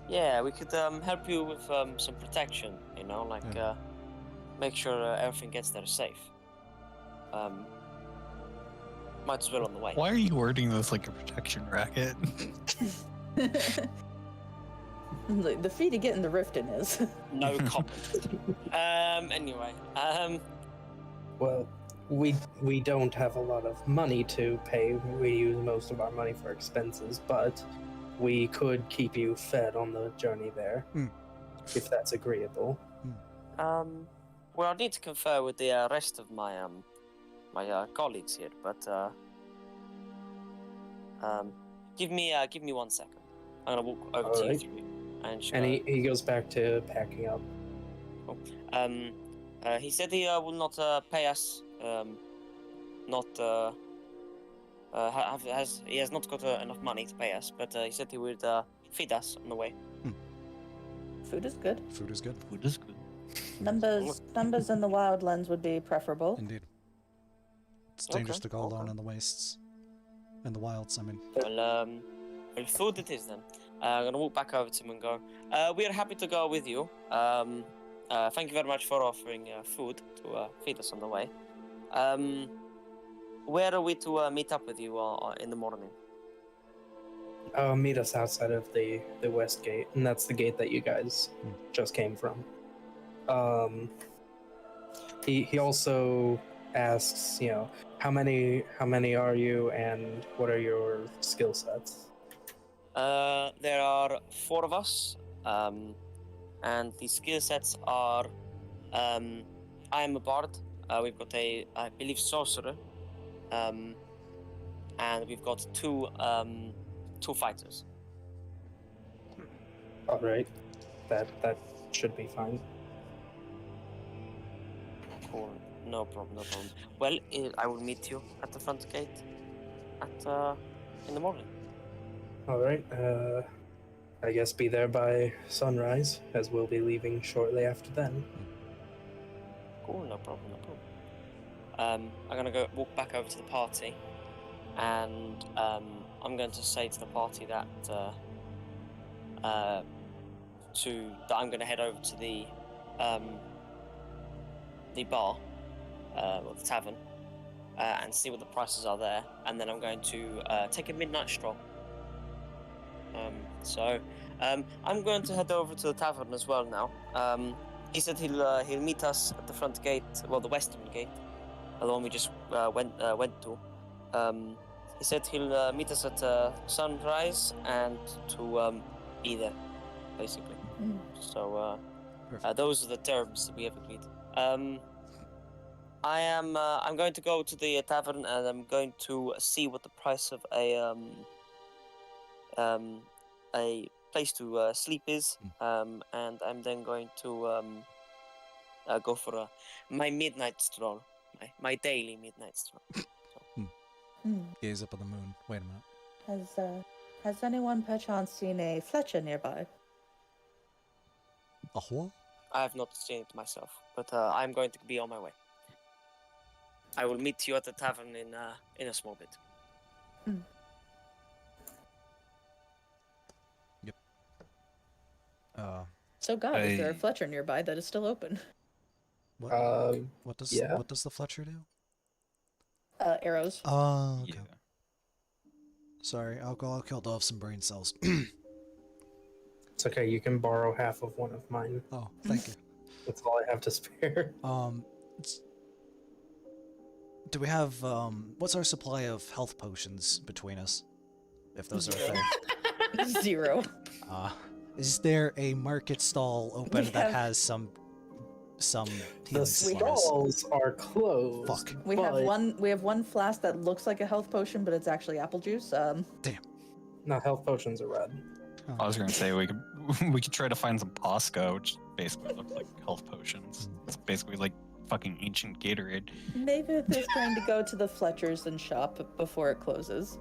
Yeah, we could help you with some protection. You know, like make sure everything gets there safe. Might as well on the way. Why are you wording this like a protection racket? The fee to get in the Riften is. No comment. Anyway. Well, we don't have a lot of money to pay. We use most of our money for expenses, but we could keep you fed on the journey there, if that's agreeable. Well, I need to confer with the rest of my my colleagues here, but give me 1 second. I'm gonna walk over to you Alright. three, and And he goes back to packing up. he said he will not pay us. He has not got enough money to pay us, but he said he would feed us on the way. Food is good. Food is good. Food is good. Numbers in the wildlands would be preferable. Indeed. It's dangerous Okay, to go alone okay. in the wastes. In the wilds, I mean. Well, food it is then. I'm gonna walk back over to him and go. We are happy to go with you. Thank you very much for offering food to feed us on the way. Where are we to meet up with you in the morning? Meet us outside of the west gate, and that's the gate that you guys just came from. He also asks, how many are you, and what are your skill sets? There are 4 of us, and the skill sets are, I am a bard. We've got I believe, sorcerer, and we've got two fighters. All right, that should be fine. Cool. No problem. No problem. Well, I will meet you at the front gate in the morning. All right. I guess be there by sunrise, as we'll be leaving shortly after then. Cool. No problem. No problem. I'm gonna go walk back over to the party, and I'm going to say to the party that I'm going to head over to the bar, or the tavern, and see what the prices are there, and then I'm going to take a midnight stroll. I'm going to head over to the tavern as well now. He said he'll meet us at the front gate, well, the western gate, the one we just went to. He said he'll meet us at sunrise and to be there, basically. So those are the terms that we have agreed. I'm going to go to the tavern, and I'm going to see what the price of a place to sleep is, and I'm then going to go for my midnight stroll, my daily midnight stroll. Gaze up at the moon. Wait a minute. Has anyone perchance seen a Fletcher nearby? A what? I have not seen it myself, but I'm going to be on my way. I will meet you at the tavern in a small bit. Yep. So, God, is there a Fletcher nearby that is still open? What does yeah. what does the Fletcher do? Arrows. Oh, okay. Yeah. Sorry, alcohol killed off some brain cells. It's okay. You can borrow half of one of mine. Oh, thank you. That's all I have to spare. Do we have what's our supply of health potions between us? If those are a thing. 0. Is there a market stall open that has some The healing supplies? stalls are closed. Fuck. We but have one flask that looks like a health potion, but it's actually apple juice. No, health potions are red. I was gonna say we could try to find some Posca, which basically looks like health potions. It's basically like fucking ancient Gatorade. Maybe is going to go to the Fletchers and shop before it closes.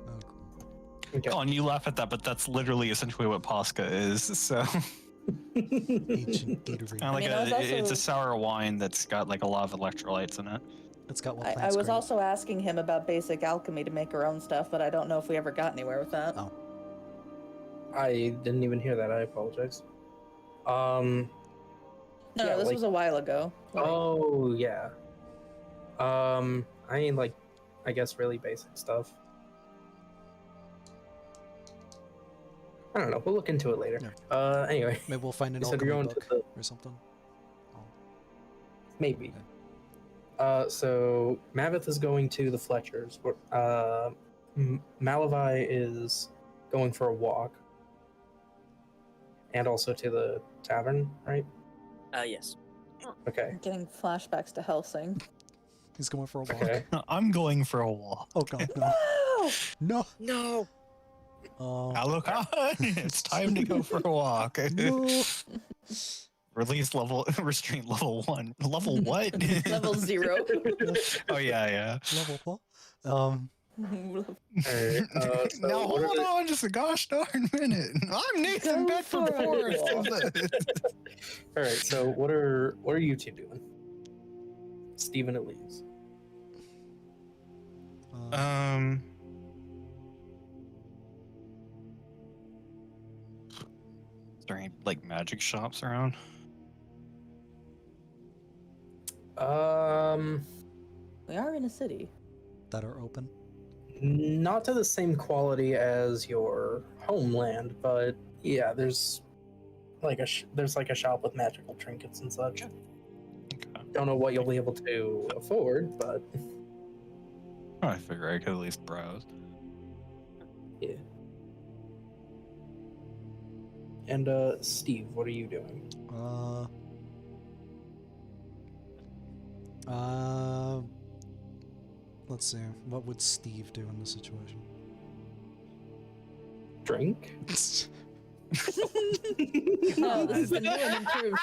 Okay. Oh, and you laugh at that, but that's literally essentially what Posca is. So Ancient Gatorade. kind of like I was also- it's a sour wine that's got like a lot of electrolytes in it. It's got what I plants was grow. also asking him about basic alchemy to make our own stuff, but I don't know if we ever got anywhere with that. Oh. I didn't even hear that. I apologize. No, yeah, this like- was a while ago. Oh yeah. I mean, like, I guess really basic stuff. I don't know. We'll look into it later. Anyway, Maybe we'll find an You said you're alchemy going to book or something. maybe. So Mavith is going to the Fletchers. Malavai is going for a walk, and also to the tavern, right? Yes. Okay. I'm getting flashbacks to Helsing. He's going for a walk. Okay. I'm going for a walk. Oh god, no. No. No. Alucard, it's time to go for a walk. No. Release restraint level 1. Level what? Level 0. Oh yeah. Level what? Alright, so Now what are hold the- on just a gosh darn minute. I'm Nathan Go Bedford for it. Forrest. All right. So what are you two doing? Stephen Elise. there any like magic shops around? We are in a city. That are open. Not to the same quality as your homeland, but yeah, there's like a shop with magical trinkets and such. Okay. Don't know what you'll be able to afford, but I figure I could at least browse. yeah. And Steve, what are you doing? Let's see. What would Steve do in this situation? Drink? No, this is the new and improved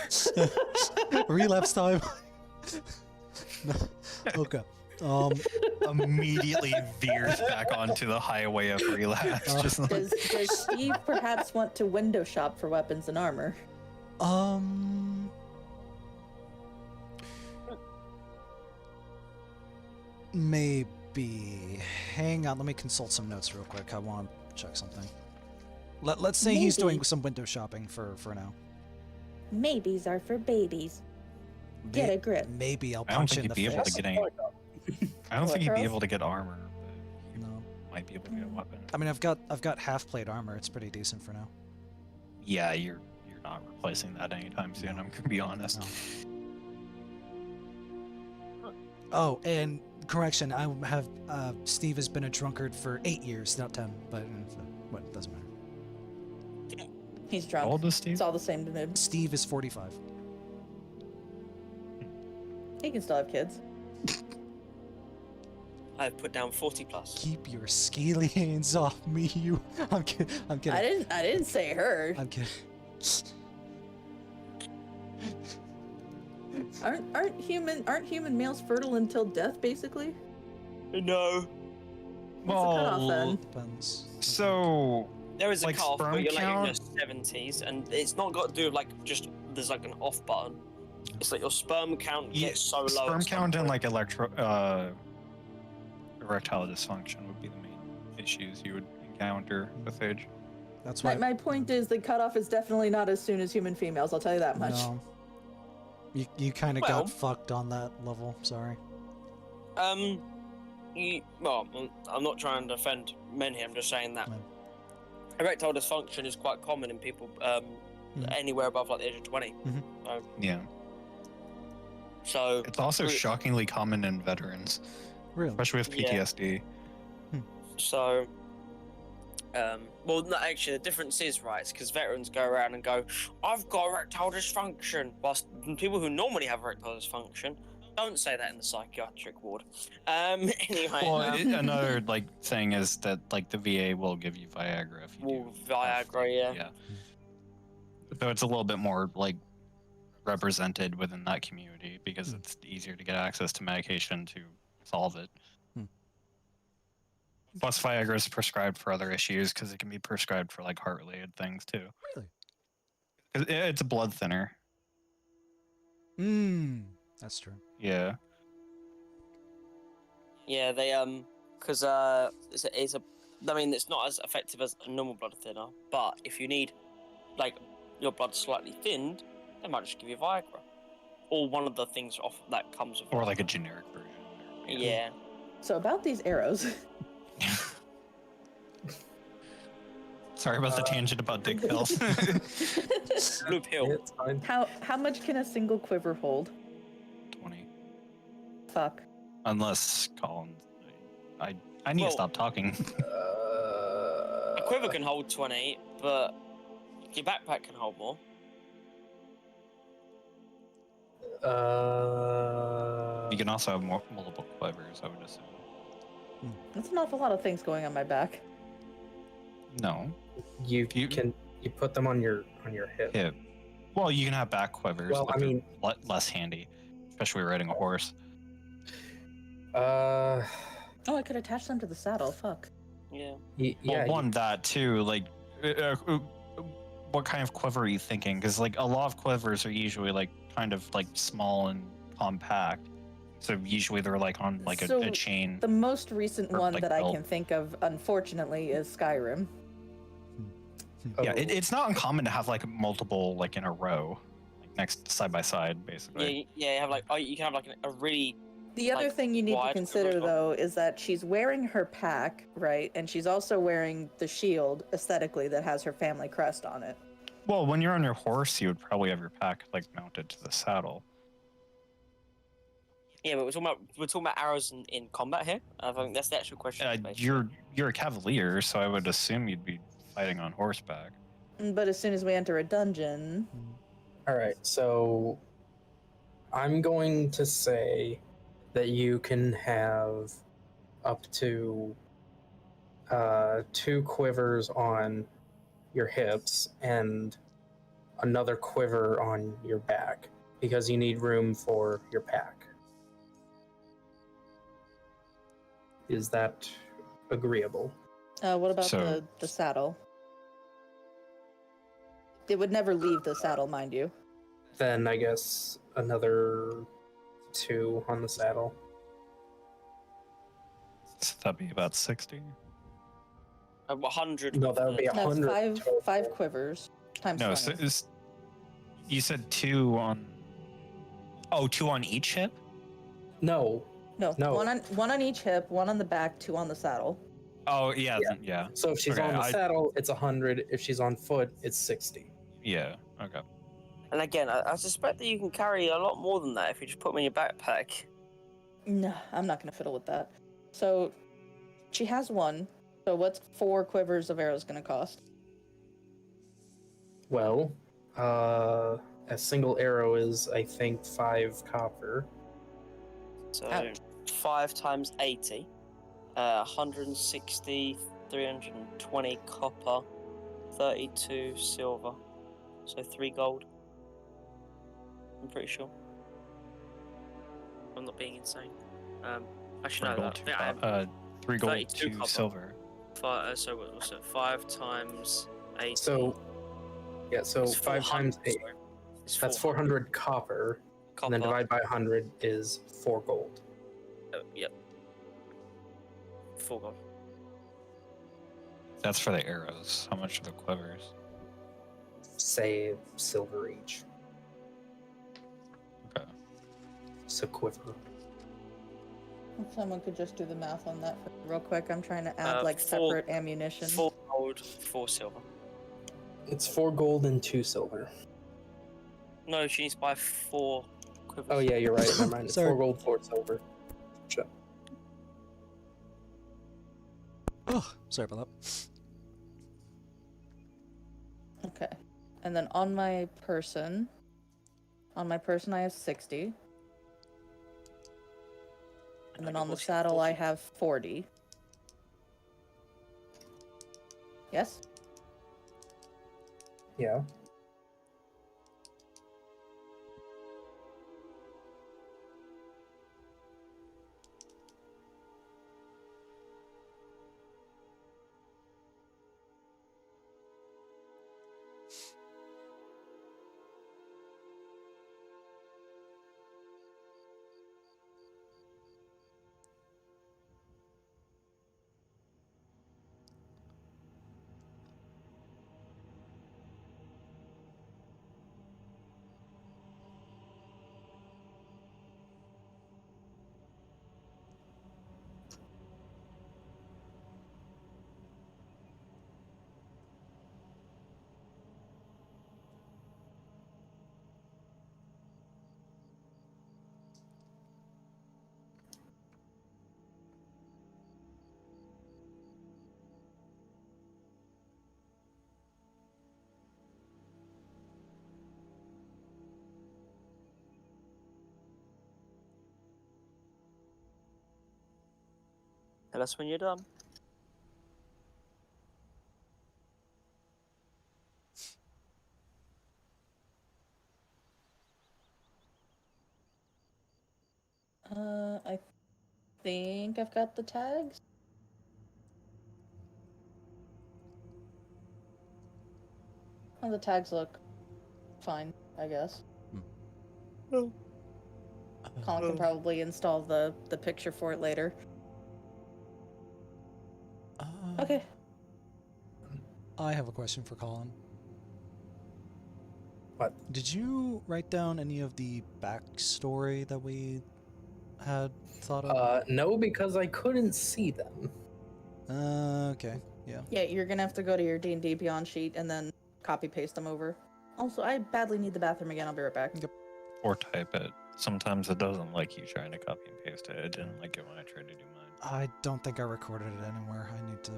Steve. Relapse time. No. Okay. Immediately veers back onto the highway of relapse. Just like, Does Steve perhaps want to window shop for weapons and armor? Maybe. Hang on, let me consult some notes real quick. I want to check something. Let's say he's doing Maybe. some window shopping for now. Maybes are for babies. Get a grip. Maybe I'll I don't punch think in he'd the be able to face. get any. I don't What, think he'd be Charles? able to get armor, but No. he might be able to get a weapon. I mean, I've got half plate armor. It's pretty decent for now. Yeah, you're not replacing that anytime soon. I'm gonna be honest. No. Oh, and correction, I have Steve has been a drunkard for 8 years, not 10. But what? It doesn't matter. He's How drunk. old is Steve? It's all the same to me. Steve is 45. He can still have kids. I've put down 40 plus. Keep your scaly hands off me, you. I'm kidding. I'm kidding. I didn't say her. I'm kidding. Aren't human males fertile until death, basically? No. What's the cutoff Well, then? Depends. so There is a Like cutoff, but sperm you're like in your count? 70s, and it's not got to do with like just there's like an off button. It's like your sperm count yeah, gets so low. sperm at some count and point. like erectile dysfunction would be the main issues you would encounter with age. That's why. My point is the cutoff is definitely not as soon as human females. I'll tell you that much. No. You kind of Well- got fucked on that level. Sorry. Well, I'm not trying to defend men here. I'm just saying that No. erectile dysfunction is quite common in people anywhere above like the age of 20. Yeah, So it's also we- shockingly common in veterans, Really? especially with Yeah. PTSD. So, well, no, actually, the difference is, right, because veterans go around and go, I've got erectile dysfunction, whilst people who normally have erectile dysfunction don't say that in the psychiatric ward. Anyway, Well, another like thing is that like the VA will give you Viagra if you well, do. Viagra, yeah. Yeah. So it's a little bit more like represented within that community because it's easier to get access to medication to solve it. Hmm. Plus, Viagra is prescribed for other issues because it can be prescribed for like heart-related things too. Really? It's a blood thinner. That's true. Yeah. Yeah, they, because, it's a, I mean, it's not as effective as a normal blood thinner, but if you need, like, your blood slightly thinned, they might just give you Viagra. Or one of the things off that comes with Or Viagra. like a generic version. Yeah. So about these arrows. Sorry about the tangent about dick pills. Blue pill. It's fine. How much can a single quiver hold? 20. Fuck. Unless Colin, I need Well- to stop talking. A quiver can hold 20, but your backpack can hold more. You can also have multiple quivers, I would assume. That's an awful lot of things going on my back. No, You You- can put them on your hip. hip. Well, you can have back quivers. Well, like I they're mean- less handy, especially riding a horse. Oh, I could attach them to the saddle. Fuck. Yeah. Yeah. Well, one that too. Like, what kind of quiver are you thinking? Because like a lot of quivers are usually like kind of like small and compact. So usually they're like on like So a chain. The most recent Or, one like, that I belt. can think of, unfortunately, is Skyrim. Yeah, Oh, it's not uncommon to have like multiple like in a row, like next side by side, Yeah, basically. yeah. You have like you can have like a really The other like, thing you need to wide quiver as consider, well. though, is that she's wearing her pack, right? And she's also wearing the shield aesthetically that has her family crest on it. Well, when you're on your horse, you would probably have your pack like mounted to the saddle. Yeah, but we're talking about arrows in combat here. I think that's the actual question. basically. You're a cavalier, so I would assume you'd be fighting on horseback. But as soon as we enter a dungeon, all right. So I'm going to say that you can have up to 2 quivers on your hips and another quiver on your back because you need room for your pack. Is that agreeable? what about So- the saddle? It would never leave the saddle, mind you. Then I guess another 2 on the saddle. So that'd be about 60. 100. No, that would be That's 100. five quivers times No, 20. so you said 2 on. Oh, 2 on each hip. No, No. one on each hip, one on the back, 2 on the saddle. Oh yeah, Yeah. yeah, So if she's Okay, on the I- saddle, it's 100. If she's on foot, it's 60. yeah. Okay. And again, I suspect that you can carry a lot more than that if you just put them in your backpack. No, I'm not gonna fiddle with that. So she has 1. So what's 4 quivers of arrows gonna cost? Well, a single arrow is, I think, 5 copper. So Ouch. 5 times 80, 160, 320 copper, 32 silver, so 3 gold. I'm pretty sure. I'm not being insane. I should 3 know gold, that. 2 I have 3 gold, 32 2 copper. silver. so what's it? 5 times 80. So, yeah, so It's 5 times 400, 8. sorry. It's That's 400 copper. copper. And then divide by 100 is 4 gold. Yep. 4 gold. That's for the arrows. How much are the quivers? Say silver each. Okay. So quiver. If someone could just do the math on that real quick. I'm trying to add 4 separate ammunition. 4 gold, 4 silver. It's 4 gold and 2 silver. No, she needs to buy 4 quivers. Oh, yeah, you're right. Never mind. It's Sorry. 4 gold, 4 silver. Sure. Oh, sorry about that. Okay. And then on my person I have 60. And then on the saddle I have 40. Yes? Yeah. Tell us when you're done. I think I've got the tags. Oh, the tags look fine, I guess. Colin can probably install the picture for it later. Okay. I have a question for Colin. What? Did you write down any of the backstory that we had thought of? No, because I couldn't see them. Okay. Yeah. Yeah, you're gonna have to go to your D&D Beyond sheet and then copy paste them over. Also, I badly need the bathroom again. I'll be right back. Yep. Or type it. Sometimes it doesn't like you trying to copy and paste it. It didn't like it when I tried to do mine. I don't think I recorded it anywhere. I need to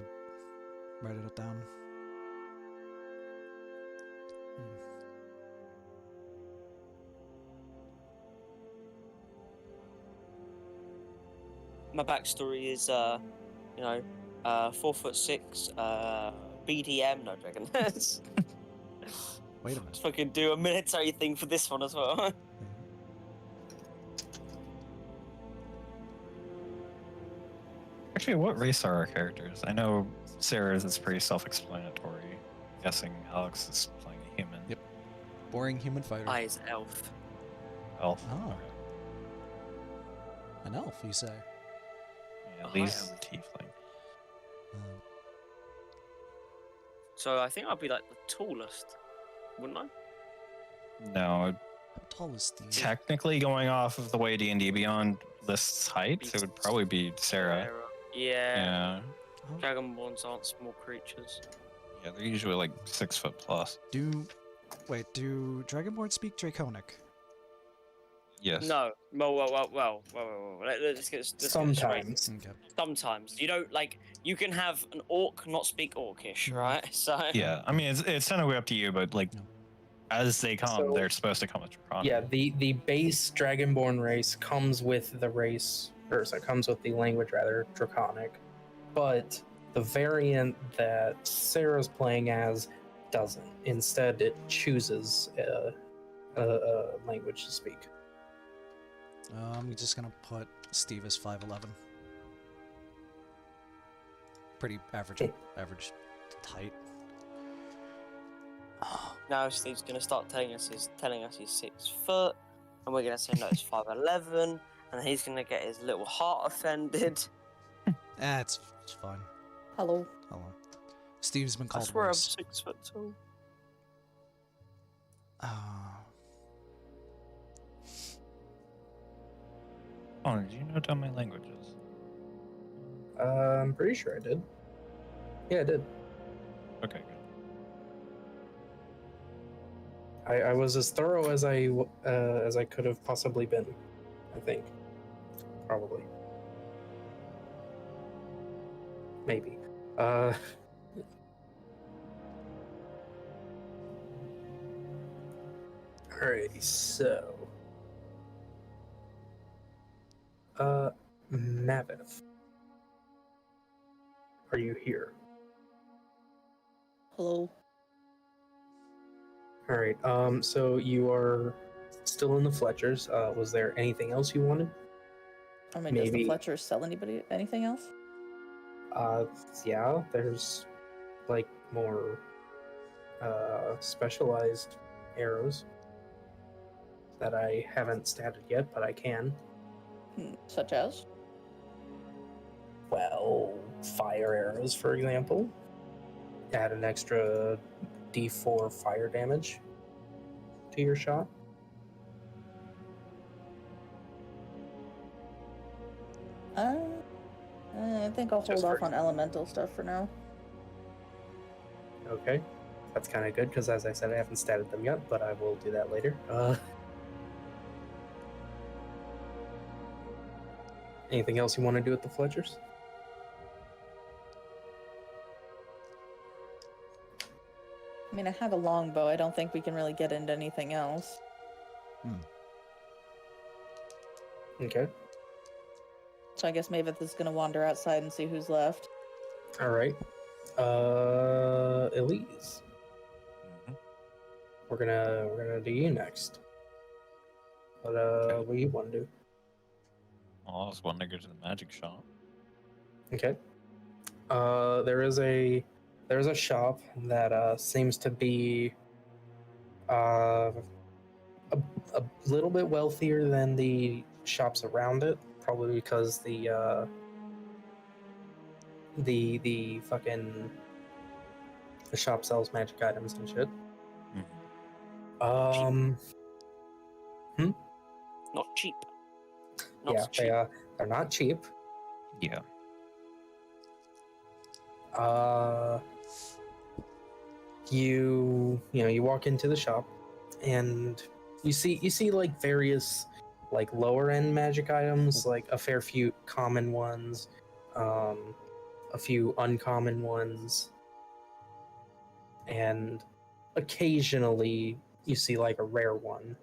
write it down. My backstory is, 4'6", BDM. No, dragon. Let's Wait a minute. fucking do a military thing for this one as well. Actually, what race are our characters? I know Sarah's is pretty self-explanatory. I'm guessing Alex is playing a human. Yep. Boring human fighter. I is elf. Elf. Oh. An elf, you say? Yeah, I Lee's am. a tiefling. Um, So I think I'd be like the tallest, wouldn't I? No, how tall is Steve? technically going off of the way D&D Beyond lists heights, it would probably be Sarah. Yeah. Yeah. Oh, Dragonborns aren't small creatures. Yeah, they're usually like 6 foot plus. do Dragonborn speak Draconic? Yes. No. Well. Let's get this straight. Sometimes. Okay. Sometimes you don't like. You can have an orc not speak orcish, right? So Yeah, I mean it's technically up to you, but like No. as they come, So- they're supposed to come with Draconic. Yeah, the base Dragonborn race comes with the race, or so it comes with the language rather, Draconic. But the variant that Sarah's playing as doesn't. Instead, it chooses a language to speak. I'm just gonna put Steve as 5'11". Pretty average, average height. Oh, now Steve's gonna start telling us he's 6 foot, and we're gonna say no, it's 5'11", and he's gonna get his little heart offended. it's fine. Hello. Hello. Steve's been I called swear I'm worse. 6 foot tall. Oh, did you note down my languages? I'm pretty sure I did. Yeah, I did. Okay, good. I was as thorough as I could have possibly been. I think, probably, maybe. Alright, so, Maviv, are you here? Hello. All right. So you are still in the Fletchers. Was there anything else you wanted? I mean, does the Maybe- Fletchers sell anybody anything else? Yeah. There's like more specialized arrows that I haven't statted yet, but I can. Such as? Well, fire arrows, for example. Add an extra D4 fire damage to your shot. I think I'll hold Just off for- on elemental stuff for now. Okay. That's kind of good because, as I said, I haven't statted them yet, but I will do that later. Anything else you want to do with the Fletchers? I mean, I have a longbow. I don't think we can really get into anything else. Okay. So I guess Mavith is gonna wander outside and see who's left. All right. Elise, Mhm. we're gonna do you next. What do you want to do? Well, I was wanting to go to the magic shop. Okay. There's a shop that seems to be a little bit wealthier than the shops around it, probably because the fucking The shop sells magic items and shit. Mhm. Not cheap. Not Yeah, cheap. they're not cheap. Yeah. You walk into the shop, and you see like various like lower end magic items, like a fair few common ones, a few uncommon ones, and occasionally you see like a rare one.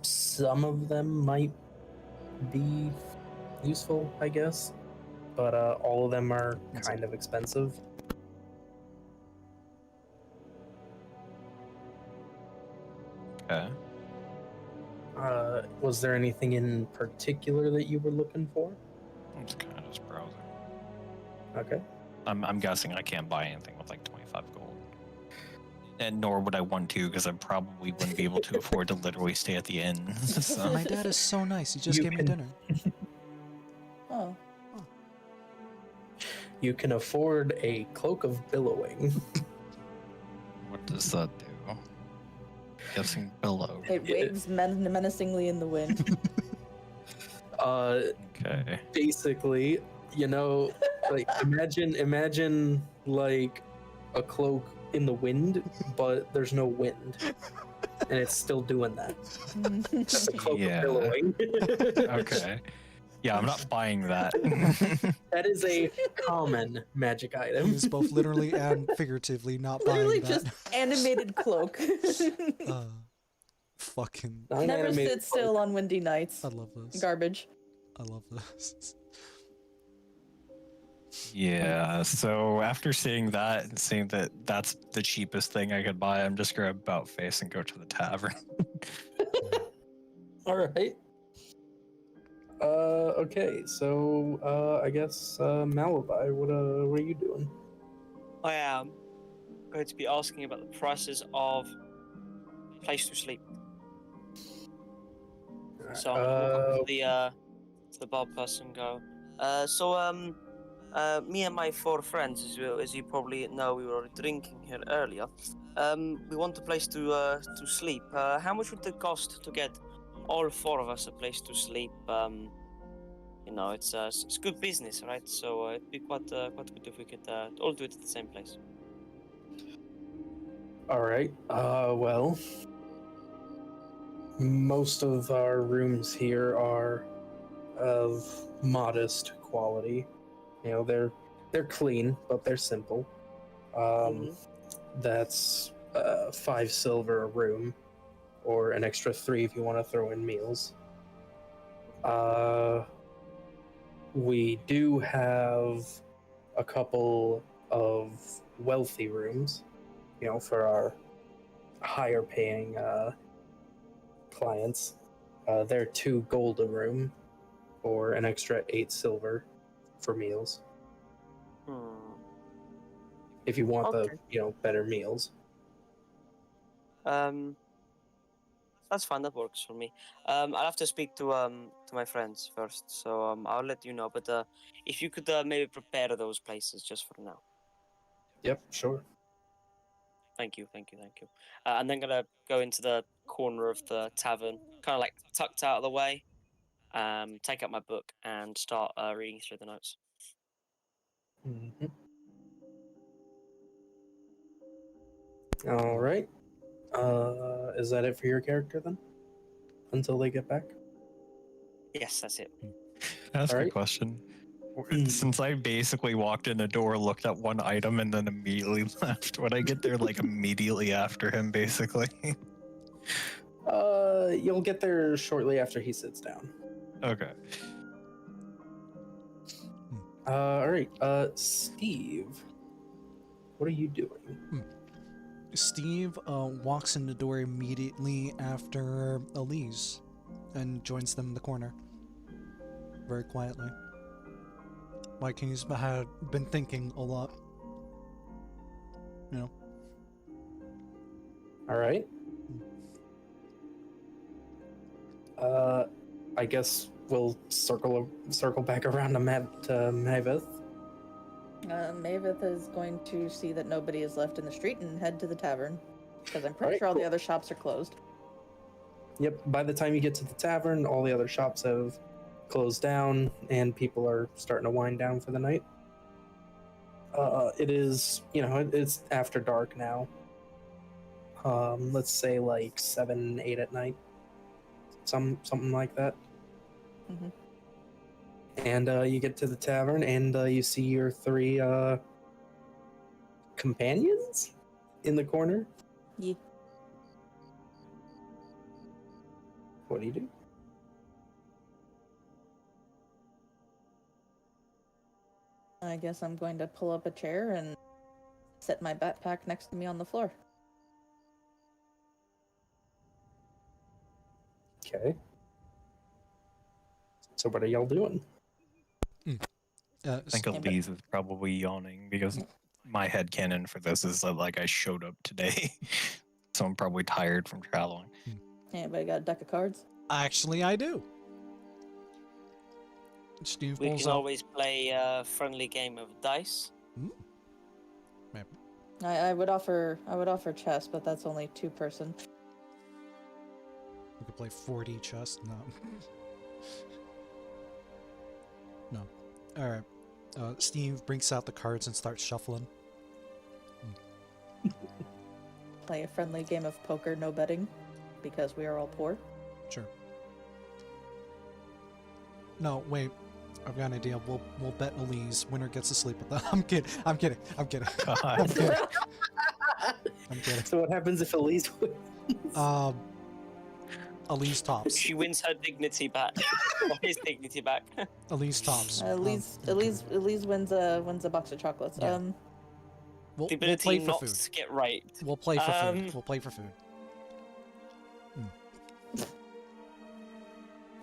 Some of them might be useful, I guess, but all of them are kind of expensive. Okay. Was there anything in particular that you were looking for? I'm just kind of just browsing. Okay. I'm guessing I can't buy anything with like 25 gold. And nor would I want to, because I probably wouldn't be able to afford to literally stay at the inn. So. My dad is so nice. He just You gave me can- dinner. Oh. You can afford a cloak of billowing. What does that do? Guessing billow. It waves menacingly in the wind. Okay. Basically, like imagine like a cloak in the wind, but there's no wind, and it's still doing that. That's a cloak Yeah. of billowing. Okay. Yeah, I'm not buying that. That is a common magic He item. is both literally and figuratively not buying Literally that. just animated cloak. Fucking. Not an Never animated sit still cloak. on windy nights. I love this. Garbage. I love this. Yeah, so after seeing that and seeing that that's the cheapest thing I could buy, I'm just gonna about face and go to the tavern. All right. Okay. So, I guess Malavi, what are you doing? I am going to be asking about the prices of place to sleep. So I'm gonna walk up to the bar person and go, me and my 4 friends, as you probably know, we were drinking here earlier. We want a place to sleep. How much would it cost to get all 4 of us a place to sleep? It's good business, right? So it'd be quite good if we could all do it at the same place. All right. Well, most of our rooms here are of modest quality. They're clean, but they're simple. That's 5 silver a room, or an extra 3 if you want to throw in meals. We do have a couple of wealthy rooms, for our higher paying clients. They're 2 gold a room, or an extra 8 silver for meals. If you want Okay. the better meals. That's fine. That works for me. I'll have to speak to my friends first, so I'll let you know. But if you could maybe prepare those places just for now. Yep, sure. Thank you. And then gonna go into the corner of the tavern, kind of like tucked out of the way. Take out my book and start reading through the notes. Mhm. All right. Is that it for your character then? Until they get back? Yes, that's it. That's a Alright. good question. Since I basically walked in the door, looked at one item, and then immediately left, would I get there like immediately after him, basically? You'll get there shortly after he sits down. Okay. All right. Steve, what are you doing? Steve walks in the door immediately after Elise and joins them in the corner. Very quietly. Like he's had been thinking a lot. All right. I guess we'll circle back around to Maveth. Maveth is going to see that nobody is left in the street and head to the tavern. Because I'm pretty Alright, sure all the cool. other shops are closed. Yep, by the time you get to the tavern, all the other shops have closed down and people are starting to wind down for the night. It is, it's after dark now. Let's say like 7, 8 at night. Something like that. Mhm. And you get to the tavern and you see your 3 companions in the corner. Ye- What do you do? I guess I'm going to pull up a chair and set my backpack next to me on the floor. Okay. So what are y'all doing? I think Yeah, but- Elise is probably yawning because my headcanon for this is that, like, I showed up today. So I'm probably tired from traveling. Anybody got a deck of cards? Actually, I do. Steve We pulls can out. always play a friendly game of dice. I would offer chess, but that's only 2-person. We could play 4D chess. No. No. All right. Steve brings out the cards and starts shuffling. Play a friendly game of poker, no betting, because we are all poor. Sure. No, wait. I've got an idea. We'll bet Elise. Winner gets to sleep with them. I'm kidding. I'm kidding. I'm kidding. I'm kidding. I'm kidding. So what happens if Elise wins? Elise tops. She wins her dignity back, or his dignity back. Elise tops. Elise wins a box of chocolates. Yeah. We'll The play ability for not food. to get raped. We'll play for food. Um, We'll play for food.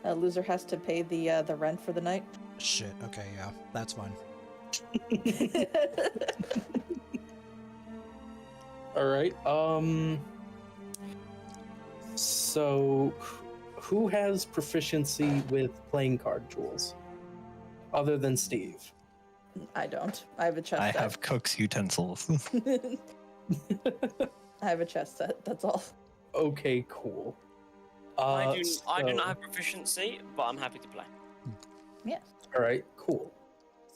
Loser has to pay the rent for the night. Shit. Okay, yeah, that's fine. All right. So, who has proficiency with playing card, Jules? Other than Steve. I don't. I have a chess I set. have cook's utensils. I have a chess set. That's all. Okay, cool. I do so- not have proficiency, but I'm happy to play. Yes. All right, cool.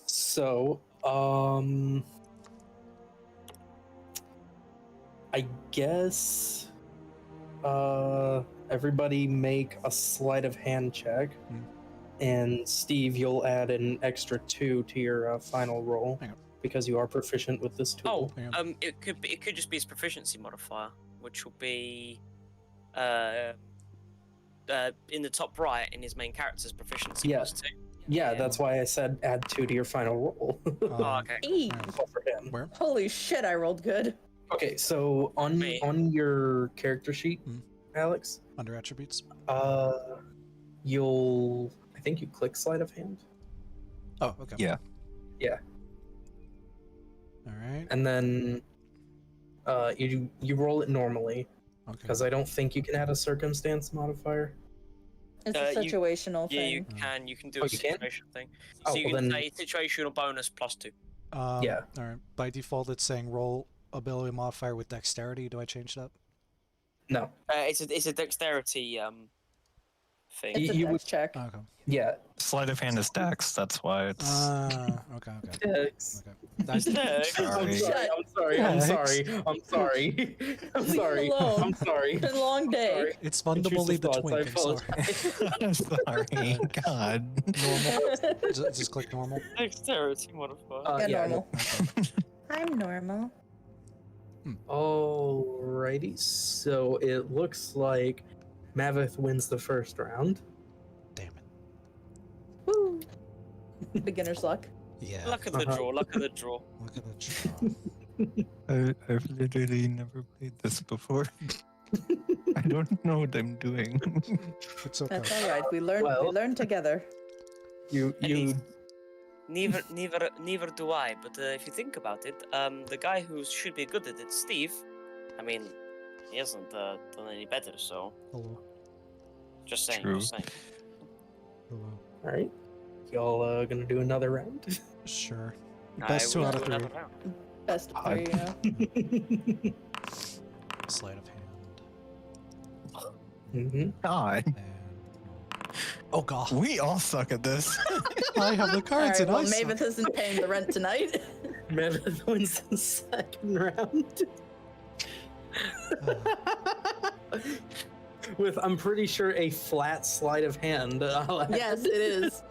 So, I guess, everybody make a sleight of hand check, and Steve, you'll add an extra 2 to your final roll Hang on. because you are proficient with this tool. Oh, Hang on. it could just be his proficiency modifier, which will be, in the top right in his main character's proficiency Yeah. plus 2. Yeah, that's why I said add 2 to your final roll. Oh, okay. Eee. For him. Where? Holy shit! I rolled good. Okay, so on Me. your character sheet, Hmm. Alex, Under attributes. I think you click sleight of hand, Oh, okay. Yeah. All right. and then you roll it normally Okay. because I don't think you can add a circumstance modifier. It's a You- situational Yeah, thing. you can do Oh, a you can? situation thing. Oh, So you well can then- say situational bonus plus 2. Yeah. All right. By default, it's saying roll ability modifier with dexterity. Do I change that? No, It's a dexterity thing. It's a you dex would- check. Okay. yeah. Sleight of hand is dex. That's why it's. Okay. Okay. Dex. Okay. Dex. Sorry. I'm sorry. I'm sorry. I'm sorry. I'm Leave sorry. it alone. I'm sorry. It's been a long day. Sorry. It's fun to bully the Intrusive twink. thoughts, I I'm sorry. I'm sorry. God. Normal. Just click normal. Dexterity modifier. Yeah, Yeah, normal. Okay. I'm normal. Alrighty, so it looks like Maveth wins the first round. Damn it. Woo. Beginner's luck. Yeah. Luck of the Uh-huh. draw. Luck of the draw. Look at that. I've literally never played this before. I don't know what I'm doing. It's okay. That's all right. We learn together. You least- Neither do I. But if you think about it, the guy who should be good at it, Steve. I mean, he hasn't done any better. So Hello. just saying. True. Just saying. Hello. All right. Y'all gonna do another round? Sure. I Best two will out of do three. another round. Best of Hi. three, yeah. Sleight of hand. hmm God, And... Oh god. we all suck at this. I have the All cards right, and well, I suck. Mavis isn't paying the rent tonight. Mavis wins the second round. With, I'm pretty sure, a flat sleight of hand. Yes, it is.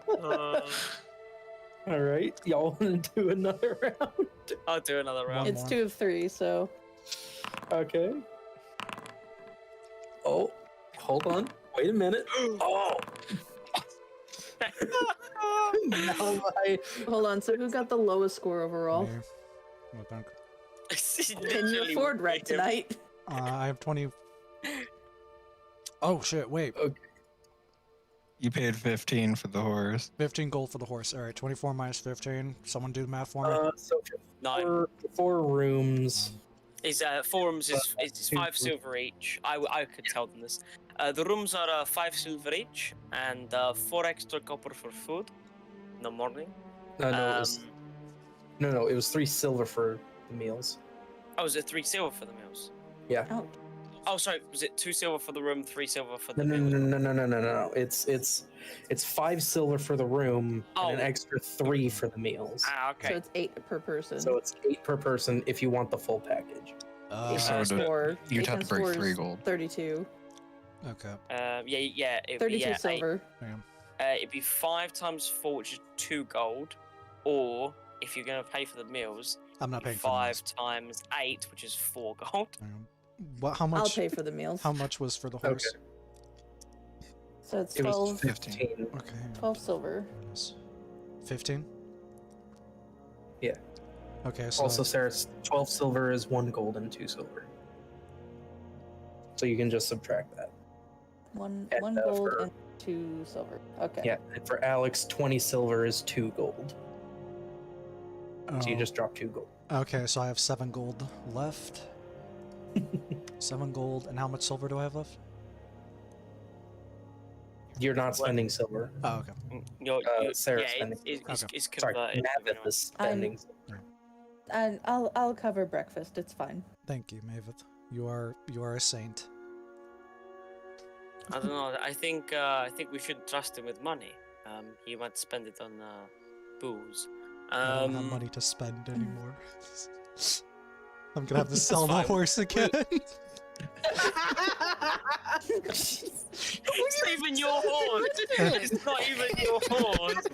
Uh, All right. Y'all want to do another round? I'll do another round. One It's more. 2 of 3, so. Okay. Oh, hold on. Wait a minute. Oh! Now Hold on, so who got the lowest score overall? Me. I think. Can you Literally afford what rent we do. tonight? I have 20. Oh shit! Wait, You paid 15 for the horse. 15 gold for the horse. All right, 24 minus 15. Someone do the math for me. so Nine. for 4 rooms. Is forums is 5 silver each. I could tell them this. The rooms are 5 silver each and 4 extra copper for food in the morning. No, it was, no, it was 3 silver for the meals. Oh, was it 3 silver for the meals? Yeah. Oh, Oh, sorry. Was it 2 silver for the room, 3 silver for No, the no, meals? no. It's 5 silver for the room and an Oh. extra 3 for the meals. Ah, so okay. it's 8 per person. So it's 8 per person if you want the full package. Eight So times do- 4. you'd Eight have to times break 4 3 is gold. 32. Okay. Yeah. 32 silver. Damn. It'd be 5 times 4, which is 2 gold, or if you're gonna pay for the meals, I'm not paying for 5 times 8, which is 4 gold. What? How I'll much? pay for the meals. How much was for the horse? So it's It 12, was 15. Okay. 12 silver. 15. Yeah. Okay. So Also, Sarah, 12 silver is 1 gold and 2 silver. So you can just subtract that. One And, gold for- and 2 silver. Okay. Yeah, and for Alex, 20 silver is 2 gold. So you Oh, just drop 2 gold. Okay, so I have 7 gold left. 7 gold, and how much silver do I have left? You're not spending silver. Oh, okay. Sarah's yeah, spending it's Sorry, converted. Mavitt is spending. And I'll cover breakfast. It's fine. Thank you, Mavith. You are a saint. I don't know. I think we should trust him with money. He might spend it on booze. I don't have money to spend anymore. I'm gonna have to That's sell the fine. horse again. It's not even your horse. It's not even your horse.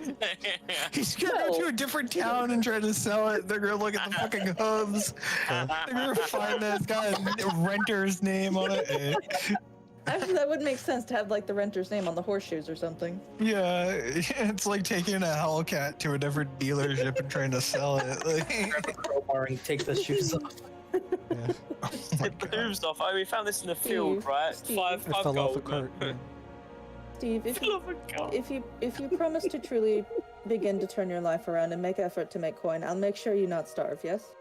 He's gonna go to a different town and try to sell it. They're gonna look at the fucking hooves. They're gonna find that it's got a renter's name on it. Actually, that would make sense to have like the renter's name on the horseshoes or something. Yeah, it's like taking a Hellcat to a different dealership and trying to sell it. Like, Grab a crowbar and take the shoes off. Yeah. oh my Get the God. hooves off. Oh, we found this in the field, Steve, right? Steve. Five I fell off a gold. cart. Yeah. Steve, if Fell you off a cart. if you promise to truly begin to turn your life around and make effort to make coin, I'll make sure you not starve. Yes.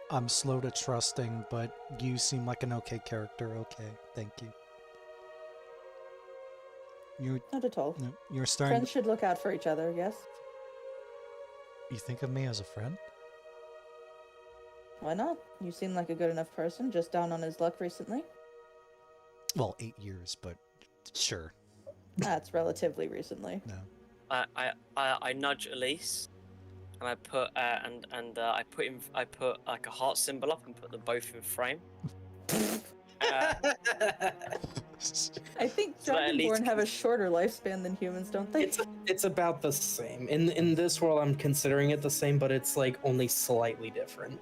I'm slow to trusting, but you seem like an okay character. Okay, thank you. Not at all. You're starting. Friends should look out for each other. Yes. You think of me as a friend? Why not? You seem like a good enough person. Just down on his luck recently. Well, 8 years, but sure. That's relatively recently. No. I nudge Elise, and I put I put like a heart symbol up and put them both in frame. I think So at least- Dragonborn have a shorter lifespan than humans, don't they? It's about the same. In this world, I'm considering it the same, but it's like only slightly different.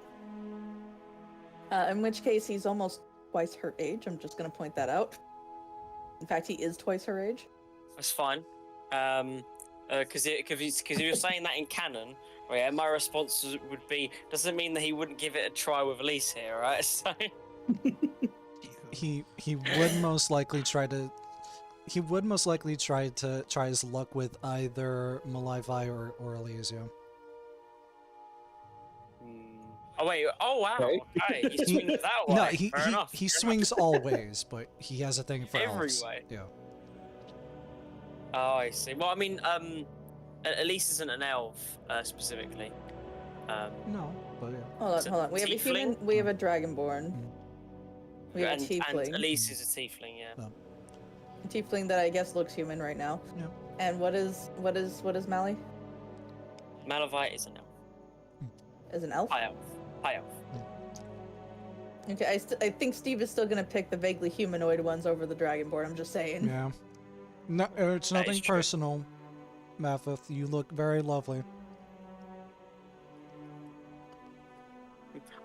In which case, he's almost twice her age. I'm just going to point that out. In fact, he is twice her age. That's fine. Because if you're saying that in canon, right? My response would be, doesn't mean that he wouldn't give it a try with Elise here, right? So He would most likely try to. He would most likely try his luck with either Malivai or Elysium. Oh wait! Oh wow! Right. Okay, he swings that way. No, Fair enough. he fair swings all ways, but he has a thing for Every elves. way. Yeah. Oh, I see. Well, I mean, Elise isn't an elf specifically. No, but yeah. Hold on, Is it hold on. We have a human. tiefling? We have a dragonborn. We have and, a tiefling. and Elise is a tiefling, yeah. A tiefling that I guess looks human right now. Yeah. And what is Mally? Malavite is an elf. Is an elf? High elf. High elf. Okay, I think Steve is still gonna pick the vaguely humanoid ones over the dragonborn. I'm just saying. Yeah. No, it's That is nothing true. personal, Mathith. You look very lovely.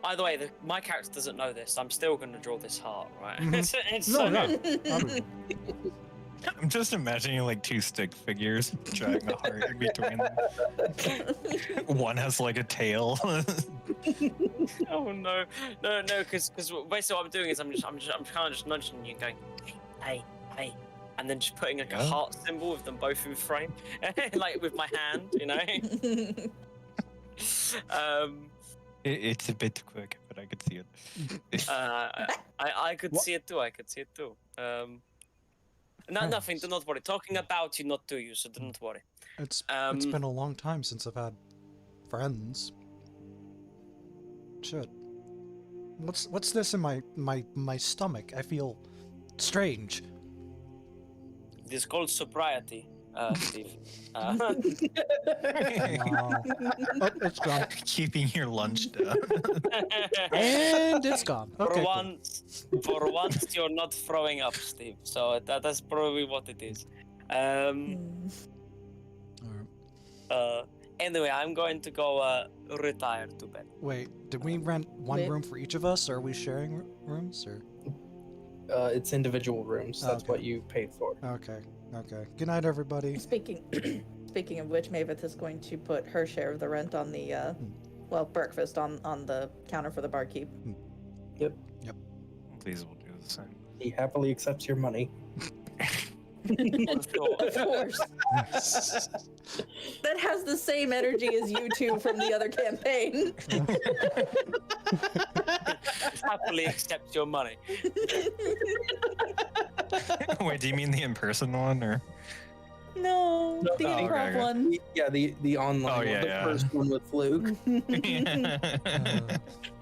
Either way, my character doesn't know this. I'm still going to draw this heart, right? Mhm. It's No, so- no. I'm just imagining like two stick figures dragging a heart in between them. One has like a tail. Oh no, because basically what I'm doing is I'm kind of just nudging you, and going, hey, and then just putting like a Yeah. heart symbol with them both in frame, like with my hand, you know. It's a bit quick, but I could see it. I could see it too. I could see it too. Nothing. Do not worry. Talking about you, not to you. So do not worry. It's Um, been a long time since I've had friends. Shit. What's this in my stomach? I feel strange. It is called sobriety, Steve. Wow. Oh, it's gone. Keeping your lunch down. And it's gone. Okay. cool. For once, you're not throwing up, Steve. So that's probably what it is. Alright. Anyway, I'm going to go retire to bed. Wait, did we rent one Wait. room for each of us? Or are we sharing rooms? Or It's individual rooms. That's Okay. what you paid for. okay. Good night, everybody. Speaking of which, Mavith is going to put her share of the rent on the breakfast on the counter for the barkeep. Please, we'll do the same. He happily accepts your money. Of course. That has the same energy as you two from the other campaign. Happily accept your money. Wait, do you mean the in-person one or? No, the No, okay, improv okay. one. Yeah, the online Oh, one, yeah, the yeah. first one with Fluke.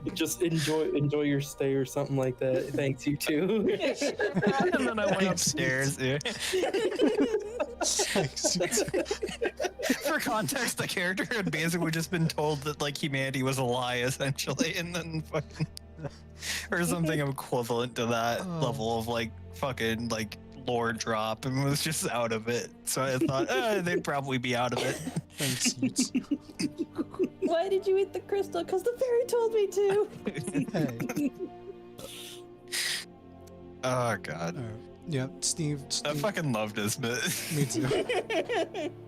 Uh, Just enjoy your stay or something like that. Thanks, you too. And then I went upstairs. Yeah. For context, the character had basically just been told that like humanity was a lie, essentially, and then fucking or something equivalent to that Oh. level of like fucking like lore drop, and was just out of it. So I thought they'd probably be out of it. Thanks, Utes. Why did you eat the crystal? Because the fairy told me to. Hey. Oh god, Yeah, Steve. I fucking loved this bit. Me too.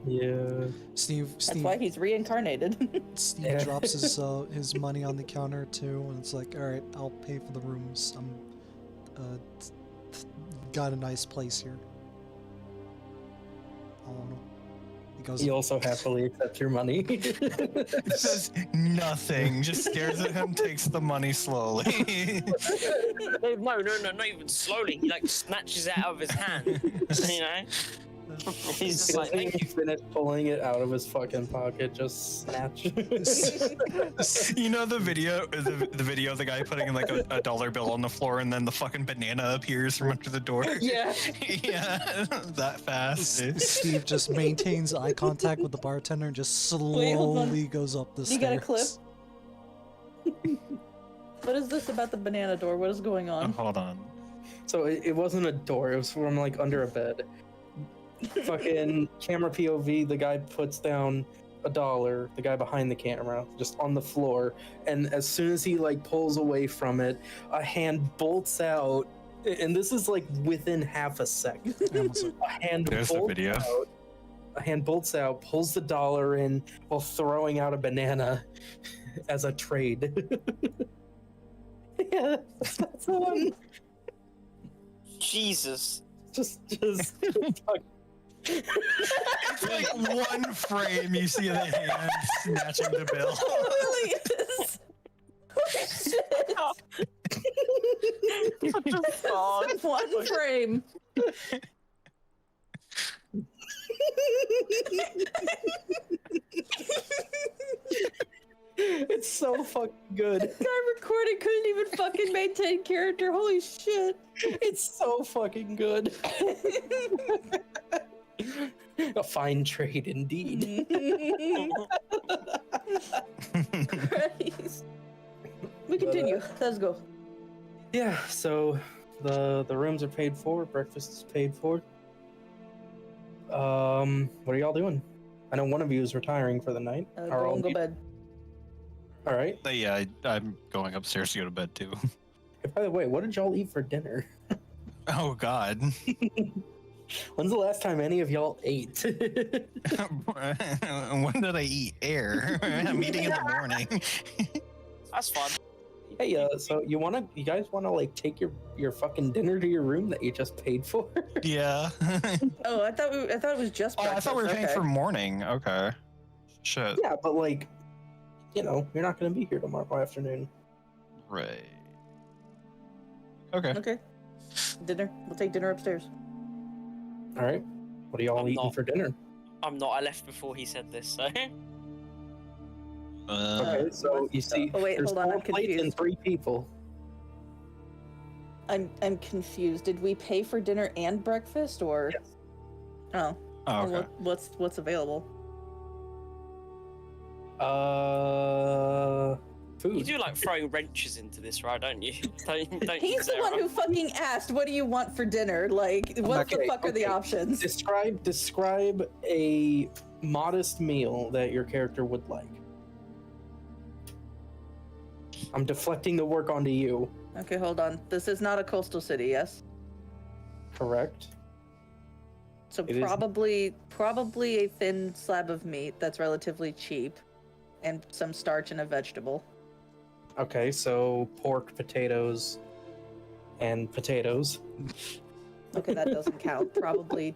Yeah. Steve. That's why he's reincarnated. Steve Yeah. drops his money on the counter too, and it's like, all right, I'll pay for the rooms. I'm got a nice place here. I don't know. He goes, He also happily accepts your money. Says nothing, just stares at him, takes the money slowly. No, not even slowly. He like snatches it out of his hand. You know? He's just like, thank you. Finish pulling it out of his fucking pocket, just snatch. You know the video, the video of the guy putting like a dollar bill on the floor, and then the fucking banana appears from under the door. Yeah. Yeah, that fast. Steve just maintains eye contact with the bartender and just Wait, hold on. slowly goes up the You stairs. got a clip? What is this about the banana door? What is going Oh, on? hold on. So it wasn't a door, it was from like under a bed. Fucking camera POV, the guy puts down $1, the guy behind the camera, just on the floor, and as soon as he like pulls away from it, a hand bolts out, and this is like within half a second. A hand There's the bolts video. out, a hand bolts out, pulls the $1 in while throwing out a banana as a trade. Yeah, that's the one. Jesus. Just It's like one frame you see the hand snatching the bill. It really is. Holy shit. One frame. It's so fucking good. Guy recording couldn't even fucking maintain character. Holy shit. It's so fucking good. A fine trade indeed. Christ. We continue. Let's go. Yeah, so the rooms are paid for, breakfast is paid for. What are y'all doing? I know one of you is retiring for the night. Are Go all and go you- bed. All right. Yeah, I'm going upstairs to go to bed too. Hey, by the way, what did y'all eat for dinner? Oh God. When's the last time any of y'all ate? When did I eat air? I'm eating in the morning. That's fun. Hey, so you guys wanna like take your fucking dinner to your room that you just paid for? Yeah. Oh, I thought it was just Oh, I breakfast. thought we were paying Okay. for morning. Okay. Shit. Yeah, but like, you know, you're not gonna be here tomorrow afternoon. Right. Okay. Okay. Dinner. We'll take dinner upstairs. All right. What are y'all I'm eating not. for dinner? I'm not. I left before he said this, so. Okay, so you see, Oh, wait, there's hold on, 4 I'm plates and confused. 3 people. I'm confused. Did we pay for dinner and breakfast, or? Yes. Oh. Oh, Well, okay. what's available? Food. You do like throwing wrenches into this, right? Don't you? don't you, He's the one Sarah? who fucking asked, "What do you want for dinner?" Like, what the Okay, fuck are the okay. options? Describe a modest meal that your character would like. I'm deflecting the work onto you. Okay, hold on. This is not a coastal city, yes? Correct. So It is- probably a thin slab of meat that's relatively cheap, and some starch and a vegetable. Okay, so pork, potatoes, and potatoes. Okay, that doesn't count. Probably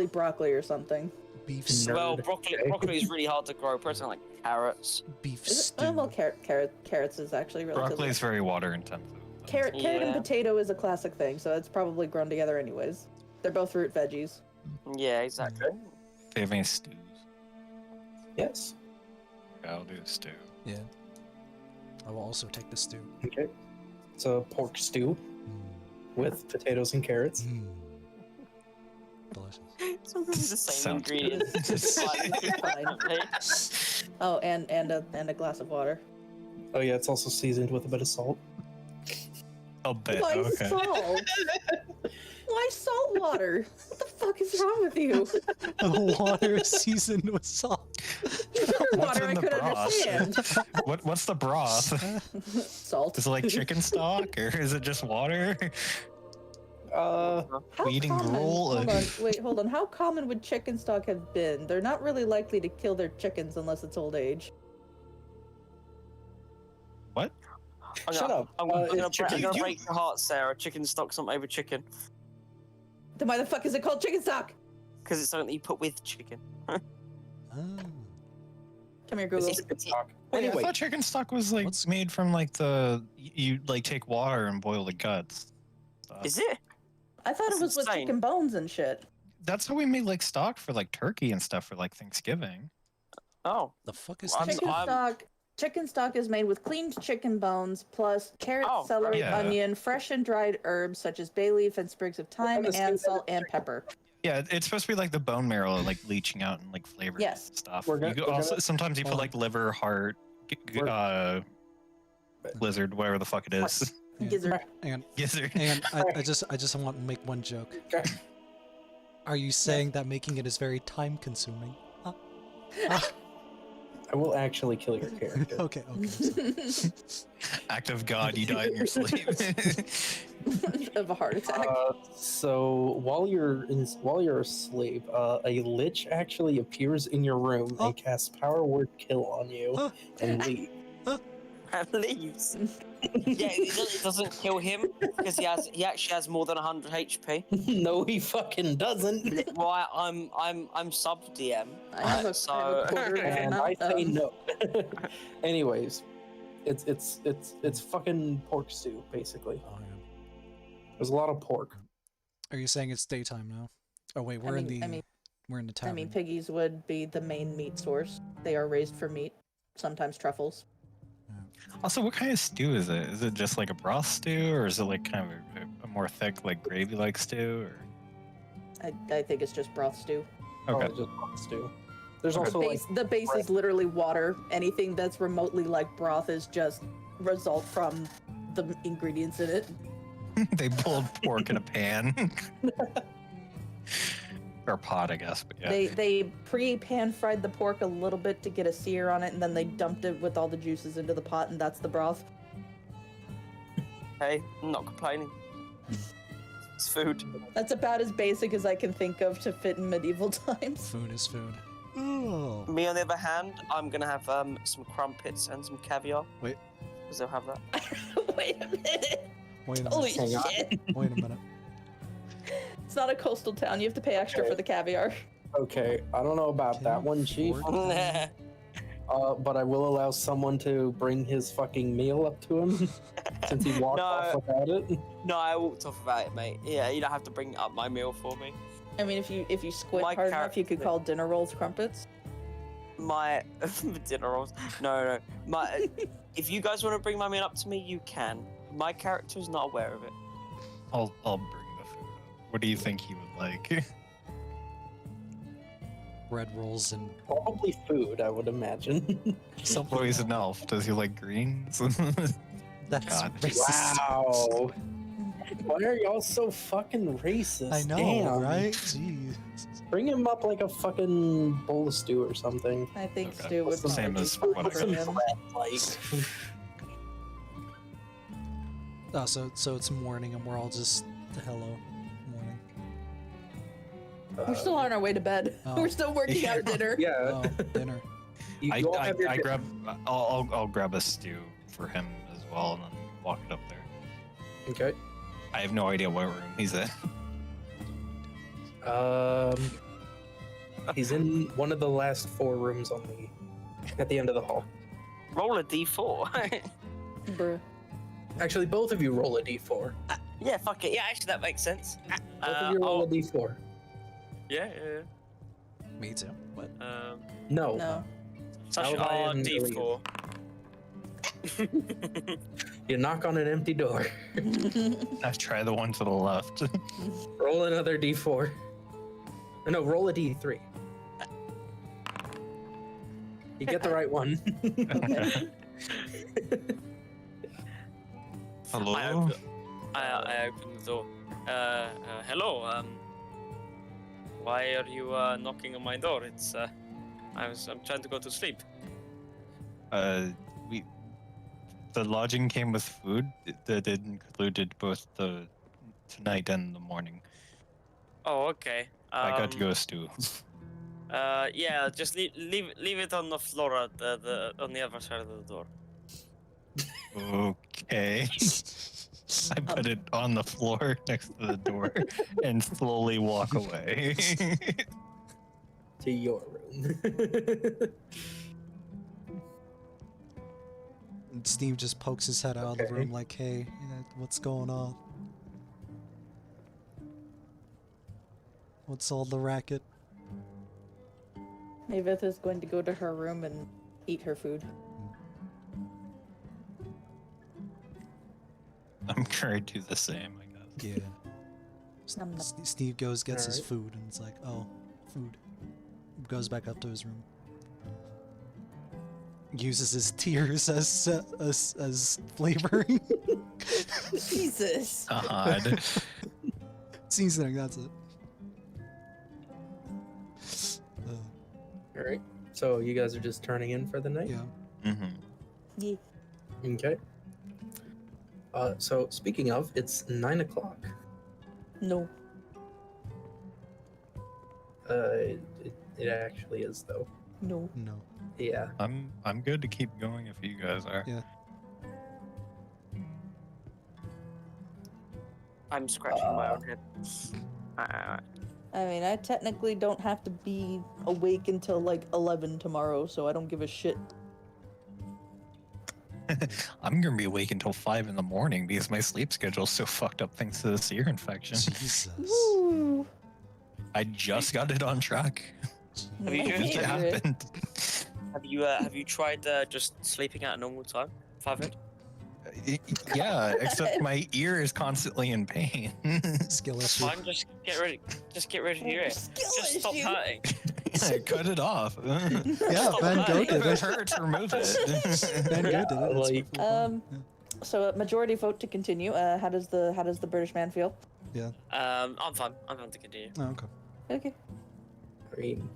broccoli or something. Beef, Nerd. Well, broccoli is really hard to grow. Probably like carrots. beef Is it? stew. Well, carrots is actually relatively. Broccoli is very water intensive. Carrot and Yeah. potato is a classic thing, so it's probably grown together anyways. They're both root veggies. Yeah, exactly. Do you have any stews? Yes. Okay, I'll do a stew. Yeah. I will also take the stew. Okay. It's a pork stew with potatoes and carrots. Delicious. It's all really the same Sounds good. ingredients. It's slightly Fine. differently. Oh, and a glass of water. Oh yeah, it's also seasoned with a bit of salt. I'll bet. Why Okay. salt? Why salt water? What the fuck is wrong with you? Water seasoned with salt. Sugar What's water, I in the could broth? understand. What's the broth? Salt. Is it like chicken stock or is it just water? Uh, How eating common? gruel? Hold on. How common would chicken stock have been? They're not really likely to kill their chickens unless it's old age. What? Shut up. I'm gonna it's chicken. break your heart, Sarah. Chicken stock's not made with chicken. Then why the fuck is it called chicken stock? Because it's something that you put with chicken. Ah. Come here, Google. It's- Wait, Anyway. I thought chicken stock was like What's- made from like you like take water and boil the guts. Is it? I thought it That's was with insane. chicken bones and shit. That's how we made like stock for like turkey and stuff for like Thanksgiving. Oh. The fuck is I'm- this? Chicken stock is made with cleaned chicken bones plus carrot, Oh, celery, yeah. onion, fresh and dried herbs such as bay leaf and sprigs of thyme gonna say and that salt it's and pepper. Yeah, it's supposed to be like the bone marrow like leaching out and like flavoring Yes. and stuff. We're gonna- You could we're also gonna- sometimes you put Hold like liver, heart, We're- lizard, whatever the fuck it is. Yeah. Gizzard. Hang on, Gizzard. hang on. I just want to make one joke. Okay. Are you saying that making it is very time consuming? I will actually kill your character. Okay, okay. I'm sorry. Act of God, you die in your sleep. Of a heart attack. So while you're asleep, a lich actually appears in your room Huh? and casts Power Word Kill on you Huh? and leaves. And leaves. Yeah, it doesn't kill him because he actually has more than 100 HP. No, he fucking doesn't. Why I'm sub DM. I have a so- quarter of And an I amount say of- no. Anyways, it's fucking pork stew basically. Oh, yeah. There's a lot of pork. Are you saying it's daytime now? Oh wait, we're in the. I mean, We're in the I tavern. mean, piggies would be the main meat source. They are raised for meat, sometimes truffles. Also, what kind of stew is it? Is it just like a broth stew, or is it like kind of a more thick, like gravy-like stew? Or I think it's just broth stew. okay, Oh, just broth stew. There's Okay. also like The base is literally water. Anything that's remotely like broth is just result from the ingredients in it. they pulled pork in a pan or pot, I guess. But yeah, They pre-pan fried the pork a little bit to get a sear on it, and then they dumped it with all the juices into the pot, and that's the broth. Hey, I'm not complaining. It's food. That's about as basic as I can think of to fit in medieval times. Food is food. Oh. Me, on the other hand, I'm gonna have some crumpets and some caviar. Wait. Because they'll have that. Wait a minute. Wait a Holy minute. Hang on. shit. Wait a minute. It's not a coastal town. You have to pay extra Okay. for the caviar. okay. I don't know about Can that you one, Chief. afford- But I will allow someone to bring his fucking meal up to him since he walked No. off without it. No, I walked off without it, mate. Yeah, you don't have to bring up my meal for me. I mean, if you squint My hard enough, you could character- call dinner rolls crumpets. My dinner rolls. No. My. If you guys want to bring my meal up to me, you can. My character is not aware of it. I'll bring the food up. What do you think he would like? Bread rolls and Probably food, I would imagine. something. Well, he's an elf. Does he like greens? That's God. racist. Wow. Why are y'all so fucking racist? I know, Damn. right? Jeez. Bring him up like a fucking bowl of stew or something. I think Okay. Stu would Same probably as be fine what I for Some got. him. bread, like. Oh, so it's morning and we're all just hello morning. We're still on our way to bed. Oh. We're still working our dinner. Yeah. Oh, dinner. You, I, you all I, have your I di- grab. I'll grab a stew for him as well, and then walk it up there. Okay. I have no idea what room he's in. He's in one of the last 4 rooms on at the end of the hall. Roll a d4. Bruh. Actually, both of you roll a d4. Yeah, fuck it. Yeah, actually, that makes sense. Both of you roll a d4. Yeah. Me too. What? No. No. Such Alibi and d4. You knock on an empty door. I try the one to the left. Roll another d4. No, roll a d3. You get the right one. Hello. I open the door. Hello. Why are you knocking on my door? It's I'm trying to go to sleep. The lodging came with food that included both the tonight and the morning. Oh, okay. I got to go stew. Yeah, just leave it on the floor at on the other side of the door. Okay. I put it on the floor next to the door and slowly walk away. To your room. And Steve just pokes his head out of the Okay. room like, hey, what's going on? What's all the racket? Mavis is going to go to her room and eat her food. I'm going to do the same, I guess. Yeah. Nom nom. Steve goes, gets his Alright. food, and it's like, oh, food. Goes back up to his room. Uses his tears as flavoring. Jesus. God. Seasoning, that's it. Alright. So you guys are just turning in for the night? Yeah. Mm-hmm. Yeah. Okay. So speaking of, it's 9 o'clock. No. It actually is though. No. No. Yeah. I'm good to keep going if you guys are. Yeah. I'm scratching my own head. I mean, I technically don't have to be awake until like 11 tomorrow, so I don't give a shit. I'm gonna be awake until 5 in the morning because my sleep schedule's so fucked up thanks to this ear infection. Jesus. Woo! I just got it on track. Have you My driven? It favorite. happened. Have you tried just sleeping at a normal time? 5 Yeah, except my ear is constantly in pain. Skill issue. Fine, just get rid of your ear. Skill Just stop issue. hurting. I cut it off. Yeah, Stop Van Gogh lying. did It it. hurt to remove it. Van Gogh Yeah, did it. It's like, perfectly fine. So majority vote to continue. How does the British man feel? Yeah. I'm fine. I'm fine to continue. Oh, okay. Okay, I mean,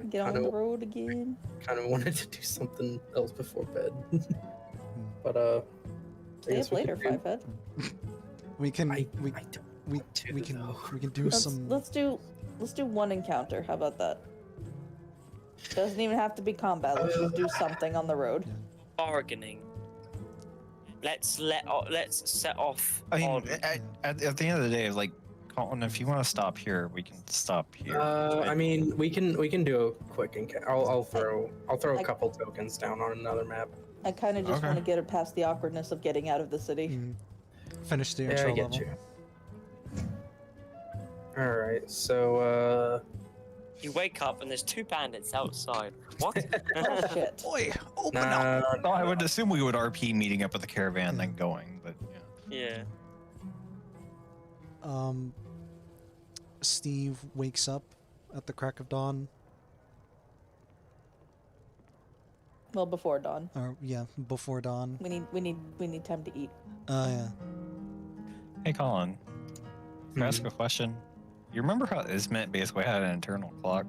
get I on the don't- road again. kind of wanted to do something else before bed, but I Stay guess up we later, could do- Five Head. We can I we don't we want to, we can though. we can do Let's some. let's do one encounter. How about that? Doesn't even have to be combat. Let's just do something on the road. Bargaining. Let's set off. I mean, on- at the end of the day, like, Colin, if you want to stop here, we can stop here. I mean, we can do a quick encounter. I'll throw a I- couple tokens down on another map. I kind of just Okay. want to get it past the awkwardness of getting out of the city. Mm, finish the Yeah, intro I get level. you. All right, so You wake up and there's 2 bandits outside. What? Oh shit! Boy, open up. Well, I would assume we would RP meeting up with the caravan, then going, but yeah. Yeah. Steve wakes up at the crack of dawn. Well, before dawn. Or yeah, before dawn. We need time to eat. Yeah. Hey, Colin, can I ask a question? You remember how Ismet basically had an internal clock?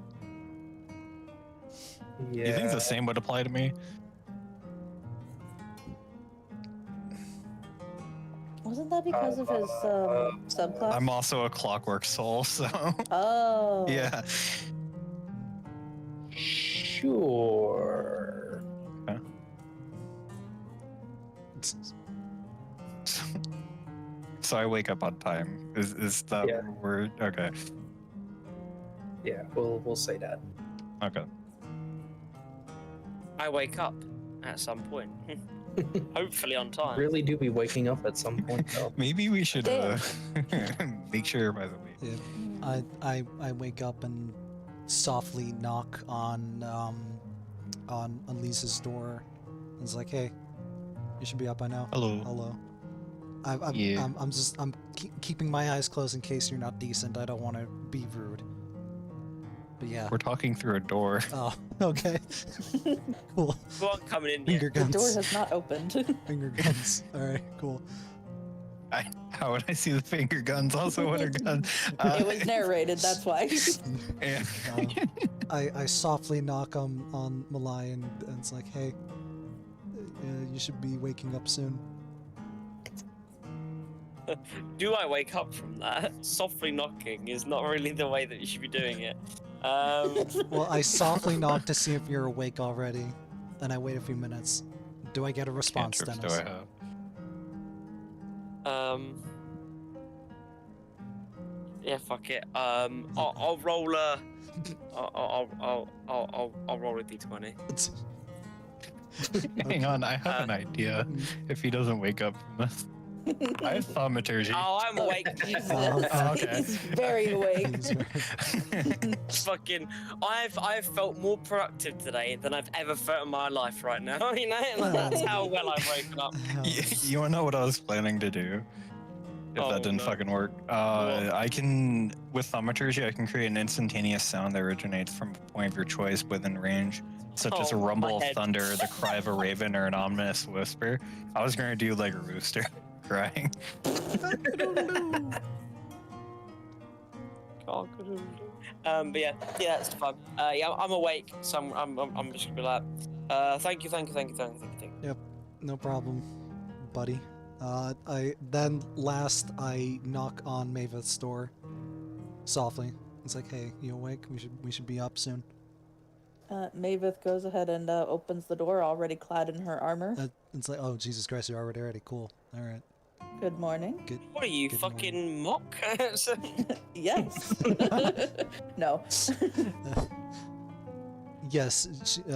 yeah. Do you think the same would apply to me? Wasn't that because of his subclass? I'm also a clockwork soul, so Oh. yeah. Sure. So I wake up on time. Is that Yeah. word? Okay. Yeah, we'll say that. Okay. I wake up at some point. Hopefully on time. Really do be waking up at some point though. Maybe we should make sure by the way. Yeah. I wake up and softly knock on Lisa's door. It's like, hey, you should be up by now. Hello. Hello. Yeah. I'm keeping my eyes closed in case you're not decent. I don't want to be rude. But yeah. We're talking through a door. Oh, okay. Cool. Go on, coming in here. Finger The door guns. has not opened. Finger guns. All right, cool. How would I see the finger guns? Also, what are guns? It was narrated. That's why. Yeah. I softly knock on Malai and it's like, hey, you should be waking up soon. Do I wake up from that? Softly knocking is not really the way that you should be doing it. Well, I softly knock to see if you're awake already, and I wait a few minutes. Do I get a response, Cantrips do Dennis? I have? Yeah, fuck it. I'll roll a. I'll roll a d20. Hang on, I have an idea. If he doesn't wake up from this, I have thaumaturgy. Oh, I'm awake. Jesus. okay. He's very awake. He's very- Fucking, I've felt more productive today than I've ever felt in my life right now. You know, and that's how well I've woken up. You wanna know what I was planning to do? If Oh, that didn't no. fucking work. I can, with thaumaturgy, I can create an instantaneous sound that originates from a point of your choice within range, such as a Oh, my rumble of head. thunder, the cry of a raven, or an ominous whisper. I was gonna do like a rooster crying. But yeah, that's fun. Yeah, I'm awake, so I'm just gonna be like, thank you. No problem, buddy. I knock on Maveth's door softly. It's like, hey, you awake? We should be up soon. Maveth goes ahead and opens the door, already clad in her armor. It's like, oh Jesus Christ, you're already ready. Cool. All right. Good morning. Good. What are you, Good fucking mock? Yes. No. Yes,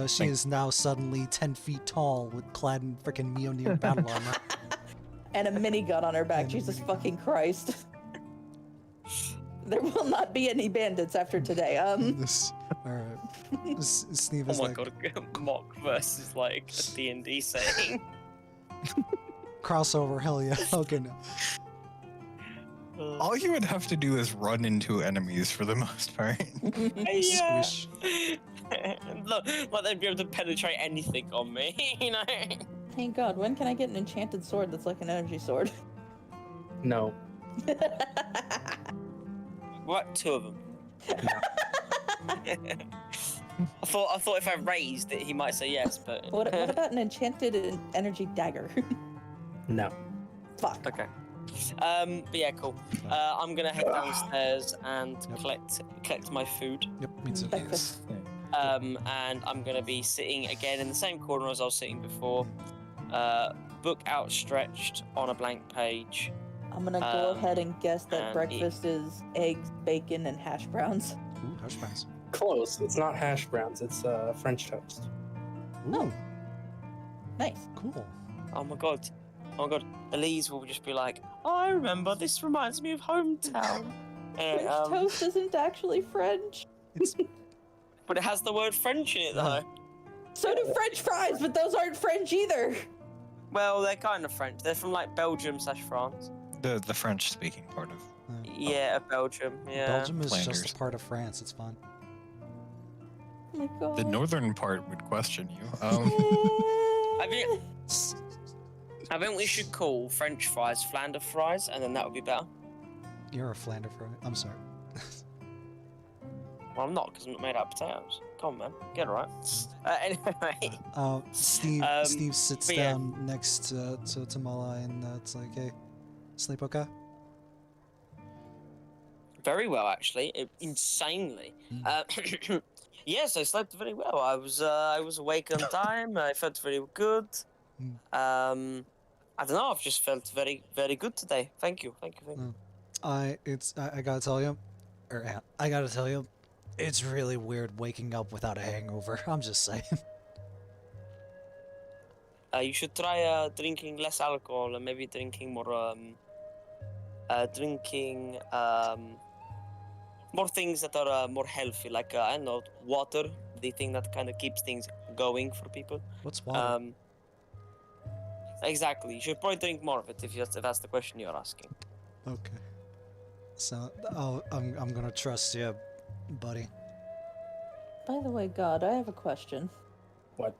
she is now suddenly 10 feet tall, clad in freaking Mjolnir battle armor. And a minigun on her back. Jesus fucking Christ. There will not be any bandits after today. This, all right. Steve Oh is my like, god, mock versus like a D&D setting. crossover, hell yeah. Okay, no. All you would have to do is run into enemies for the most part. Yeah. Squish. Look, like they'd be able to penetrate anything on me, you know? Thank God, when can I get an enchanted sword that's like an energy sword? No. What? 2 of them. I thought if I raised it, he might say yes, but what about an enchanted energy dagger? No. Fuck. okay. But yeah, cool. I'm gonna head downstairs and Yep. collect my food. Yep, me too. Breakfast. And I'm gonna be sitting again in the same corner as I was sitting before. Book outstretched on a blank page. I'm gonna go ahead and guess that and breakfast is eggs, bacon, and hash browns. Ooh, hash browns. Close. It's not hash browns. It's French toast. Ooh, Nice. cool. Oh my god. Oh my god. Elise will just be like, oh, I remember, this reminds me of hometown. French toast isn't actually French. It's But it has the word French in it though. So do French fries, but those aren't French either. Well, they're kind of French. They're from like Belgium/France. The French speaking part of. Yeah, Belgium. Yeah. Belgium is Flanders. just a part of France. It's fine. Oh my God. The northern part would question you. I think we should call French fries Flander fries, and then that would be better. You're a Flander fry. I'm sorry. Well, I'm not, because I'm not made out of potatoes. Come on, man. Get it right. Anyway. Steve. Um, Steve sits but yeah. down next to Mala, and it's like, hey, sleep okay? Very well, actually. Insanely. Yes, I slept very well. I was awake on time. I felt very good. I don't know. I've just felt very, very good today. Thank you. Thank you. I gotta tell you, I gotta tell you, it's really weird waking up without a hangover. I'm just saying. You should try drinking less alcohol and maybe drinking more more things that are more healthy, like I don't know, water, the thing that kind of keeps things going for people. What's water? Exactly. You should probably drink more of it if that's the question you're asking. Okay. So, I'm gonna trust you, buddy. By the way, God, I have a question. What?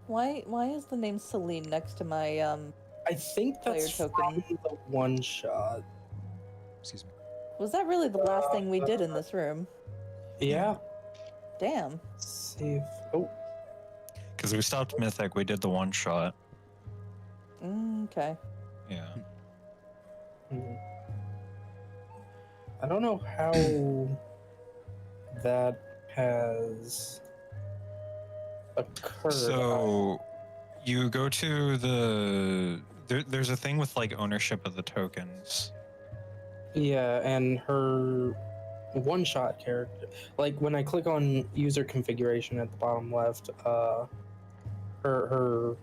Why is the name Celine next to my I think that's Player from token. the one shot. Excuse me. Was that really the last thing we did in this room? Yeah. Damn. Let's see if. Oh. Because we stopped Mythic, we did the one shot. Okay. Yeah. hmm. I don't know how that has occurred. So you go to there's a thing with like ownership of the tokens. Yeah, and her one-shot character, like when I click on user configuration at the bottom left, her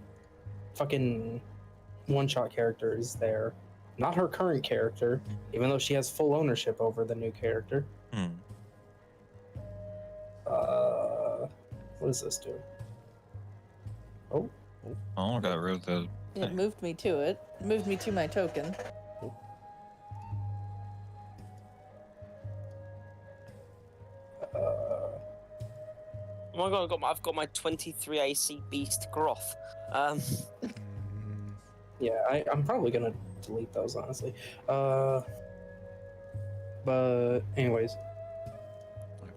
fucking one-shot character is there, not her current character, even though she has full ownership over the new character. Hmm. What does this do? Oh, Oh, got rid of the. It moved me to it. It moved me to my token. Oh my god, I've got my 23 AC Beast Groth. yeah, I'm probably gonna delete those honestly. But anyways,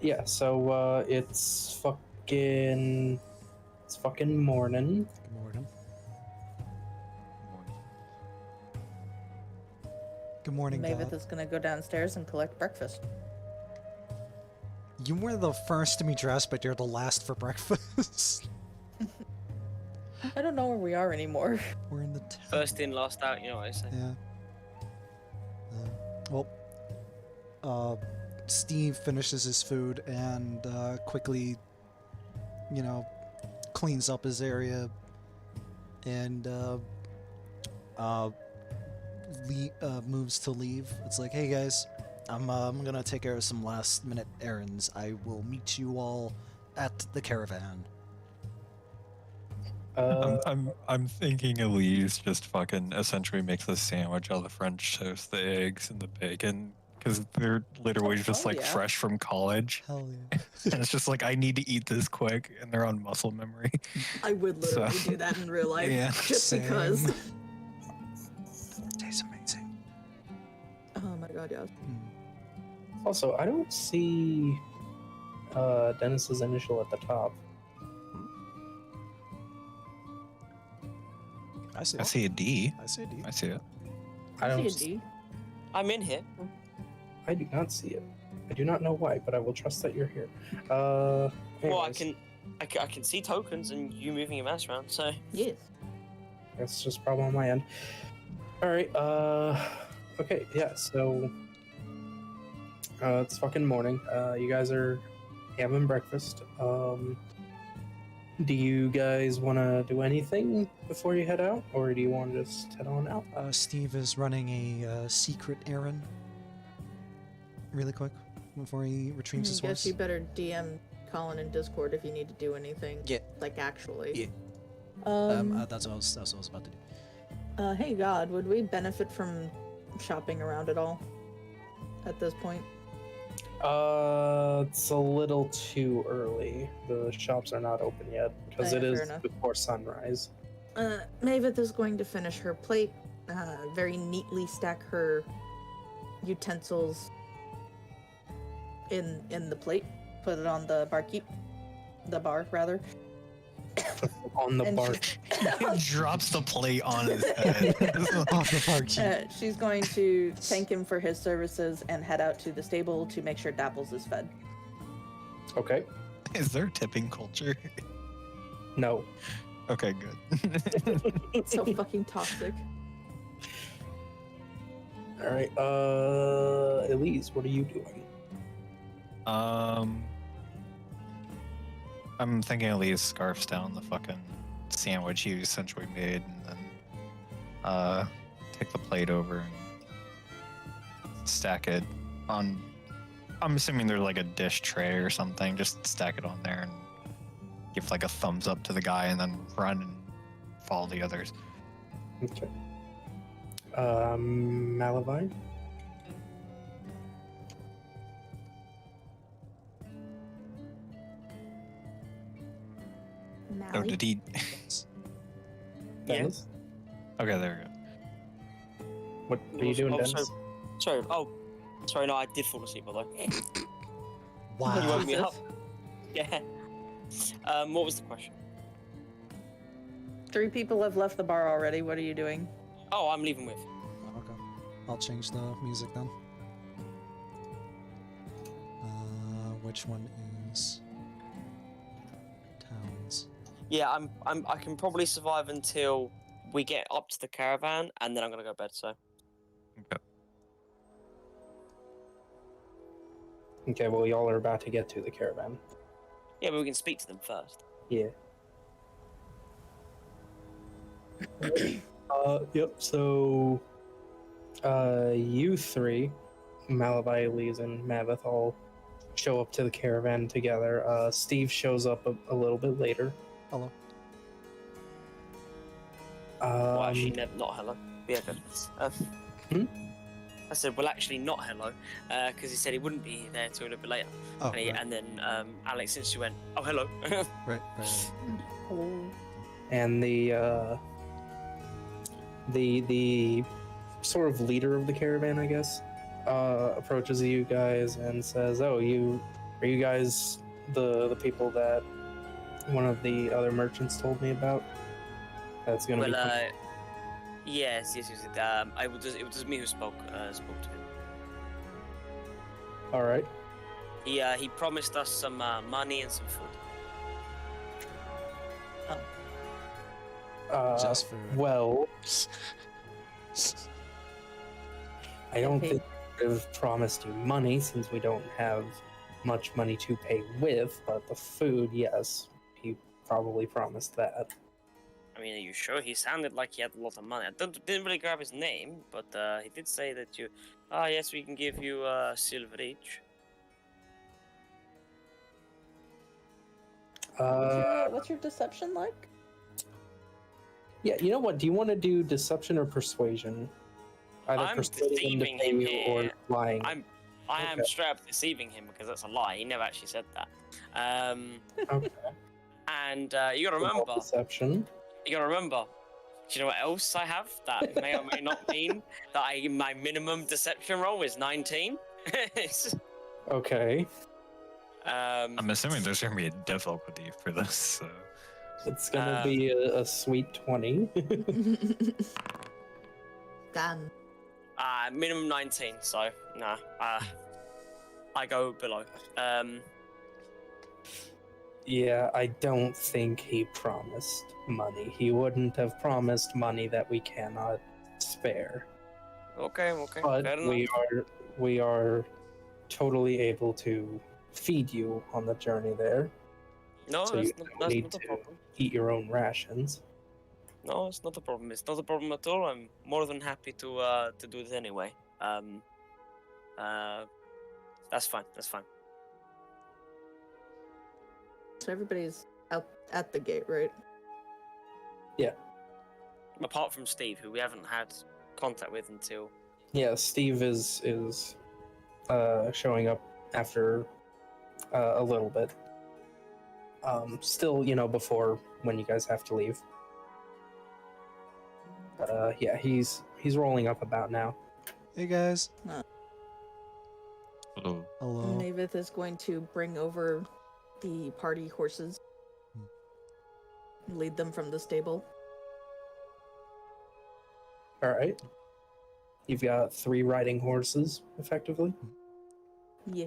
yeah. So it's fucking morning. Good morning. Good morning, Mavis God. is gonna go downstairs and collect breakfast. You were the first to be dressed, but you're the last for breakfast. I don't know where we are anymore. We're in the town. First in, last out, you know what I say. Yeah. Steve finishes his food and quickly, cleans up his area and moves to leave. It's like, hey guys, I'm gonna take care of some last minute errands. I will meet you all at the caravan. I'm thinking Elise just fucking essentially makes a sandwich out of the French toast, the eggs, and the bacon, because they're literally just Oh, like yeah. fresh from college, Hell yeah. and it's just like I need to eat this quick, and they're on muscle memory. I would So- literally do that in real life, Yeah, just because. Same. Tastes amazing. Oh my god, yes. Also, I don't see Dennis's initial at the top. I see. I see a D. I see a D. I see it. I don't. See a D. I'm in here. I do not see it. I do not know why, but I will trust that you're here. Well, I anyways, can see tokens and you moving your mouse around. So Yes. That's just a problem on my end. All right. Okay. Yeah. So. It's fucking morning. You guys are having breakfast. Do you guys want to do anything before you head out, or do you want to just head on out? Steve is running a secret errand. Really quick before he retrieves his I guess horse. you better DM Colin in Discord if you need to do anything. Yeah. Like actually. Yeah. That's what I was about to do. Hey God, would we benefit from shopping around at all at this point? It's a little too early. The shops are not open yet because Yeah, it fair is enough. before sunrise. Mavis is going to finish her plate, very neatly stack her utensils in the plate, put it on the bar rather. On the And bar. He drops the plate on his head. Off the barkeep. She's going to thank him for his services and head out to the stable to make sure Dapples is fed. Okay. Is there tipping culture? No. Okay, good. It's so fucking toxic. All right. Elise, what are you doing? I'm thinking Elise scarfs down the fucking sandwich he essentially made, and then take the plate over and stack it on. I'm assuming there's like a dish tray or something. Just stack it on there and give like a thumbs up to the guy, and then run and follow the others. Okay. Malavine? Oh, Mally? did he? Yeah. Dennis? Okay, there we go. What are you doing, Oh, Dennis? sorry. No, I did fall asleep by the way. You Wow. woke me up. Yeah. What was the question? 3 people have left the bar already. What are you doing? Oh, I'm leaving with. Okay. I'll change the music then. Which one is Towns? Yeah, I can probably survive until we get up to the caravan, and then I'm gonna go to bed. So Okay. Okay, well, y'all are about to get to the caravan. yeah, but we can speak to them first. Yeah. Yep, so you three, Malavi, Elise, and Mavith all show up to the caravan together. Steve shows up a little bit later. Hello. Well, actually, not hello. Yeah, good. Hmm? I said, well, actually, not hello, because he said he wouldn't be there till a little bit later. Oh, and, right. and then Alex instantly went, oh, hello. Right. And the sort of leader of the caravan, I guess, approaches you guys and says, "Oh, are you guys the people that one of the other merchants told me about? That's gonna be." Well, yes. It was me who spoke to him. All right. He promised us some money and some food. Just for Well, I don't think I've promised you money since we don't have much money to pay with, but the food, yes, he probably promised that. I I mean, are you sure? He sounded like he had a lot of money. I didn't really grab his name, but he did say that you. Ah, yes, we can give you silver each. What's your deception like? Yeah, you know what? Do you want to do deception or persuasion? Either I'm persuading him to deceiving pay him you or here. lying. I am Okay. straight up deceiving him because that's a lie. He never actually said that. Okay. And you gotta Roll remember. deception. You gotta remember. Do you know what else I have that may or may not mean that my minimum deception roll is 19? It's, Okay. I'm assuming there's gonna be a difficulty for this. So. It's gonna be a sweet 20. Dan. minimum 19, so nah. I go below. Yeah, I don't think he promised money. He wouldn't have promised money that we cannot spare. Okay, But fair enough. we are totally able to feed you on the journey there. No, so that's you not, don't that's need not a to problem. eat your own rations. No, it's not a problem. It's not a problem at all. I'm more than happy to do it anyway. That's fine. That's fine. So everybody's out at the gate, right? Apart from Steve, who we haven't had contact with until. Yeah, Steve is showing up after a little bit. Still, before when you guys have to leave. But yeah, he's rolling up about now. Hey guys. Hello. Hello. Navith is going to bring over the party horses. Lead them from the stable. All right. You've got 3 riding horses, effectively. Yeah.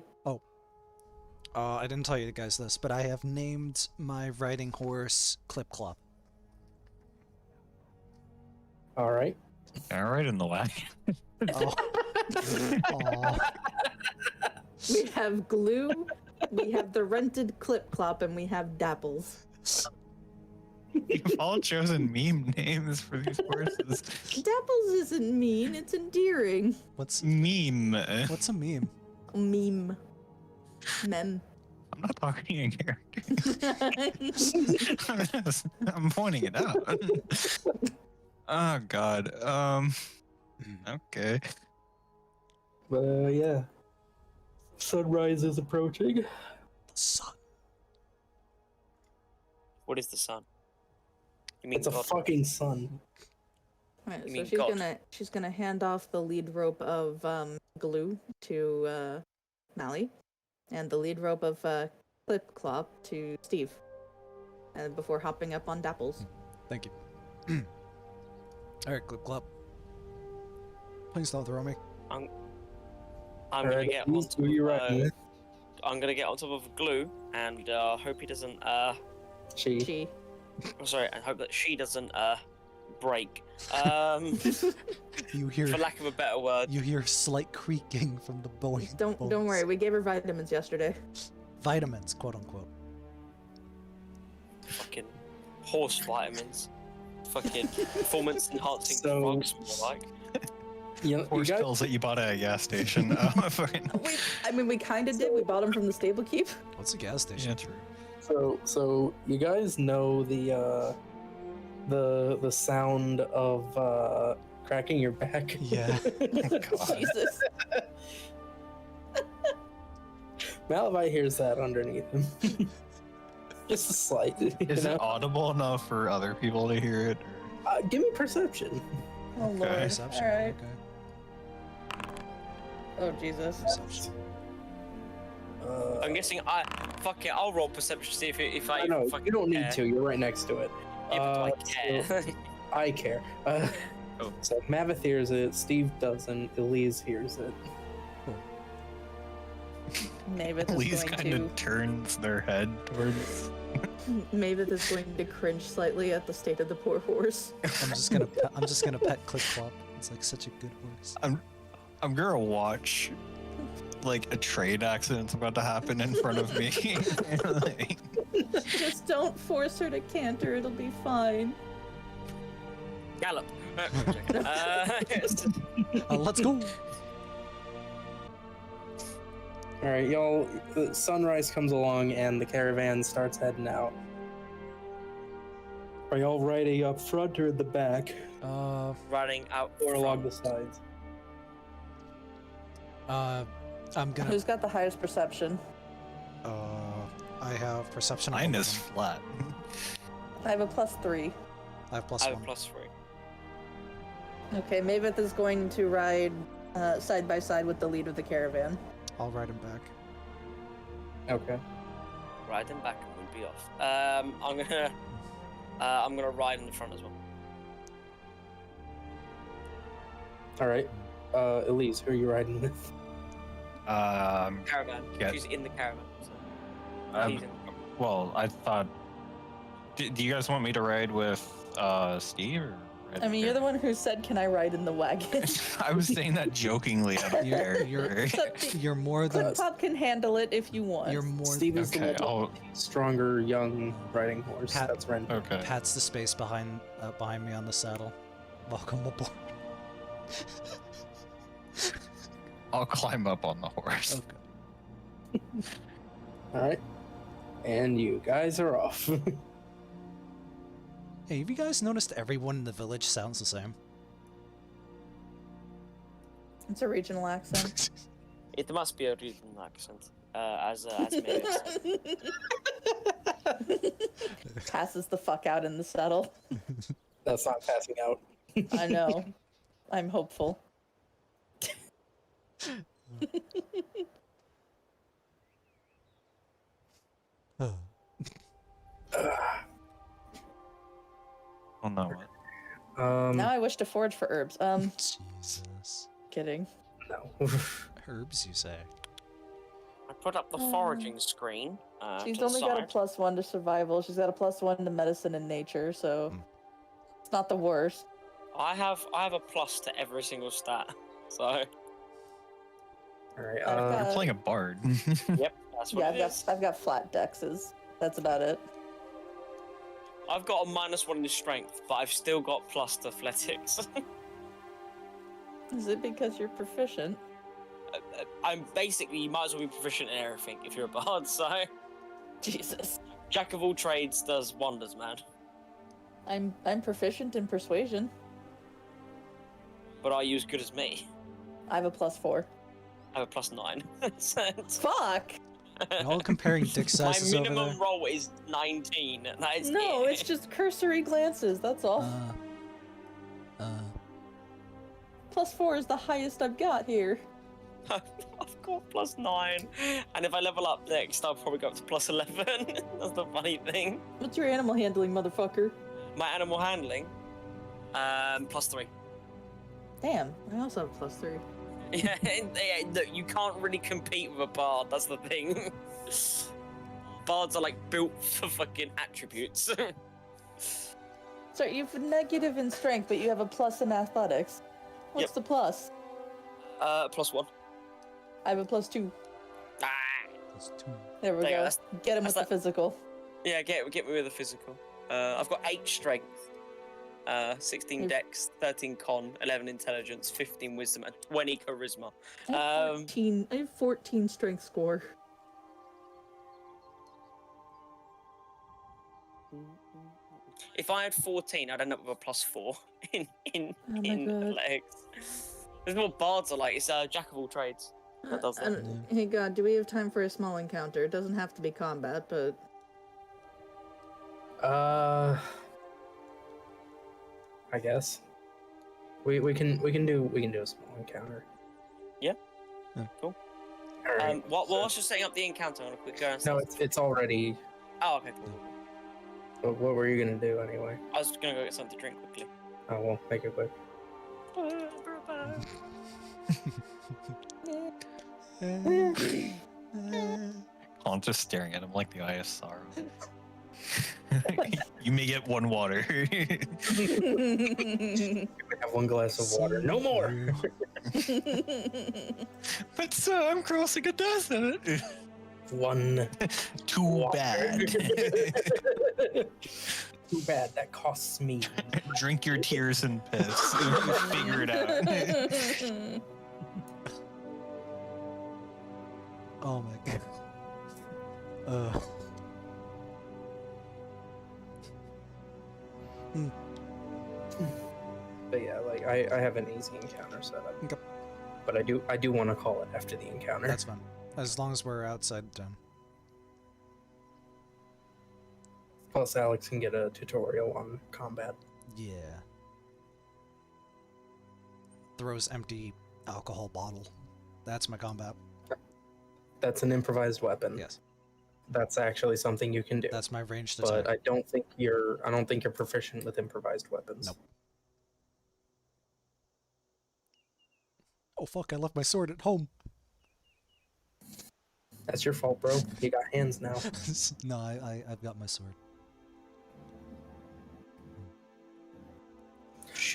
I didn't tell you guys this, but I have named my riding horse Clip Clop. All right. All right, in the wagon. Oh. Aw. We have Glue, we have the rented Clip Clop, and we have Dapples. You've all chosen meme names for these horses. Dapples isn't mean, it's endearing. What's Meme. what's a meme? Meme. Mem. I'm not talking in character. I'm pointing it out. Oh God. Okay. Yeah. Sunrise is approaching. The sun. What is the sun? You mean It's a God? fucking sun. Alright, You so mean she's gonna hand off the lead rope of Glue to Mally, and the lead rope of Clip Clop to Steve, and before hopping up on Dapples. Thank you. Alright, Clip Clop. Please don't throw me. I'm All gonna right, get who on you riding with? I'm gonna get on top of Glue and hope he doesn't She. I'm sorry, and hope that she doesn't break. You hear For lack of a better word. you hear slight creaking from the bone. Don't worry, we gave her vitamins yesterday. Vitamins, quote unquote. Fucking horse vitamins. Fucking performance enhancing So- drugs, more like. You Horse guys, pills that you bought at a gas station. We kind of did. We bought them from the stable keep. What's a gas station? Yeah, true. so you guys know the sound of cracking your back. Yeah. God. Jesus. Malavai hears that underneath him. Just a slight. Is it audible enough for other people to hear it? Give me perception. Oh lord. Perception. All right. Okay. Oh Jesus. Perception. I'm guessing fuck it, I'll roll perception see if I no, fucking you don't need care. to. You're right next to it. Yeah, but do I so- care. I care. Oh. So Mavith hears it. Steve doesn't. Elise hears it. Mavith Elise is going kind to of turns their head towards. Mavith is going to cringe slightly at the state of the poor horse. I'm just gonna pet Clip Clop. It's like such a good horse. I'm gonna watch like a trade accident's about to happen in front of me. Like, Just don't force her to canter. It'll be fine. Gallop. It's- Let's go. All right, y'all. The sunrise comes along and the caravan starts heading out. Are y'all riding up front or in the back, running out or along the front. sides? I'm gonna. Who's got the highest perception? I have perception. of Mine both is of them. flat. I have a +3. I have plus I have one. a +3. Okay, Maveth is going to ride side by side with the lead of the caravan. I'll ride him back. Okay. Ride them back and we'll be off. I'm gonna ride in the front as well. All right. Elise, who are you riding with? Caravan. Yeah. She's in the caravan. So Um, she's in the front. well, I thought. Do you guys want me to ride with Steve? Or I mean, you're the one who said, "Can I ride in the wagon?" I was saying that jokingly. Out of You're- character. You're more than. Clip can handle it if you want. You're more. Steve is Okay, the I'll- stronger, young riding horse. Pat- That's Ren. Okay. Pats the space behind me on the saddle. Welcome aboard. I'll climb up on the horse. Okay. All right. And you guys are off. Hey, have you guys noticed everyone in the village sounds the same? It's a regional accent. It must be a regional accent. As Mary said. Passes the fuck out in the saddle. That's not passing out. I know. I'm hopeful. Well, no. What? Now I wish to forage for herbs. Jesus. Kidding. No. Herbs, you say? I put up the foraging screen. She's to the only got a side. +1 to survival. She's got a +1 to medicine and nature, so Hmm. it's not the worst. I have a plus to every single stat. So All right. I've You're playing a bard. yep, that's what Yeah, it is. I've got flat dexes. That's about it. I've got a -1 in strength, but I've still got plus to athletics. Is it because you're proficient? I'm basically, you might as well be proficient in everything if you're a bard. So Jesus. jack of all trades does wonders, man. I'm proficient in persuasion. But are you as good as me? I have a +4. I have a +9. So it's- Fuck! You're all comparing dick my sizes over minimum there. roll is 19. That is No, it. it's just cursory glances, that's all. +4 is the highest I've got here. I've got +9, and if I level up next, I'll probably go up to +11. That's the funny thing. What's your animal handling, motherfucker? My animal handling, +3. Damn, I also have a +3. Yeah, look, you can't really compete with a bard. That's the thing. Bards are like built for fucking attributes. So you've negative in strength, but you have a plus in athletics. What's Yep. the plus? +1. I have a +2. Ah, That's two. There we There you go, go. that's- Get him with that's the physical. yeah, get me with a physical. I've got 8 strength, 16 You've- dex, 13 con, 11 intelligence, 15 wisdom, and 20 charisma. I have 14 strength score. If I had 14, I'd end up with a +4 in Oh my in God. athletics. This is what bards are like. It's a jack of all trades. That does that. Hey God, do we have time for a small encounter? It doesn't have to be combat, but I guess we can do a small encounter. Yeah. Cool. All right. Whilst you're setting up the encounter, I want to quick go and No, it's already. Oh, okay, cool. What were you gonna do anyway? I was gonna go get something to drink quickly. Oh well, make it quick. I'm just staring at him like the eye of sorrow. You may get one water. We have one glass of water. No more. But sir, I'm crossing a desert. One. Too water. bad. Too bad. That costs me. Drink your tears and piss. Figure it out. Oh my god. But yeah, like I have an easy encounter set up. Okay. But I do want to call it after the encounter. That's fine. As long as we're outside town. Plus, Alex can get a tutorial on combat. Yeah. Throws empty alcohol bottle. That's my combat. That's an improvised weapon. Yes. That's actually something you can do. That's my ranged but attack. I don't think you're proficient with improvised weapons. Nope. Oh fuck, I left my sword at home. That's your fault, bro. You got hands now. No, I've got my sword.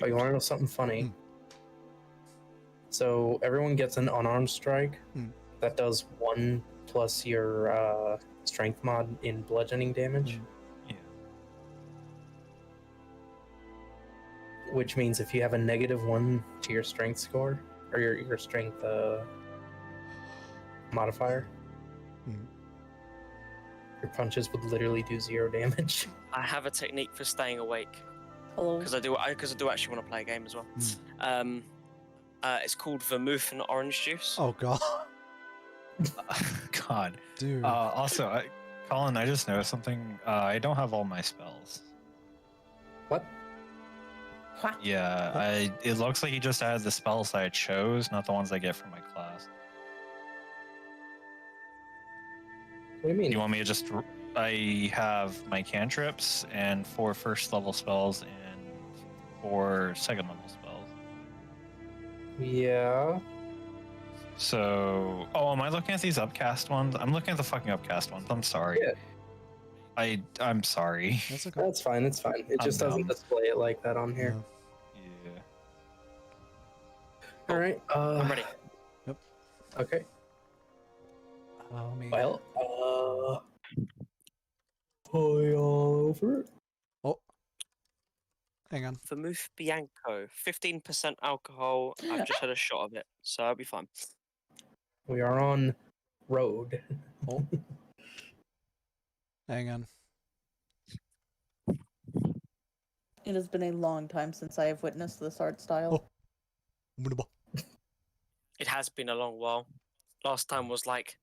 Oh, you want to know something funny? Hmm. So everyone gets an unarmed strike Hmm. that does 1 plus your strength mod in bludgeoning damage. Hmm. Yeah. Which means if you have a -1 to your strength score or your strength modifier, Hmm. your punches would literally do 0 damage. I have a technique for staying awake Hello. because I do actually want to play a game as well. It's called vermouth and orange juice. Oh god. God. Dude. Also, Colin, I just noticed something. I don't have all my spells. What? What? Yeah, it looks like he just added the spells I chose, not the ones I get from my class. What do you mean? You want me to just? I have my cantrips and 4 first level spells and 4 second level spells. Yeah. So, am I looking at these upcast ones? I'm looking at the fucking upcast ones. I'm sorry. Yeah. I'm sorry. That's okay. That's fine. It's fine. It I'm just doesn't dumb. display it like that on here. No. Yeah. All right. I'm ready. Okay. Oh me. Well, pull you all over. Oh. Hang on. Vermouth Bianco, 15% alcohol. I've just had a shot of it, so I'll be fine. We are on road. Oh. Hang on. It has been a long time since I have witnessed this art style. Oh. It has been a long while. Last time was like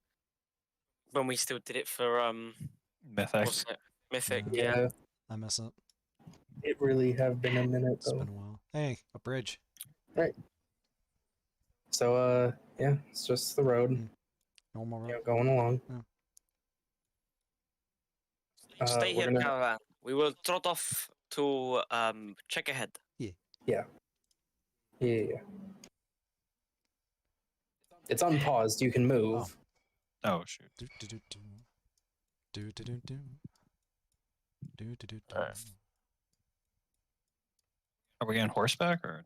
when we still did it for Mythic. what's it? Mythic, Yeah. yeah. I miss it. It really have been a minute It's though. been a while. Hey, a bridge. So yeah, it's just the road. Mm. Normal road. You know, going along. Stay we're here, gonna- caravan. We will trot off to check ahead. Yeah. It's unpaused. You can move. Oh shoot. Do do do do. Do do do do. Do do do do. Alright. Are we on horseback or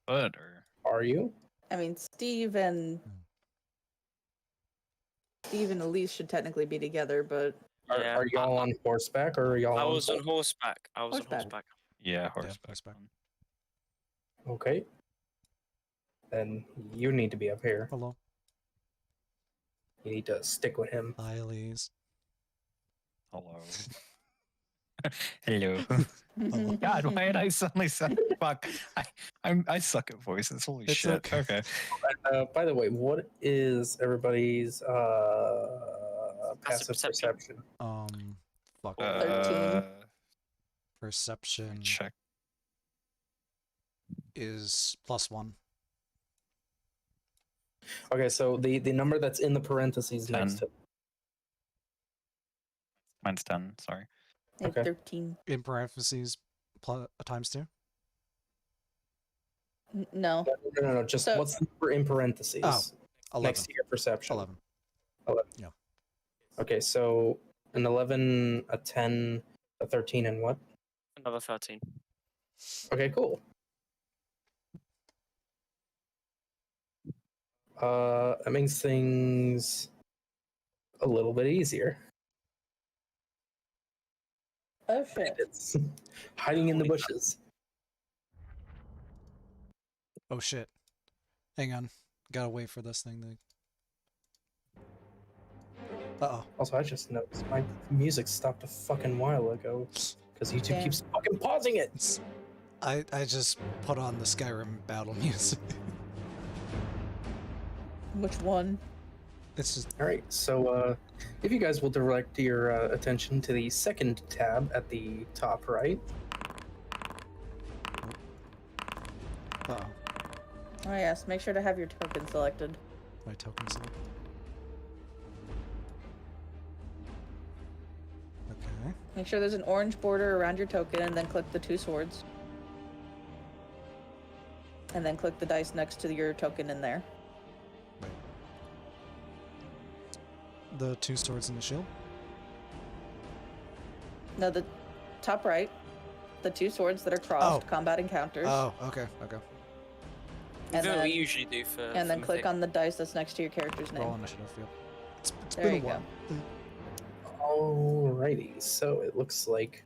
foot or? Are you? I mean, Steve and Elise should technically be together, but Yeah, Are y'all on horseback or are y'all? I on was on foot? horseback. I was on Horseback. horseback. Yeah, horseback. horseback. Okay. Then you need to be up here. Hello. You need to stick with him. Hi, Elise. Hello. Hello. Hello. God, why did I suddenly sound fuck? I suck at voices. Holy It's shit. okay. Okay. By the way, what is everybody's passive perception. perception? Fuck. 13. Perception Check. is +1. Okay, so the number that's in the parentheses next 10. to Mine's 10. Sorry. I have Okay. 13. In parentheses, ×2. No. no, just So- what's the number in parentheses 11. next to your perception? 11. Okay, so an 11, a 10, a 13, and what? Another 13. Okay, cool. That makes things a little bit easier. Oh shit. It's hiding in the bushes. Oh shit. Hang on. Gotta wait for this thing to. Uh-oh. Also, I just noticed my music stopped a fucking while ago because YouTube Damn. keeps fucking pausing it. It's, I just put on the Skyrim battle music. Which one? It's just All right, so if you guys will direct your attention to the second tab at the top right. uh-oh. Oh yes, make sure to have your token selected. My token select. Okay. Make sure there's an orange border around your token and then click the 2 swords. And then click the dice next to your token in there. The 2 swords and the shield. No, the top right. The 2 swords that are crossed, Oh. combat encounters. Oh, okay, okay. And That's what we then- usually do for. and then click on the dice that's next to your character's name. Roll initiative. Yep. It's There been a you go. while. Alrighty, so it looks like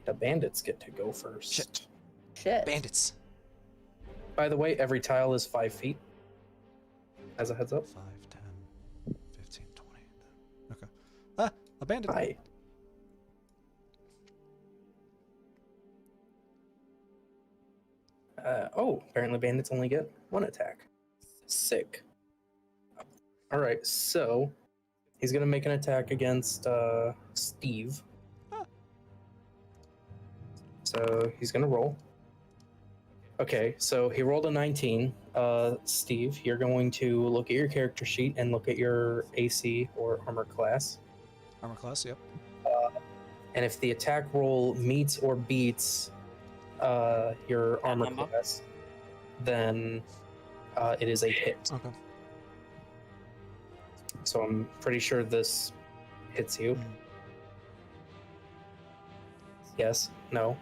the bandits get to go first. Shit. Shit. Bandits. By the way, every tile is 5 feet. As a heads up. 5, 10, 15, 20. Okay. Ah, a bandit. Hi. Oh, apparently bandits only get 1 attack. Sick. Alright, so he's gonna make an attack against Steve. Ah. So he's gonna roll. Okay, so he rolled a 19. Steve, you're going to look at your character sheet and look at your AC or armor class. Armor class, yep. And if the attack roll meets or beats your armor number? class, then it is a hit. Okay. So I'm pretty sure this hits you. Mm. Yes? No?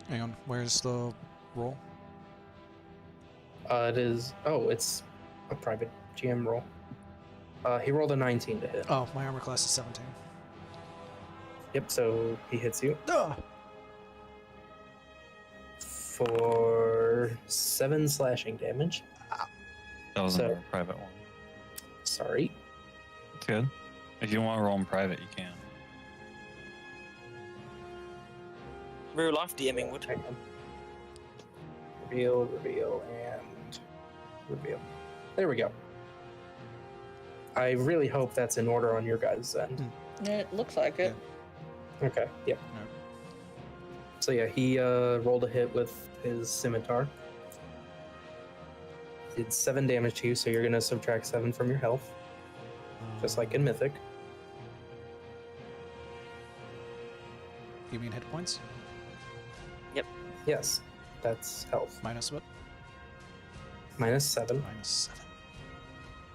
Hang on. Where's the roll? It is. Oh, it's a private GM roll. He rolled a 19 to hit. Oh, my armor class is 17. Yep, so he hits you Ah! for 7 slashing damage. That was So- a private one. Sorry. It's good. If you want to roll in private, you can. real life DMing would. Hang on. Reveal, reveal, and reveal. There we go. I really hope that's in order on your guys' end. It looks like it. Okay, yep. Yep. So yeah, he rolled a hit with his scimitar. Did 7 damage to you, so you're gonna subtract 7 from your health, just like in Mythic. You mean hit points? Yes, that's health. Minus what? Minus 7, Minus 7.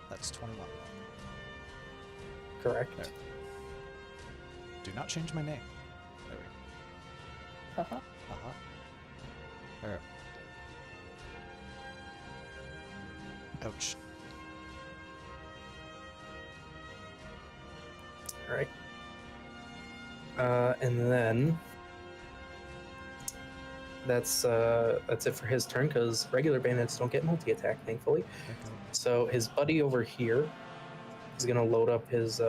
That's 21. correct. There. Do not change my name. There we Uh-huh. go. Uh-huh. Alright. Ouch. All right. And then that's it for his turn because regular bandits don't get multi-attack, thankfully. Okay. So his buddy over here is gonna load up his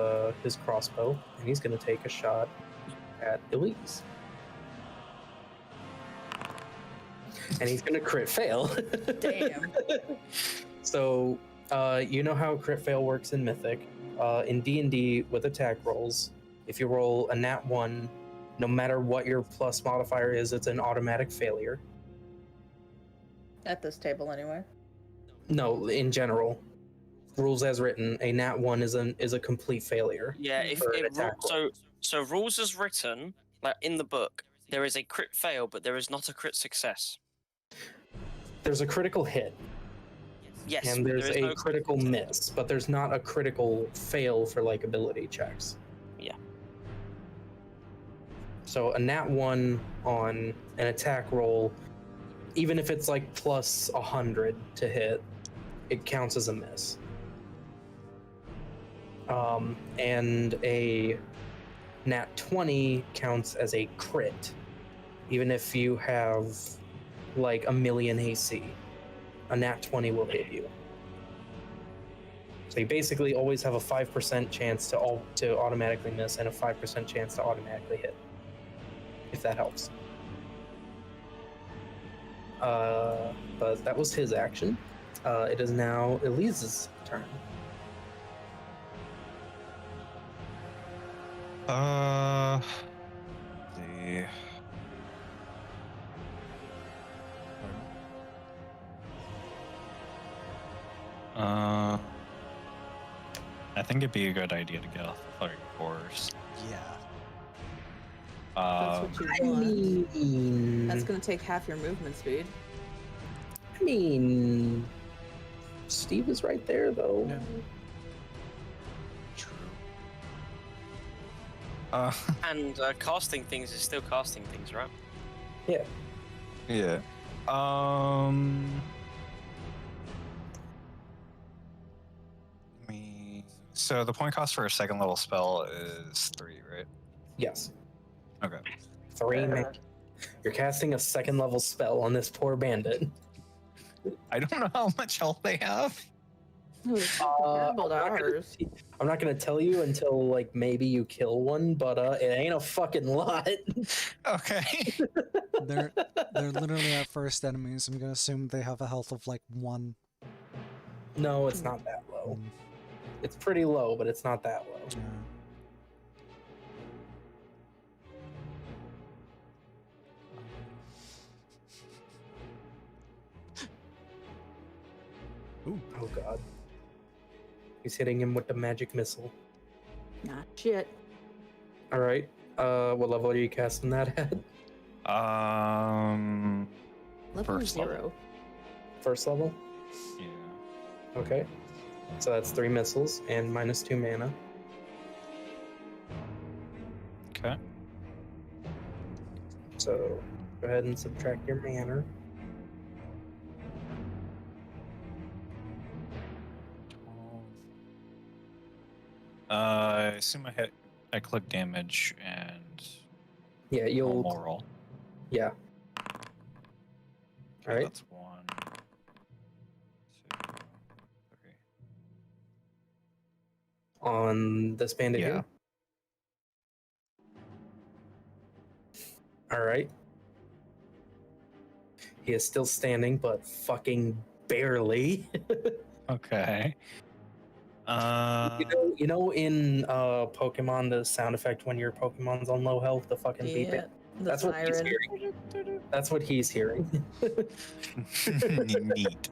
crossbow and he's gonna take a shot at Elise. And he's gonna crit fail. Damn. So you know how crit fail works in Mythic. In D&D with attack rolls, if you roll a nat 1, no matter what your plus modifier is, it's an automatic failure. At this table, anyway. No, in general, rules as written, a nat 1 is a complete failure. Yeah, if For an it attack so rules as written, like in the book, there is a crit fail, but there is not a crit success. There's a critical hit, Yes, and but there's there is a no critical miss, but there's not a critical fail for like ability checks. Yeah. So a nat 1 on an attack roll, even if it's like plus 100 to hit, it counts as a miss. And a nat 20 counts as a crit, even if you have like a million AC. A nat 20 will hit you. So you basically always have a 5% chance to automatically miss and a 5% chance to automatically hit. If that helps. But that was his action. It is now Elise's turn. Let's see. I think it'd be a good idea to get off the fucking horse. Yeah. That's what you want. mean, That's gonna take half your movement speed. I mean, Steve is right there though. Yeah. True. And casting things is still casting things, right? Yeah. Yeah. So the point cost for a second level spell is 3, right? Yes. Okay. 3. You're casting a second level spell on this poor bandit. I don't know how much health they have. Ooh, it's comparable to ours. I'm not gonna tell you until like maybe you kill one, but it ain't a fucking lot. Okay. They're literally our first enemies. I'm gonna assume they have a health of like 1. No, it's not that low. It's pretty low, but it's not that low. Yeah. Ooh. Oh god. He's hitting him with the magic missile. Nah, shit. Alright. What level are you casting that at? Level First level. 0. First level? Yeah. Okay. So that's 3 missiles and minus 2 mana. Okay. So go ahead and subtract your mana. I assume I click damage and Yeah, you'll. normal roll. Yeah. Okay, Alright. That's 1, 2, 3. On this bandit Yeah. here. Alright. He is still standing, but fucking barely. Okay. You know in Pokemon, the sound effect when your Pokemon's on low health, the fucking beeping? Yeah, the That's what he's siren. hearing. That's what he's hearing. Neat.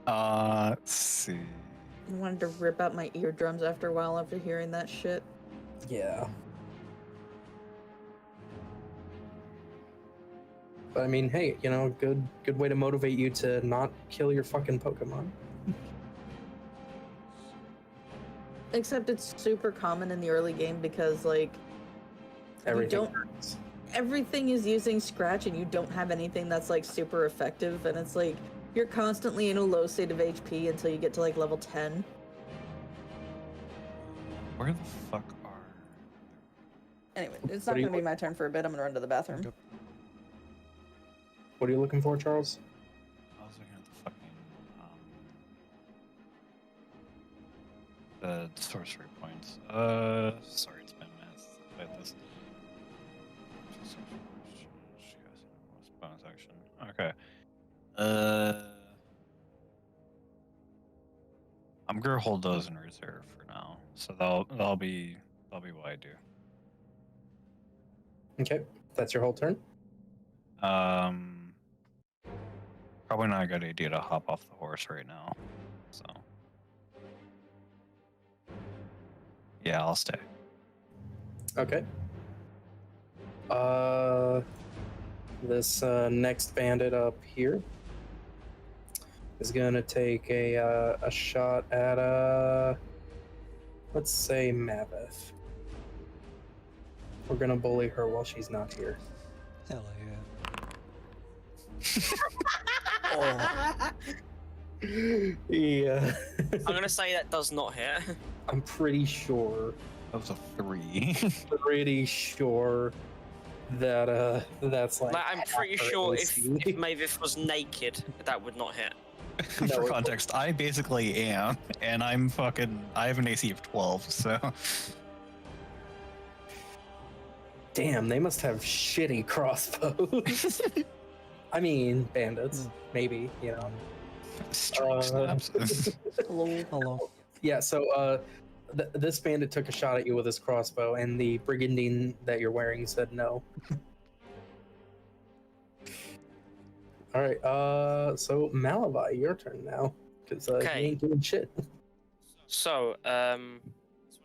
Let's see. I wanted to rip out my eardrums after a while after hearing that shit. Yeah. But I mean, hey, you know, good way to motivate you to not kill your fucking Pokemon. Except it's super common in the early game because, like, Everything don't- hurts. everything is using Scratch and you don't have anything that's, like, super effective. And it's like, you're constantly in a low state of HP until you get to, like, level 10. Where the fuck are? Anyway, it's What not are you going to be my turn for a bit. I'm going to run to the bathroom. Okay. What are you looking for, Charles? I was looking at the fucking the sorcery points. Sorry, it's been minutes since I played this. Bonus action. Okay. I'm gonna hold those in reserve for now, so that'll be what I do. Okay, that's your whole turn. Probably not a good idea to hop off the horse right now. So, yeah, I'll stay. Okay. This next bandit up here is gonna take a shot at let's say Maveth. We're gonna bully her while she's not here. Hell yeah. Yeah. I'm gonna say that does not hit. I'm pretty sure. That was a 3. Pretty sure that that's like. Like, I'm pretty half her sure if AC. Mavis was naked, that would not hit. No, For it- context, I basically am, and I have an AC of 12, so Damn, they must have shitty crossbows. I mean, bandits, maybe, you know. straight snaps. Hello. Hello. Yeah, so this bandit took a shot at you with his crossbow, and the brigandine that you're wearing said no. All right, so Malavi, your turn now, because Okay. you ain't doing shit. So,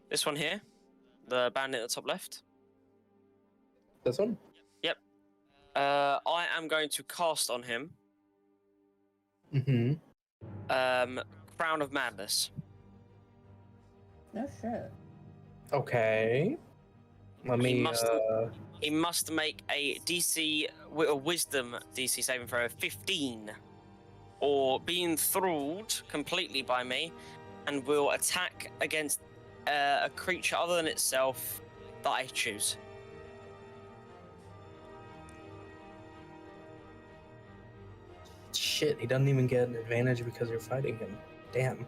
this one here, the bandit at the top left. This one? I am going to cast on him, Mm-hmm. Crown of Madness. No shit. Okay. Let me. He must make a Wisdom DC saving throw of 15, or be enthralled completely by me, and will attack against a creature other than itself that I choose. Shit, he doesn't even get an advantage because you're fighting him. Damn.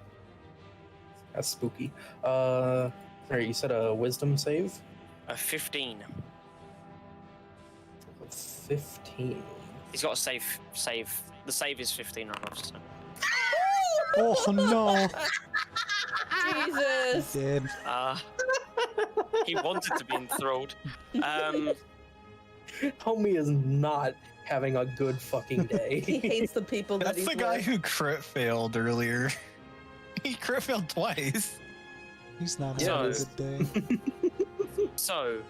That's spooky. Alright, you said a wisdom save? A 15. 15. He's got a save. The save is 15 on us. So. Oh no! Jesus. Did. He wanted to be enthralled. Homie is not having a good fucking He day. hates the people that That's he's the guy with. who crit failed earlier. He crit failed twice. He's not Yeah, having a it's- good day. So,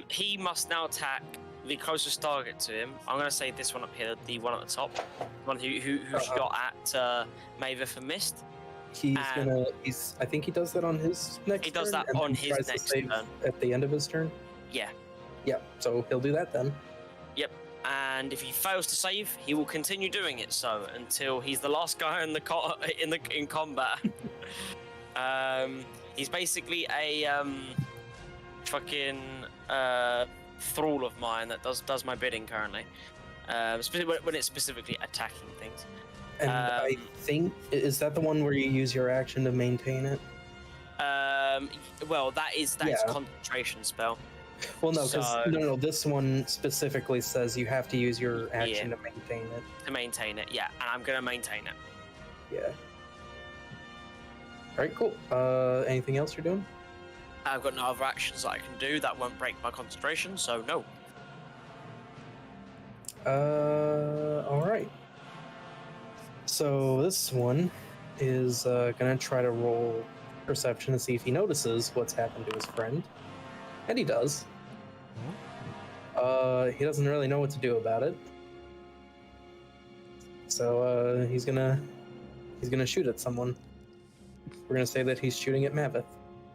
he must now attack the closest target to him. I'm going to say this one up here, the one at the top, the one who shot at Mavis and missed. I think he does that on his next He does turn, that and on then his tries to next save turn. at the end of his turn. Yeah, Yeah, so he'll do that then. and if he fails to save, he will continue doing it so until he's the last guy in in combat. He's basically a fucking thrall of mine that does my bidding currently. When it's specifically attacking things. And I think, is that the one where you use your action to maintain it? Well, that is Yeah. concentration spell. Well, no, because So- no, this one specifically says you have to use your action to maintain it. To maintain it, yeah, and I'm gonna maintain it. Yeah. All right, cool. Anything else you're doing? I've got no other actions that I can do that won't break my concentration, so no. All right. So this one is gonna try to roll perception to see if he notices what's happened to his friend, and he does. He doesn't really know what to do about it, so he's gonna shoot at someone. We're gonna say that he's shooting at Mavith.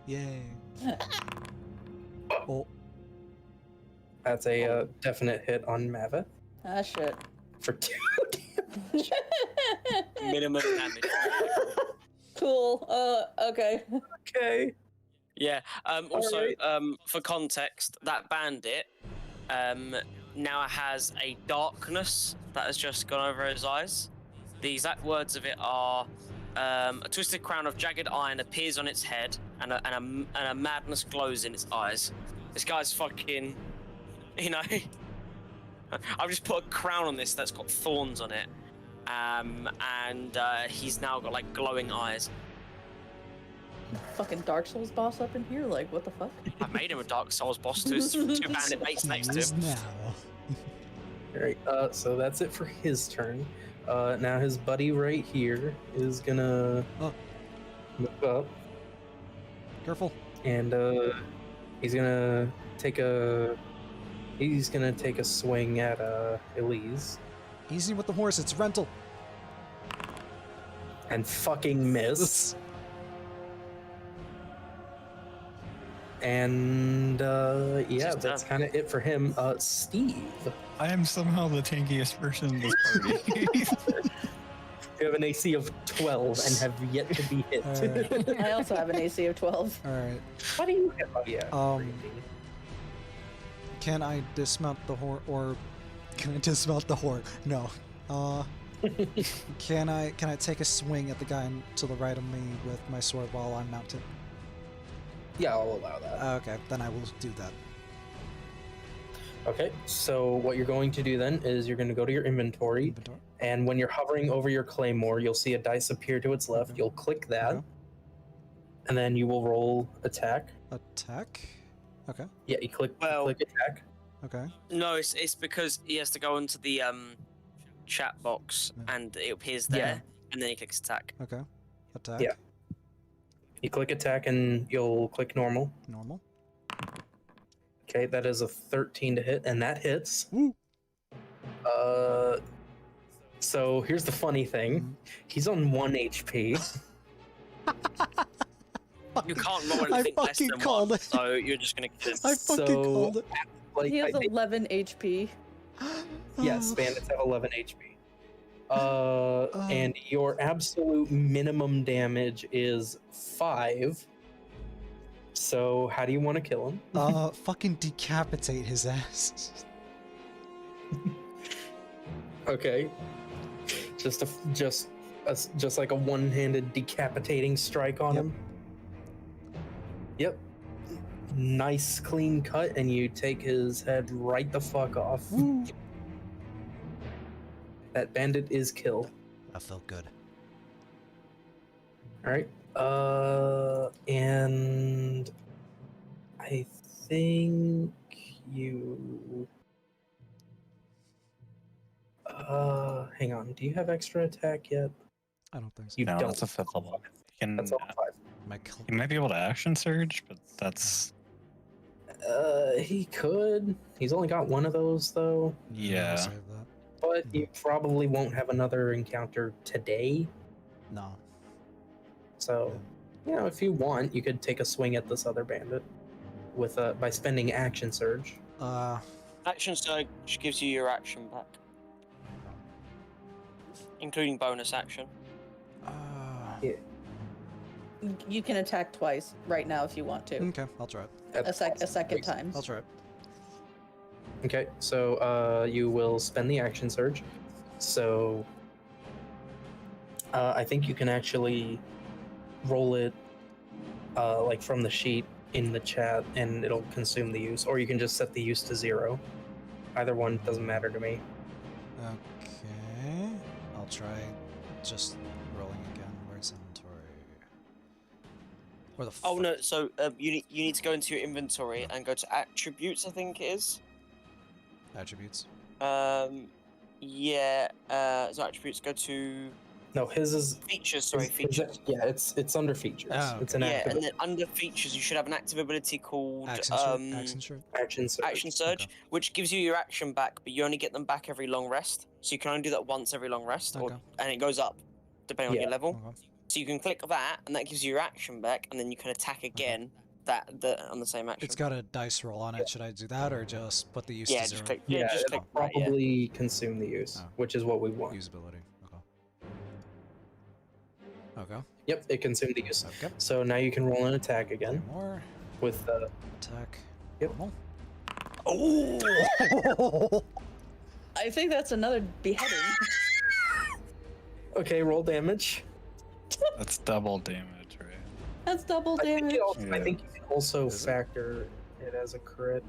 Yay. Oh, That's a definite hit on Mavith Ah, shit. for 2 damage. Minimum damage. Cool. Okay. Okay. Yeah. Also, Alright. for context, that bandit now has a darkness that has just gone over his eyes. The exact words of it are: a twisted crown of jagged iron appears on its head, and a madness glows in its eyes. This guy's fucking, you know. I've just put a crown on this that's got thorns on it, and he's now got like glowing eyes. Fucking Dark Souls boss up in here? Like, what the fuck? I made him a Dark Souls boss to his 2 bandit mates next to he is him. now. All right. So that's it for his turn. Now his buddy right here is gonna Oh. move up, Careful. and he's gonna take a swing at Elise Easy with the horse, it's rental. and fucking miss. And yeah, Just that's done. kind of it for him. Steve, I am somehow the tankiest person in this party. You have an AC of 12 and have yet to be hit. Alright. I also have an AC of 12. All right. What do you have? Oh, yeah. Can I dismount the horse, or can I dismount the horse? No. Can I take a swing at the guy to the right of me with my sword while I'm mounted? Yeah, I'll allow that. Okay, then I will do that. Okay, so what you're going to do then is you're going to go to your inventory, Inventory. and when you're hovering over your claymore, you'll see a dice appear to its left. Okay. You'll click that, Okay. and then you will roll attack. Attack. Okay. Yeah, you click Well- click attack. Okay. No, it's because he has to go into the chat box Yeah. and it appears there, Yeah. and then he clicks attack. Okay. Attack. Yeah. You click attack, and you'll click normal. Normal. Okay, that is a 13 to hit, and that hits. Woo. So here's the funny thing. Mhm. He's on 1 HP. You can't roll I anything less fucking than called one, it. so you're just gonna kill him. I fucking So- called it. Like, He has I think- 11 HP. yes, bandits have 11 HP. And your absolute minimum damage is 5. So how do you want to kill him? Fucking decapitate his ass. Okay, just like a one-handed decapitating strike on Yep. him. Yep. Nice clean cut, and you take his head right the fuck off. Woo. That bandit is killed. That felt good. All right. And I think you. Hang on. Do you have extra attack yet? I don't think so. You No, don't. that's a 5th level. You can, That's level 5. you might be able to action surge, but that's He could. He's only got one of those though. yeah. Save that. But you probably won't have another encounter today. No. So, you know, if you want, you could take a swing at this other bandit with by spending action surge. Action surge gives you your action back, including bonus action. You can attack twice right now if you want to. Okay, I'll try it. A second time. I'll try it. Okay, so you will spend the action surge. So I think you can actually roll it like from the sheet in the chat, and it'll consume the use, or you can just set the use to 0. Either one doesn't matter to me. Okay. I'll try just rolling again. Where's inventory? Where the Oh fuck- no! So you need to go into your inventory and go to attributes. I think it is. Attributes. Yeah. So attributes. Go to No, his is features. Sorry, is- features. Yeah, it's under features. Oh, It's okay. an Yeah, active and then under features, you should have an active ability called Action surge. Action surge. action surge. Action Surge, Okay. which gives you your action back, but you only get them back every long rest. So you can only do that once every long rest, Okay. and it goes up depending on Yeah. your level. Okay. So you can click that, and that gives you your action back, and then you can attack again on the same action. It's got a dice roll on it. Should I do that or just put the use Yeah, to just 0? click. Yeah, just it'll click that, yeah. probably consume the use, Oh. which is what we want. Usability. Okay. Yep, it consumed the use. Okay. So now you can roll an attack again More with attack. Yep. Normal. Oh! I think that's another beheading. Okay, roll damage. That's double damage, right? That's double I think, damage. I think you can also Is it? factor it as a crit.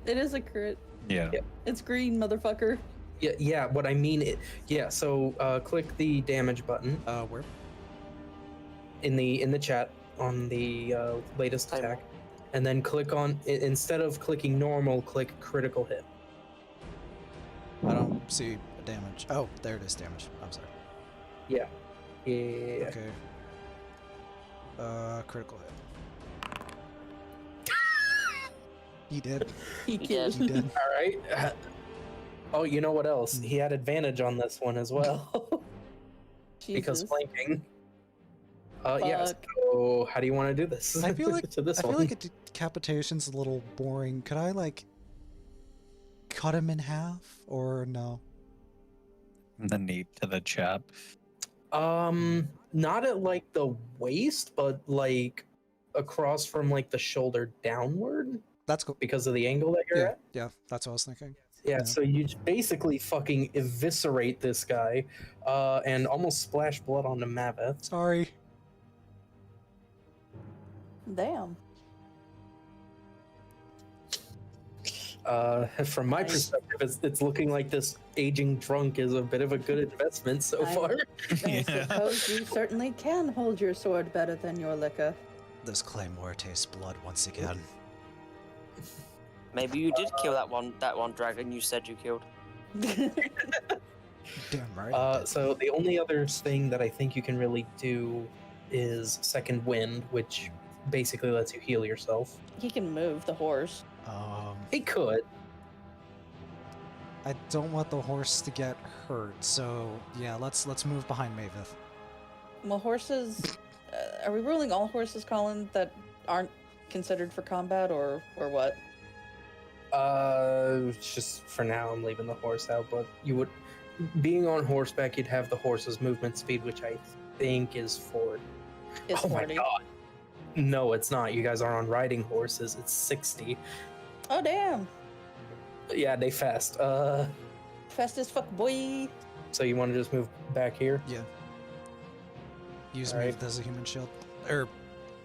It is a crit. Yeah. Yep. It's green, motherfucker. Yeah. What I mean, so click the damage button Where? in the chat on the latest Time. attack, and then click on instead of clicking normal, click critical hit. I don't see damage. Oh, there it is. Damage. I'm sorry. Yeah. Okay. Critical hit. He did. He did. killed. He did. All right. Oh, you know what else? He had advantage on this one as well because Jesus. flanking. Yeah. Fuck. So how do you want to do this? I feel like to this I feel one. like a decapitation's a little boring. Could I like cut him in half or no? The need to the chap. Not at like the waist, but like across from like the shoulder downward That's cool. because of the angle that you're Yeah, at. yeah, that's what I was thinking. Yeah, Yeah. so you basically fucking eviscerate this guy, and almost splash blood onto Maveth. Sorry. Damn. From my Nice. perspective, it's looking like this aging drunk is a bit of a good investment so I- far. I suppose you certainly can hold your sword better than your liquor. This claymore tastes blood once again. Maybe you did kill that one dragon you said you killed. Damn right. I did. So the only other thing that I think you can really do is Second Wind, which basically lets you heal yourself. He can move the horse. He could. I don't want the horse to get hurt, so yeah, let's move behind Maveth. Well, horses. Are we ruling all horses, Colin, that aren't considered for combat, or what? Just for now, I'm leaving the horse out, but you would, being on horseback, you'd have the horse's movement speed, which I think is 4. Is Oh 40. my god. No, it's not. You guys are on riding horses. It's 60. Oh damn! Yeah, they fast. Fast as fuck, boy. So you want to just move back here? Yeah. Use Alright. Maveth as a human shield. Or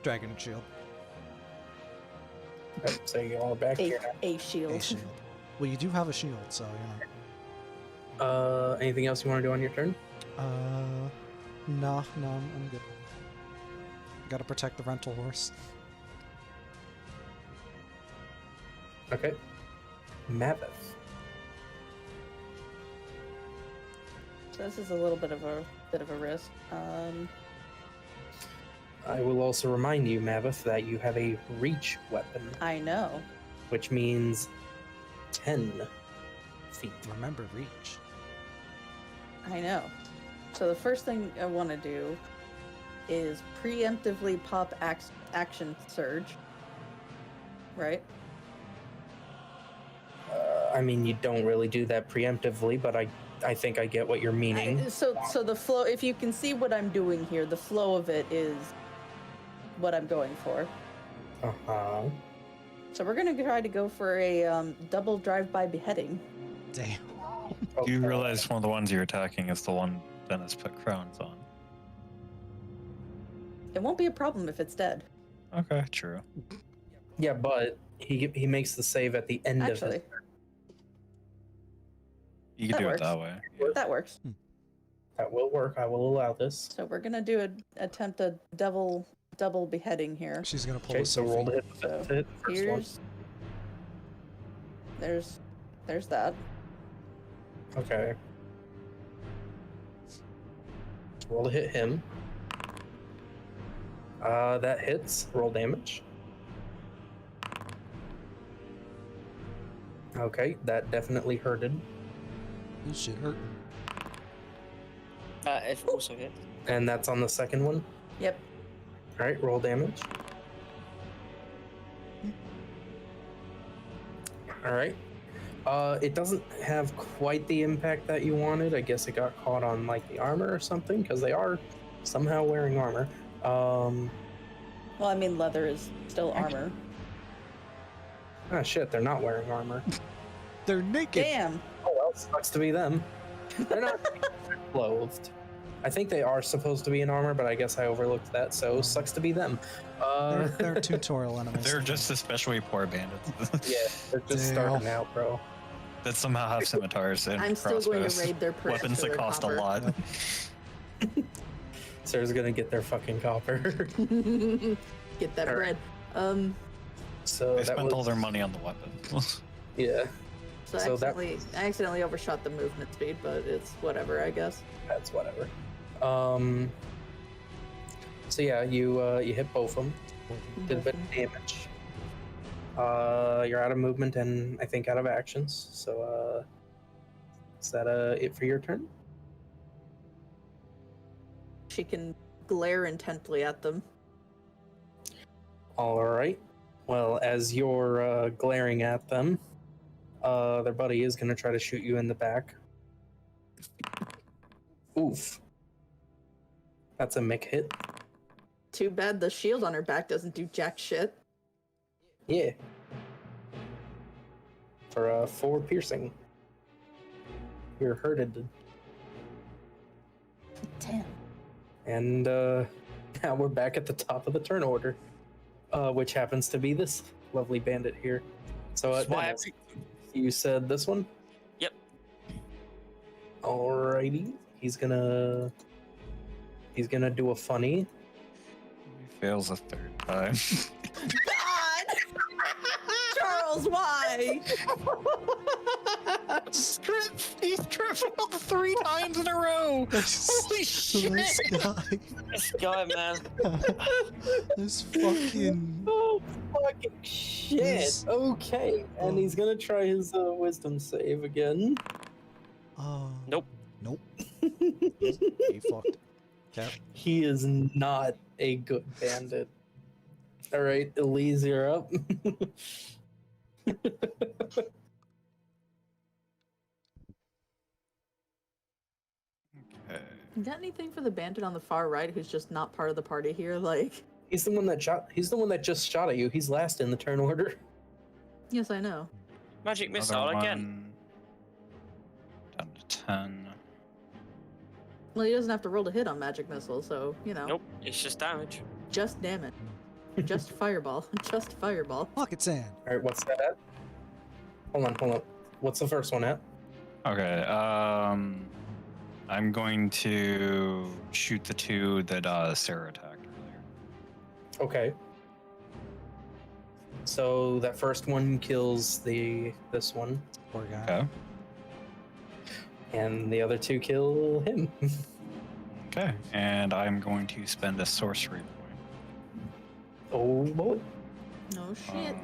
dragon shield. Right, so you all back here A shield. A shield. Well, you do have a shield, so you now. Anything else you want to do on your turn? know. No, I'm good. Gotta protect the rental horse. Okay. Maveth. So this is a little bit of a risk. I will also remind you, Maveth, that you have a reach weapon, I know. which means 10 feet. Remember reach. I know. So the first thing I want to do is preemptively pop action surge. Right? I mean, you don't really do that preemptively, but I think I get what you're meaning. So the flow, if you can see what I'm doing here, the flow of it is what I'm going for. Uh-huh. So we're gonna try to go for a double drive-by beheading. Damn. Do you Okay. realize one of the ones you're attacking is the one Dennis put crowns on? It won't be a problem if it's dead. Okay, true. Yeah, but he makes the save at the end Actually, of it. You can That do works. it that way. that works. That will work. I will allow this. So we're gonna do attempt a double beheading here. She's gonna pull Okay, a so roll to Sophie. hit, So to hit the first one. There's that. Okay. Roll to hit him. That hits. Roll damage. Okay, that definitely hurted. This shit hurt. It also hit. And that's on the second one. Yep. Alright, roll damage. Alright. It doesn't have quite the impact that you wanted. I guess it got caught on like the armor or something, because they are somehow wearing armor. Well, I mean, leather is still armor. Ah shit, they're not wearing armor. They're naked. Damn. Oh well, sucks to be them. They're not clothed. I think they are supposed to be in armor, but I guess I overlooked that, so sucks to be them. They're tutorial enemies. They're just especially poor bandits yeah, they're just Damn. starting out, bro. that somehow have scimitars and I'm still going to crossbows. raid their purse. Weapons for that their cost copper. a lot. Sarah's gonna get their fucking copper. Get that Alright. bread. So They that spent was, all their money on the weapon. yeah, So, So that- I accidentally overshot the movement speed, but it's whatever, I guess. that's whatever. So yeah, you hit both of them. Did a bit of damage. You're out of movement and I think out of actions. So is that it for your turn? She can glare intently at them. All right. Well, as you're glaring at them, their buddy is gonna try to shoot you in the back. Oof. That's a Mick hit. Too bad the shield on her back doesn't do jack shit. Yeah. For 4 piercing. You're hurted. Damn. And now we're back at the top of the turn order, which happens to be this lovely bandit here. So That's why Dennis, you said this one? Yep. Alrighty. He's gonna do a funny. He fails a third time. God! Charles, why? He's tripled 3 times in a row. Holy shit! This guy. This guy, man. This fucking. Oh fucking shit! This- Okay, and Oh. he's gonna try his wisdom save again. Nope. Nope. He fucked. Cap. He is not a good bandit. All right, Elise, you're up. Okay. You got anything for the bandit on the far right who's just not part of the party here? Like, He's the one that shot. He's the one that just shot at you. He's last in the turn order. yes, I know. Magic Another missile again. one. Down to 10. Well, he doesn't have to roll to hit on magic missile, so, you know. Nope, it's just damage. Just damn it. Just fireball. Just fireball. Pocket sand. All right, what's that at? Hold on. What's the first one at? Okay. I'm going to shoot the 2 that Sarah attacked earlier. Okay. So that first one kills this one, Poor guy. Okay. and the other 2 kill him. Okay. And I'm going to spend a sorcery point. Oh boy. No shit.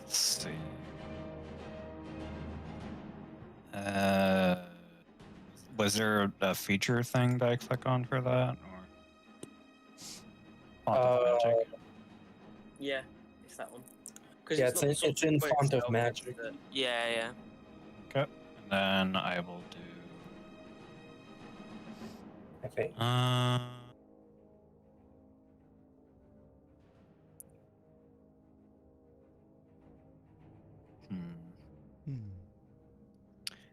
Let's see. Was there a feature thing that I click on for that, or? Font of Magic? Yeah, it's that one. 'Cause Yeah, not the it's in sorcery point Font of itself, Magic. it's yeah, yeah. Okay. And then I will do. I think. Hmm.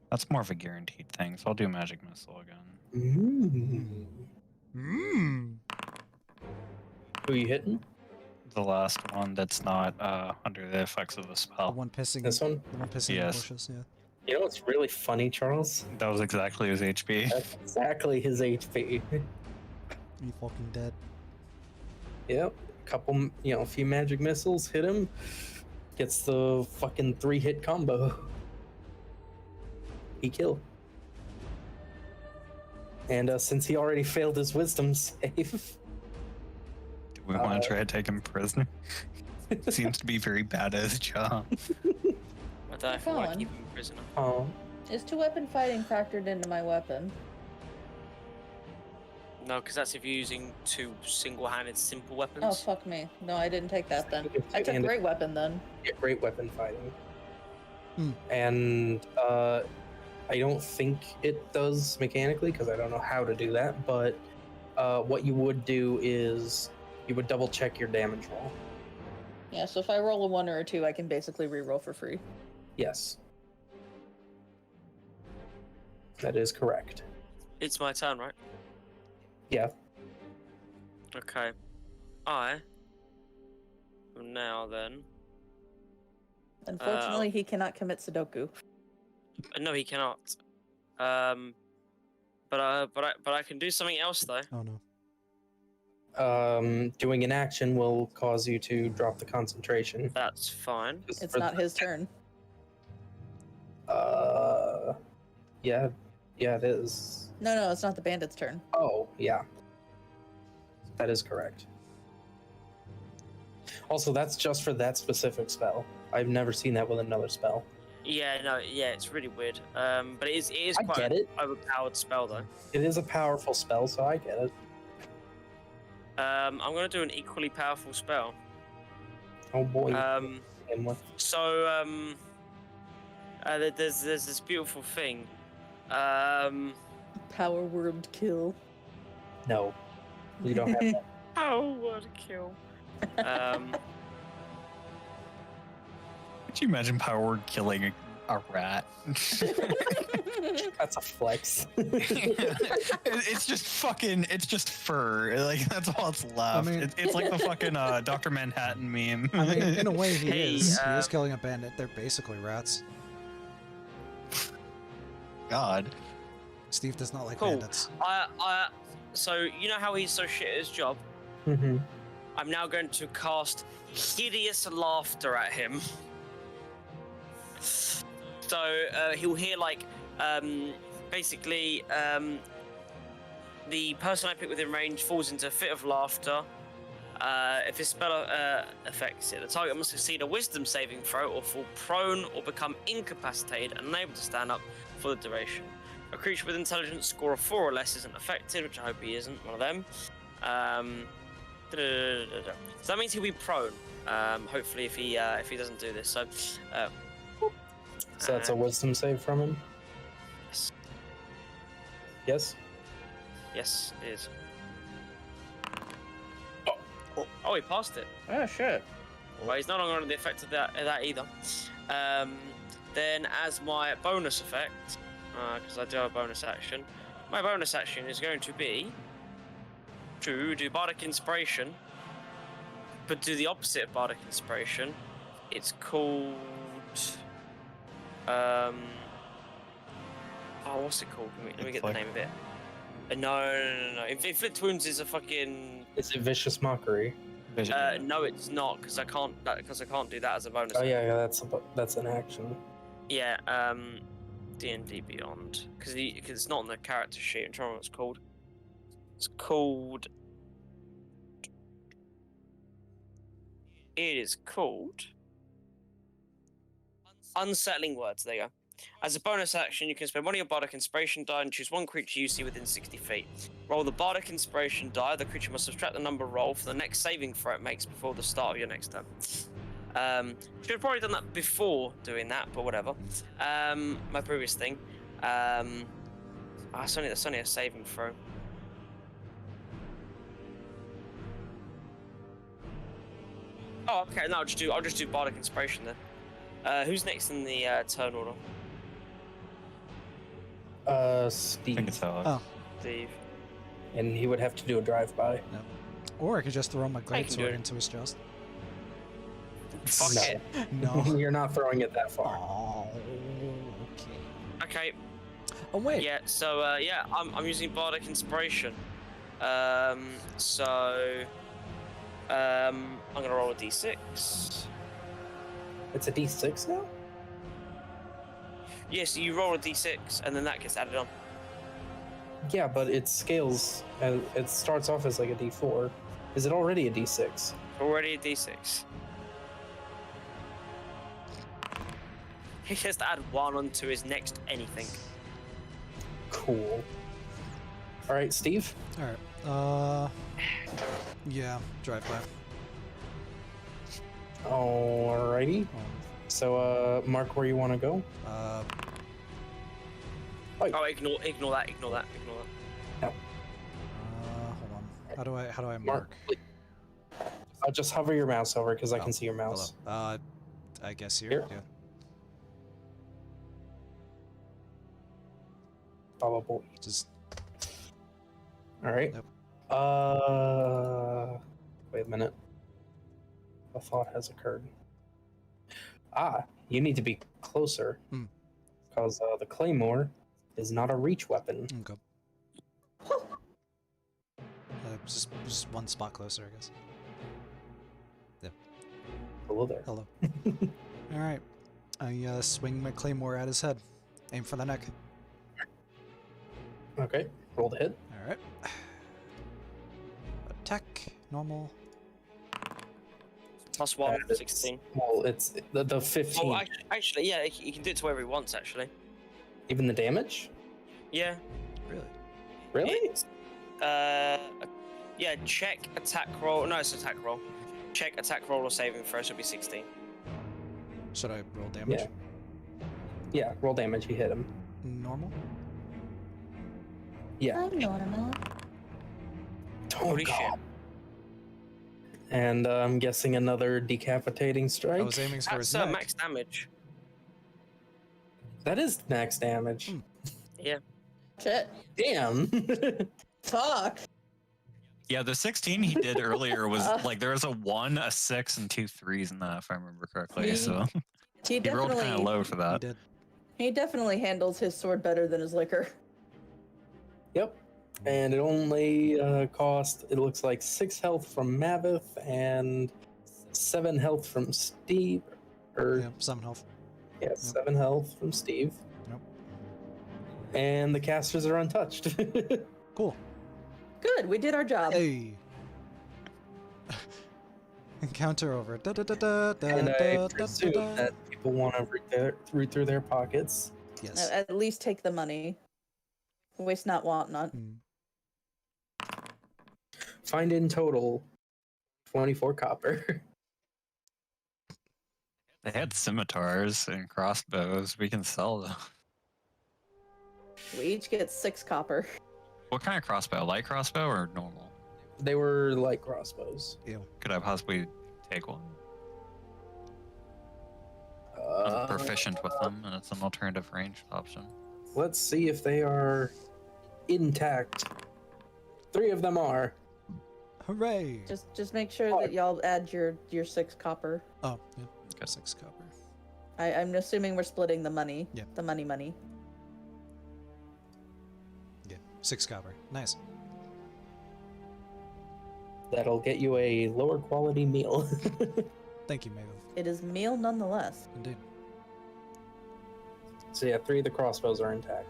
That's more of a guaranteed thing, so I'll do Magic Missile again. Mm. Mmm. Who are you hitting? The last one that's not under the effects of the The spell. one pissing. This one? The one pissing in the Yes. bushes. Yeah. You know what's really funny, Charles? That was exactly his HP. That's exactly his HP. You fucking dead. Yep. A few magic missiles hit him. Gets the fucking 3-hit combo. He killed. And since he already failed his wisdom save, Do we want to try to take him prisoner? Seems to be very bad at his job. I don't know if I want to Fine. keep him a prisoner. Is 2-weapon fighting factored into my weapon? No, because that's if you're using 2 single-handed simple weapons. Oh, fuck me. No, I didn't take that then. I took And- great weapon then. great weapon fighting. Hmm. And I don't think it does mechanically because I don't know how to do that. But what you would do is you would double check your damage roll. Yeah, so if I roll a 1 or a 2, I can basically re-roll for free. Yes, that is correct. It's my turn, right? Yeah. Okay. I will now then. Unfortunately, he cannot commit Sudoku. No, he cannot. But I can do something else though. Oh no. Doing an action will cause you to drop the concentration. That's fine. Just It's for not his turn. Yeah, it is. No, it's not the bandit's turn. Oh, yeah. That is correct. Also, that's just for that specific spell. I've never seen that with another spell. Yeah, no, yeah, it's really weird. But it is I quite get an it. overpowered spell though. It is a powerful spell, so I get it. I'm gonna do an equally powerful spell. Oh boy. There's this beautiful thing. Power word kill. No, you don't have that. Oh, what a kill. Could you imagine Power Word killing a rat? That's a flex. It's just fucking. It's just fur. Like that's all that's left. mean- It's like the fucking Dr. Manhattan meme. I mean, in a way, he Hey, is. He is killing a bandit. They're basically rats. God. Steve does not like Cool. bandits. So you know how he's so shit at his job? Mm-hmm. I'm now going to cast hideous laughter at him. So he'll hear like basically the person I pick within range falls into a fit of laughter. If his spell affects it, the target must succeed a wisdom saving throw or fall prone or become incapacitated and unable to stand up for the duration. A creature with intelligence score of 4 or less isn't affected, which I hope he isn't, one of them. So that means he'll be prone. Hopefully, if he doesn't do this. So, So that's a wisdom save from him. yes, Yes. yes, it is. Oh, he passed it. Oh shit. Well, he's no longer under the effect of that either. Then, as my bonus effect, because I do have a bonus action, my bonus action is going to be to do Bardic Inspiration, but do the opposite of Bardic Inspiration. It's called. Oh, what's it called? Let me get the Inflict. name of it. No. Inflict wounds is a fucking. Is it vicious mockery? No, it's not because I can't do that as a bonus. Oh yeah, that's an action. Yeah, D&D Beyond, because it's not on the character sheet. I'm trying to remember what it's called. It's called. It is called. Unsettling Words. There you go. As a bonus action, you can spend one of your Bardic Inspiration die and choose one creature you see within 60 feet. Roll the Bardic Inspiration die. The creature must subtract the number roll for the next saving throw it makes before the start of your next turn. Should have probably done that before doing that, but whatever. My previous thing. That's only a saving throw. Oh, okay. No, I'll just do Bardic Inspiration then. Who's next in the turn order? I Steve. think it's Alex. Oh. Steve. And he would have to do a drive-by. Or I could just throw my I can do greatsword it. into his chest. Fuck No. it. No. You're not throwing it that far. Oh, okay. Okay. Oh wait. Yeah. So I'm using Bardic Inspiration. I'm gonna roll a d6. It's a D6 now? Yeah, so you roll a d6 and then that gets added on. Yeah, but it scales. It starts off as like a D4. Is it already a D6? Already a d6. He has to add 1 onto his next anything. Cool. All right, Steve. All right. Yeah. Drive by. Alrighty. So, mark where you want to go. Oh, ignore that. Hold on. How do I mark? I'll just hover your mouse over because I Oh, can see your mouse. Hello. I guess here. Here? Yeah. Probably. Just All right. Yep. Wait a minute. A thought has occurred. You need to be closer. Hmm. Because the claymore is not a reach weapon. okay. Just one spot closer, I guess. Hello there. Hello. All right. I swing my claymore at his head. Aim for the neck. Okay. Roll the hit. All right. Attack. Normal. +1, It's- 16. Well, it's the 15. Oh, actually, yeah, he can do it to wherever he wants, actually. Even the damage? Yeah. Really? Really? It's, yeah, check, attack roll. No, it's attack roll. Check, attack roll, or saving throw, so it'll be 16. Should I roll damage? Yeah. Yeah, roll damage. He hit him. Normal. Yeah. I'm normal. Holy shit. And I'm guessing another decapitating strike. I was aiming for his That's neck. max damage. That is max damage. Hmm. Yeah. Shit. Damn. Fuck. Yeah, the 16 he did earlier was Uh. like there was a 1, a 6, and 2 3s in that, if I remember correctly. He- So He he rolled kind of definitely, low for He that. did. he definitely handles his sword better than his liquor. Yep. And it only cost, it looks like 6 health from Mavith and 7 health from Steve. Or, Yeah, some health. yeah, 7 health from Steve. Yep. And the casters are untouched. Cool. Good, we did our job. Hey. Encounter over. Da, da, da, da, da, And da, I da, presume da, da. that people want to root through their pockets. Yes. At least take the money. Waste not, want not. Hmm. Find in total 24 copper. They had scimitars and crossbows. We can sell them. We each get 6 copper. What kind of crossbow? Light crossbow or normal? They were light crossbows. Ew. Could I possibly take one? I'm proficient with them, and it's an alternative range option. Let's see if they are intact. 3 of them are. Hooray! Just make sure that y'all add your 6 copper. Oh, yeah. Okay. 6 copper. I'm assuming we're splitting the money. Yeah. The money. Yeah, 6 copper. Nice. That'll get you a lower quality meal. Thank you, Maven. It is meal nonetheless. Indeed. So yeah, 3 of the crossbows are intact.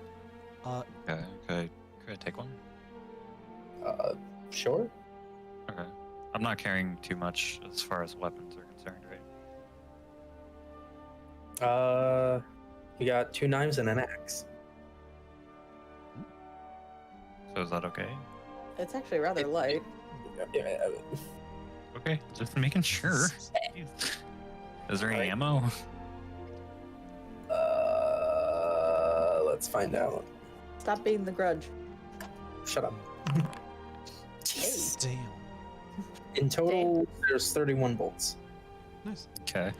Okay, could I take one? Sure. Okay. I'm not carrying too much as far as weapons are concerned, right? You got 2 knives and an axe. So is that okay? It's actually rather light. Okay, just making sure. Is there any ammo? Let's find out. Stop being the grudge. Shut up. Damn. In total, there's 31 bolts. Nice. Okay.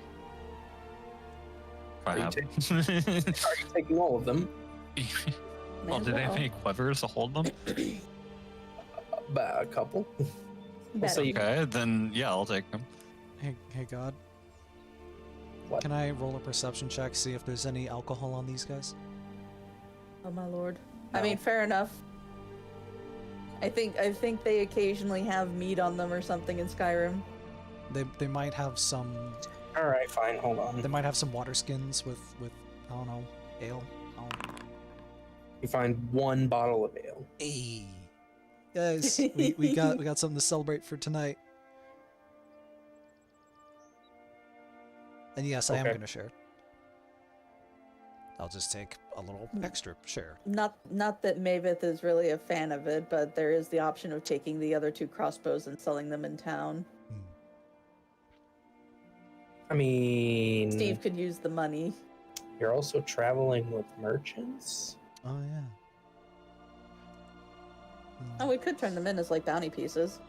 Are you Quite Are you taking all of them? Well, May do as they have well. any quivers to hold them? A couple. Better. So you Okay, then yeah, I'll take them. Hey, God. What? Can I roll a perception check, see if there's any alcohol on these guys? Oh my lord. No. I mean, fair enough. I think they occasionally have meat on them or something in Skyrim. They might have some. All right, fine. Hold on. They might have some water skins with I don't know, ale. You find 1 bottle of ale. Hey. Guys, we got something to celebrate for tonight. And yes, I am Okay. gonna share. I'll just take a little extra share. Not that Mavith is really a fan of it, but there is the option of taking the other 2 crossbows and selling them in town. I mean, Steve could use the money. you're also traveling with merchants. Oh yeah. Oh, we could turn them in as like bounty pieces.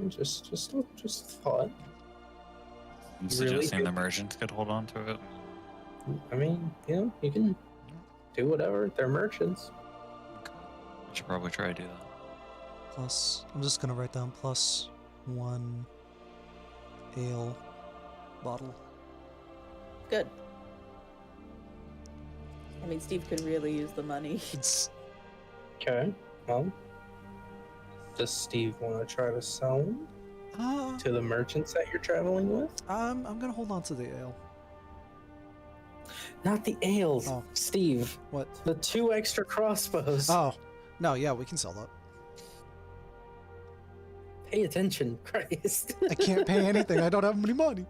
Just thought. I'm Really? suggesting the merchants could hold on to it. I mean, you can do whatever. They're merchants. Okay. I should probably try to do that. Plus, I'm just gonna write down plus 1 ale bottle. Good. I mean, Steve could really use the money. It's Okay. Well, does Steve want to try to sell them to the merchants that you're traveling with? I'm gonna hold on to the ale. Not the ales, Oh. Steve. What? The 2 extra crossbows. Oh, no, yeah, we can sell that. Pay attention, Christ. I can't pay anything. I don't have any money.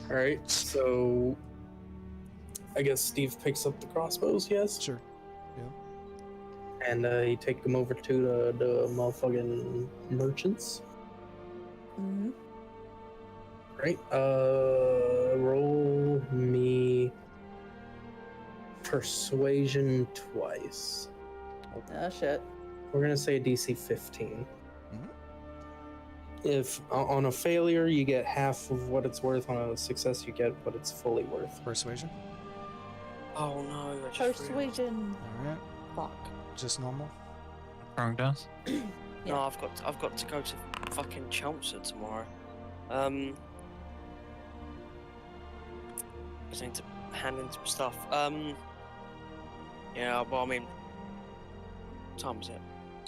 All right, so I guess Steve picks up the crossbows. Yes. Sure. And you take them over to the motherfucking merchants. Mm-hmm. Right. Roll me persuasion twice. Oh shit. We're gonna say DC 15. Mhm. If on a failure you get half of what it's worth, on a success you get what it's fully worth. Persuasion. Oh no, I just realised. Persuasion. All right. Fuck. Just normal. Wrong does. No, I've got to go to fucking Chelmsford tomorrow. I just need to hand in some stuff. Yeah, well, I mean, what time is it?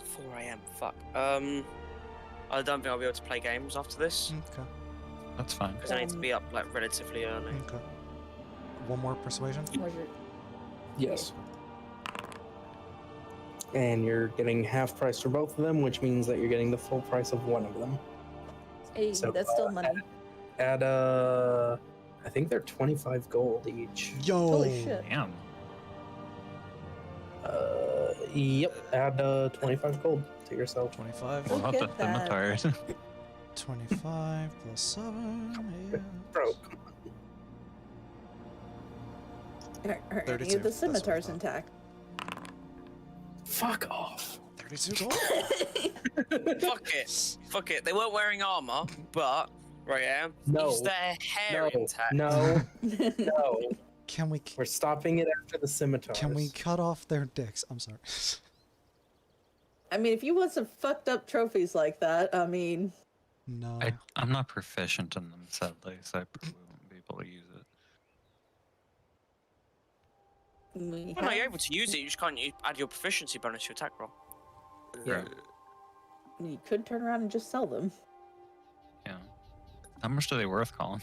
4 a.m. Fuck. I don't think I'll be able to play games after this Okay. That's fine. because I need to be up like relatively early. Okay. One more persuasion. Was it- Yes. And you're getting half price for both of them, which means that you're getting the full price of one of them. Hey, So, that's still money. At I think they're 25 gold each. Yo. Holy shit. Damn. Yep. Add 25 gold to yourself. 25. Well, Look not the at that. scimitar. 25 plus 7. Yeah. Bro, Are any 32, of the that's what I scimitars thought. intact? fuck off. 32 gold. Fuck it. They weren't wearing armor, but No. is their hair No. intact? No. No. Can we We're stopping it after the scimitars. can we cut off their dicks? I'm sorry. I mean, if you want some fucked up trophies like that, I mean, No. I'm not proficient in them, sadly, so I probably won't be able to use it. we Well, no, you're have- able to use it. You just can't add your proficiency bonus to your attack roll. Yeah. you could turn around and just sell them. Yeah. How much are they worth, Colin?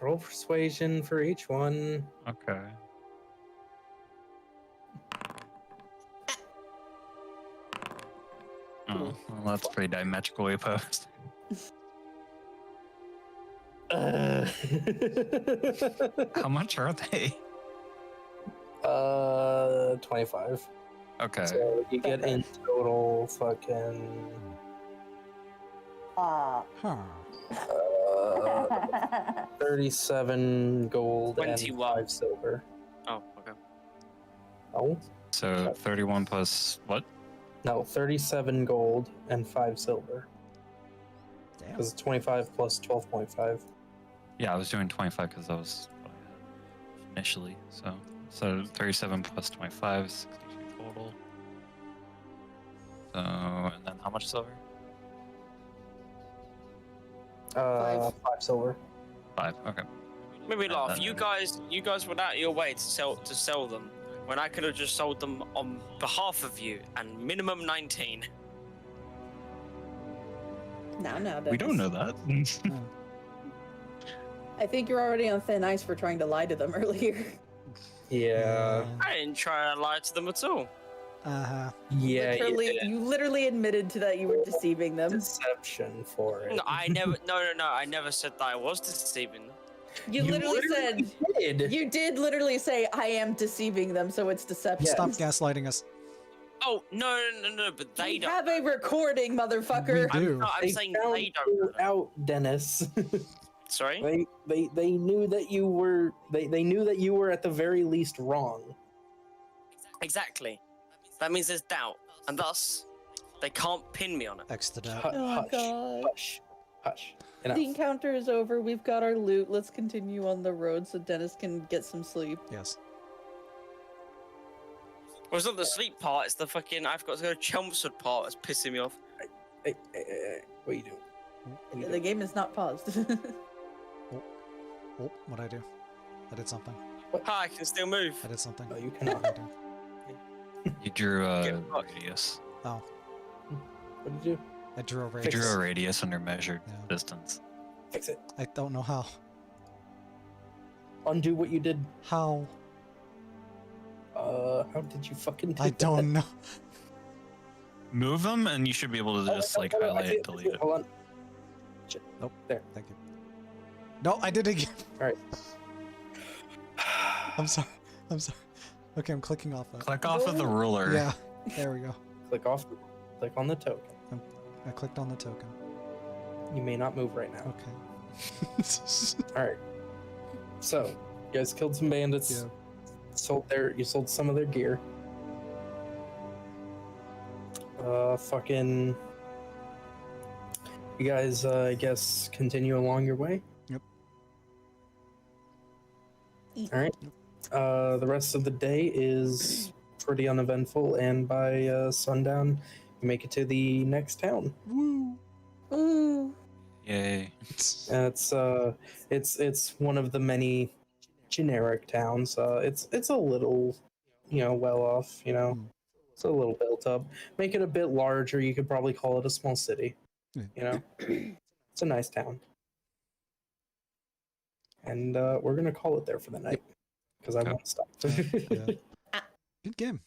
Roll persuasion for each one. Okay. Oh, well, that's pretty diametrically opposed. Uh, How much are they? 25. Okay. So you get in total fucking Ah. Huh. 37 gold 21. and 5 silver. Oh, okay. Oh, So 31 plus what? no, 37 gold and 5 silver. Damn. Because it's 25 plus 12.5. Yeah, I was doing 25 because that was what I had initially. So 37 plus 25 is 62 total. So, and then how much silver? 5 silver. 5. Okay. Maybe And laugh. then- You guys went out of your way to sell them when I could have just sold them on behalf of you and minimum 19. Now, We don't know that. I think you're already on thin ice for trying to lie to them earlier. Yeah. I didn't try to lie to them at all. Uh-huh. Yeah. You literally admitted to that you were deceiving them. Deception for it. No, I never. No. I never said that I was deceiving them. You literally said did. you did literally say I am deceiving them, so it's deception. Yeah. Stop gaslighting us. Oh no. But they We don't. have a recording, motherfucker. We do. I'm saying found they don't. you know that. out, Dennis. Sorry. they knew that you were they knew that you were at the very least wrong. Exactly. That means there's doubt, and thus they can't pin me on it. X to that. Oh Hush, god. hush, hush. Enough. The encounter is over. We've got our loot. Let's continue on the road so Dennis can get some sleep. Yes. Well, it's not the sleep part. It's the fucking I've got to go to Chelmsford part that's pissing me off. Hey, what are you doing? What are you The doing? game is not paused. Oh, what'd I do? I did something. Hi, I can still move. I did something. No, you What cannot. did I do? You drew Get a fucked. radius. Oh, What did you do? I drew a You radius. drew a radius under measured Yeah. distance. Fix it. I don't know how. Undo what you did. How? How did you fucking do I that? don't know. Move them, and you should be able to Oh, just no, like no, no, I highlight see and delete it. Hold on. Thank you. No, I did it again. Alright. I'm sorry. I'm sorry. Okay, I'm clicking off that. Click off of the ruler. Yeah, there we go. Click on the token. I clicked on the token. You may not move right now. Okay. Alright. So, You guys killed some bandits. Yeah. You sold some of their gear. Fucking. You guys, I guess, continue along your way. Yep. All right. The rest of the day is pretty uneventful, and by sundown, you make it to the next town. Woo! Ooh. Yay. It's one of the many generic towns. It's a little, well off. Hmm. It's a little built up. Make it a bit larger. You could probably call it a small city. Yeah. It's a nice town. And we're gonna call it there for the night because I Okay. won't stop. Yeah. Good game.